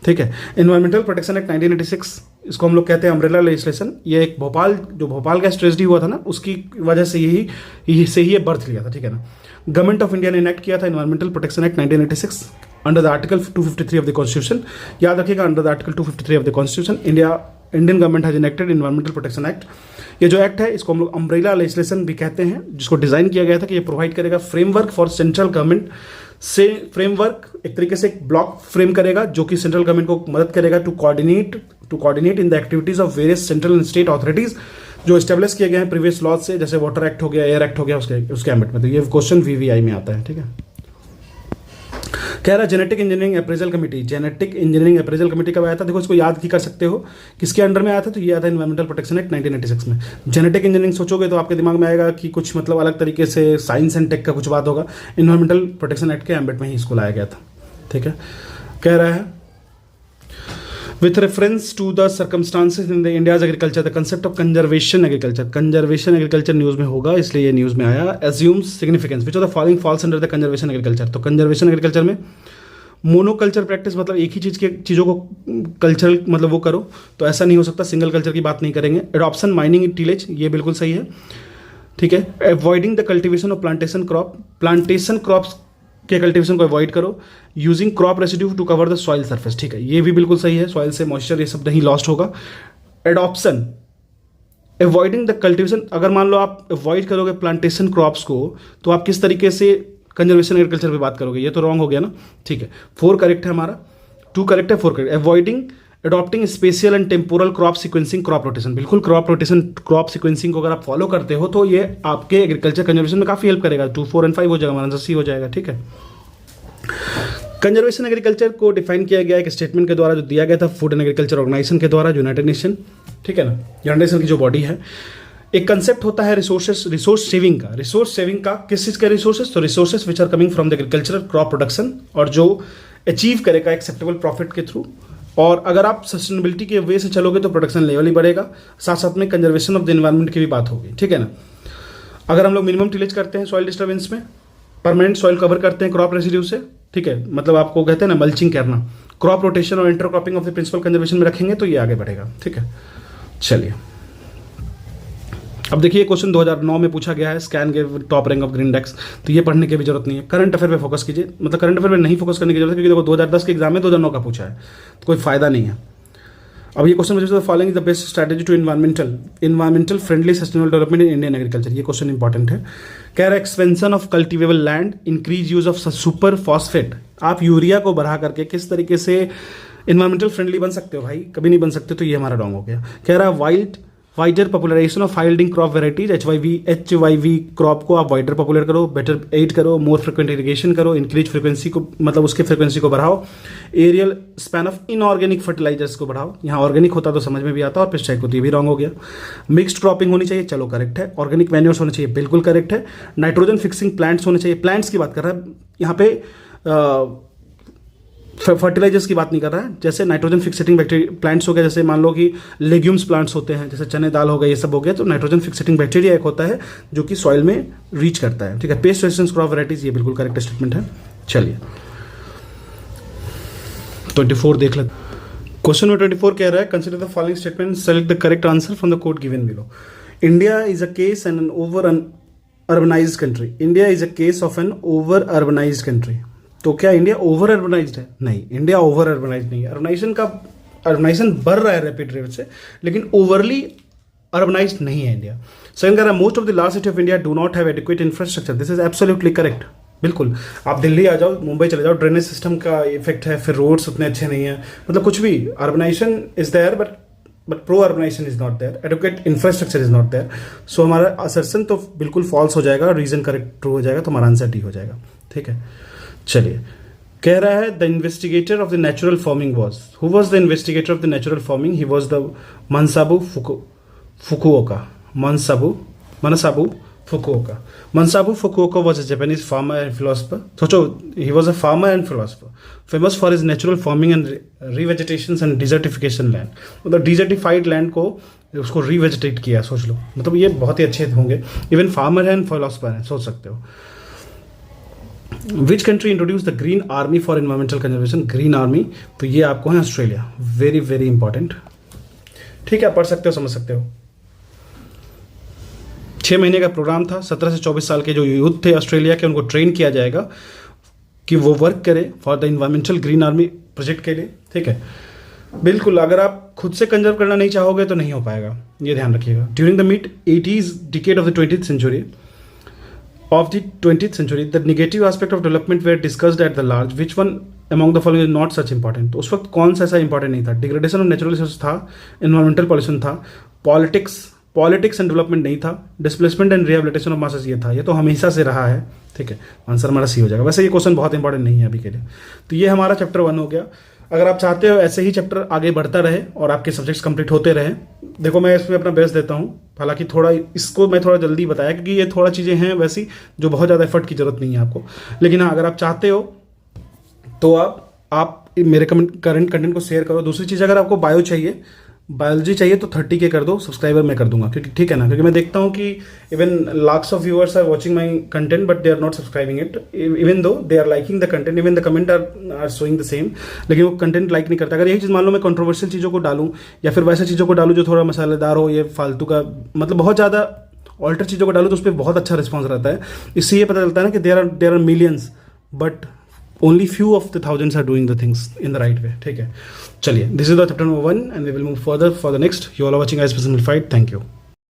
ठीक है, एनवायरमेंटल प्रोटेक्शन एक्ट 1986, इसको हम लोग कहते हैं अम्ब्रेला लेजिस्लेशन। ये एक भोपाल गैस ट्रेजेडी हुआ था ना, उसकी वजह से ही ये बर्थ लिया था। ठीक है ना, गवर्नमेंट ऑफ इंडिया ने इनेक्ट किया था environmental protection act 1986 under the article 253 of the constitution. याद रखिएगा, under the article 253 of the constitution Indian government has enacted environmental protection act. ये जो एक्ट है इसको हम लोग अम्ब्रेला लेजिस्लेशन भी कहते हैं, जिसको डिजाइन किया गया था कि ये प्रोवाइड करेगा फ्रेमवर्क फॉर सेंट्रल गवर्नमेंट से, फ्रेमवर्क एक तरीके से एक ब्लॉक फ्रेम करेगा जो कि सेंट्रल गवर्नमेंट को मदद करेगा to coordinate in the activities of various central and state authorities जो एस्टेब्लिश किए गए हैं प्रीवियस लॉज से, जैसे वाटर एक्ट हो गया, एयर एक्ट हो गया, उसके एम्बिट में। तो ये क्वेश्चन VVI में आता है। ठीक है, कह रहा genetic engineering appraisal committee, genetic engineering appraisal committee कब आया था, देखो इसको याद की कर सकते हो, किसके अंडर में आया था, तो ये आया था एनवायरमेंटल प्रोटेक्शन एक्ट 1986 में। जेनेटिक इंजीनियरिंग सोचोगे तो आपके दिमाग में आएगा कि कुछ मतलब अलग तरीके से साइंस एंड टेक का कुछ बात होगा, एनवायरमेंटल प्रोटेक्शन एक्ट के एम्बिट में ही इसको लाया गया था। ठीक है, कह रहा है with reference to the circumstances in the India's agriculture, the concept of conservation agriculture news में होगा, इसलिए ये न्यूज़ में आया। assumes significance which of the following falls under the conservation agriculture, तो conservation agriculture में मोनोकल्चर प्रैक्टिस मतलब एक ही चीज़ों को कल्चर मतलब वो करो, तो ऐसा नहीं हो सकता, सिंगल कल्चर की बात नहीं करेंगे। एडॉप्शन, माइनिंग, टीलेज, ये बिल्कुल सही है। ठीक है, avoiding the cultivation of plantation crops के कल्टिवेशन को अवॉइड करो, using crop residue to cover the soil surface. ठीक है, ये भी बिल्कुल सही है, सॉइल से मॉइस्चर ये सब नहीं लॉस्ट होगा। एडॉप्शन, अवॉइडिंग द कल्टिवेशन, अगर मान लो आप अवॉइड करोगे प्लांटेशन क्रॉप्स को तो आप किस तरीके से कंजर्वेशन एग्रीकल्चर पे बात करोगे, ये तो रॉन्ग हो गया ना। ठीक है, 4 करेक्ट है हमारा, 2 करेक्ट है, 4 correct. Avoiding adopting spatial and temporal crop sequencing, crop rotation, बिल्कुल क्रॉप सीक्वेंसिंग को अगर आप फॉलो करते हो तो ये आपके एग्रीकल्चर कंजर्वेशन में काफ़ी हेल्प करेगा। 2, 4 एंड 5 हो जाएगा, हमारा आंसर सी हो जाएगा। ठीक है, कंजर्वेशन एग्रीकल्चर को डिफाइन किया गया एक स्टेटमेंट के द्वारा जो दिया गया था फूड एंड एग्रीकल्चर ऑर्गेनाइजेशन के द्वारा, यूनाइटेड नेशन। ठीक है ना, यूनाइटेड नेशन की जो बॉडी है। एक कंसेप्ट होता है रिसोर्स सेविंग का किस चीज़ का रिसोर्सेज, तो resources which are coming from the agricultural crop production, और जो अचीव करेगा एक्सेप्टेबल प्रॉफिट के थ्रू। और अगर आप सस्टेनेबिलिटी के वे से चलोगे तो प्रोडक्शन लेवल ही बढ़ेगा, साथ साथ में कंजर्वेशन ऑफ द एनवायरनमेंट की भी बात होगी, ठीक है ना। अगर हम लोग मिनिमम टिलेज करते हैं सॉइल डिस्टर्बेंस में, परमानेंट सॉइल कवर करते हैं क्रॉप रेसिड्यू से, ठीक है, मतलब आपको कहते हैं ना मल्चिंग करना, क्रॉप रोटेशन और intercropping of the principle conservation में रखेंगे तो ये आगे बढ़ेगा, ठीक है। चलिए अब देखिए क्वेश्चन 2009 में पूछा गया है, scan give top rank of green index, तो ये पढ़ने की भी जरूरत नहीं है, करंट अफेयर पे फोकस कीजिए, मतलब करंट अफेयर पे नहीं फोकस करने की जरूरत है, क्योंकि देखो 2010 के एग्जाम में 2009 का पूछा है, तो कोई फायदा नहीं है। अब ये क्वेश्चन मुझे following the best strategy to environmental friendly sustainable development in Indian agriculture, ये क्वेश्चन इंपॉर्टेंट है। कह रहा है expansion of cultivable land, increase use of super phosphate, आप यूरिया को बढ़ा करके किस तरीके से इन्वायरमेंटल फ्रेंडली बन सकते हो भाई, कभी नहीं बन सकते, तो ये हमारा रॉन्ग हो गया। कह रहा है wider popularisation of high yielding crop varieties, HYV crop को आप वाइडर पॉपुलर करो, बेटर एड करो, मोर फ्रिक्वेंट इरिगेशन करो, इंक्रीज फ्रिक्वेंसी को, मतलब उसके फ्रिक्वेंसी को बढ़ाओ, aerial span of inorganic fertilisers को बढ़ाओ, यहाँ ऑर्गेनिक होता तो समझ में भी आता, और पेस्टिसाइड को, तो ये भी रॉन्ग हो गया। मिक्स्ड क्रॉपिंग होनी चाहिए, चलो करेक्ट है। ऑर्गेनिक मैन्योर्स होने चाहिए, बिल्कुल करेक्ट है। नाइट्रोजन फिक्सिंग प्लांट्स होने चाहिए, प्लांट्स की बात कर रहा है यहाँ पे, फर्टिलाइजर्स की बात नहीं कर रहा है। जैसे नाइट्रोजन फिक्सेटिंग बैक्टीरिया प्लांट्स हो गया, जैसे मान लो कि लेग्यूम्स प्लांट्स होते हैं, जैसे चने दाल हो गया, ये सब हो गया, तो नाइट्रोजन फिक्सेटिंग बैक्टीरिया एक होता है जो कि सॉइल में रीच करता है, ठीक है। पेस्ट रेजिस्टेंस क्रॉप वैराइटीज, ये बिल्कुल करेक्ट स्टेटमेंट है। चलिए 24 देख लेते। क्वेश्चन नंबर 24 कह रहा है consider the following statement, select the correct answer from the code given below. India is a case and an over urbanised country, India is a case of an over urbanised country, तो क्या इंडिया ओवर अर्बनाइज्ड है? नहीं, इंडिया ओवर अर्बनाइज्ड नहीं है। अर्बनाइजेशन बढ़ रहा है रैपिड रेट से, लेकिन ओवरली अर्बनाइज्ड नहीं है इंडिया। सेकंड कह रहा है most of the large city of India do not have adequate infrastructure, this is absolutely correct, बिल्कुल। आप दिल्ली आ जाओ, मुंबई चले जाओ, ड्रेनेज सिस्टम का इफेक्ट है, फिर रोड्स उतने अच्छे नहीं है, मतलब कुछ भी। Urbanisation is there but pro urbanisation is not there, adequate infrastructure is not there. So हमारा असर्शन तो बिल्कुल फॉल्स हो जाएगा, रीजन करेक्ट ट्रू हो जाएगा, तो हमारा आंसर डी हो जाएगा, ठीक है। चलिए कह रहा है the investigator of the natural farming was, who was the investigator of the natural farming? He was the Masanobu Fukuoka. Masanobu Fukuoka was a Japanese farmer and philosopher. सोचो, he was a farmer and philosopher, famous for his natural farming and revegetations and desertification land. मतलब desertified land को उसको revegetate किया, सोच लो, मतलब ये बहुत ही अच्छे होंगे। इवन फार्मर है एंड फिलोसफर है, सोच सकते हो। Which country introduce the green army for environmental conservation? Green army, तो ये आपको है ऑस्ट्रेलिया, वेरी वेरी इंपॉर्टेंट, ठीक है, पढ़ सकते हो, समझ सकते हो। 6 महीने का प्रोग्राम था, 17 से 24 साल के जो यूथ थे ऑस्ट्रेलिया के, उनको ट्रेन किया जाएगा कि वो वर्क करे for the environmental green army project के लिए, ठीक है। बिल्कुल, अगर आप खुद से कंजर्व करना नहीं चाहोगे तो नहीं हो पाएगा, ये ध्यान रखिएगा। During the mid 80s decade of the 20th century, the negative aspect of development were discussed at the large. Which one among the following is not such important? तो उस वक्त कौन सा ऐसा इंपॉर्टेंट नहीं था? डिग्रेडेशन ऑफ नेचुरल रिसोर्स था, एनवायरमेंटल पॉल्यूशन था, पॉलिटिक्स एंड डेवलपमेंट नहीं था, displacement and rehabilitation of masses ये था। ये तो हमेशा से रहा है, ठीक है, आंसर हमारा सी हो जाएगा। वैसे ये क्वेश्चन बहुत इंपॉर्टेंट नहीं है अभी के लिए। तो ये हमारा चैप्टर 1 हो गया। अगर आप चाहते हो ऐसे ही चैप्टर आगे बढ़ता रहे और आपके सब्जेक्ट्स कंप्लीट होते रहे, देखो मैं इसमें अपना बेस्ट देता हूँ। हालांकि थोड़ा इसको मैं थोड़ा जल्दी बताया, क्योंकि ये थोड़ा चीज़ें हैं वैसी जो बहुत ज़्यादा एफर्ट की जरूरत नहीं है आपको। लेकिन हाँ, अगर आप चाहते हो तो आप मेरे करंट कंटेंट को शेयर करो। दूसरी चीज़, अगर आपको बायोलॉजी चाहिए तो 30 के कर दो, सब्सक्राइबर मैं कर दूंगा, क्योंकि ठीक है ना, क्योंकि मैं देखता हूँ कि even lakhs of viewers are watching my content but they are not subscribing it, even though they are liking the content, even the comment are showing the same, लेकिन वो कंटेंट लाइक नहीं करता। अगर यही चीज़ मान लो मैं कंट्रोवर्शियल चीज़ों को डालूं या फिर वैसे चीज़ों को डालूं जो थोड़ा मसालेदार हो, ये फालतू का, मतलब बहुत ज़्यादा ऑल्टर चीज़ों को डालूं, तो उस पर बहुत अच्छा रिस्पॉन्स रहता है। इससे ये पता चलता है ना कि there are millions but only few of the thousands are doing the things in the right way, ठीक है। चलिए, this is the chapter number 1 and we will move further for the next. You all are watching IAS Simplified. Thank you.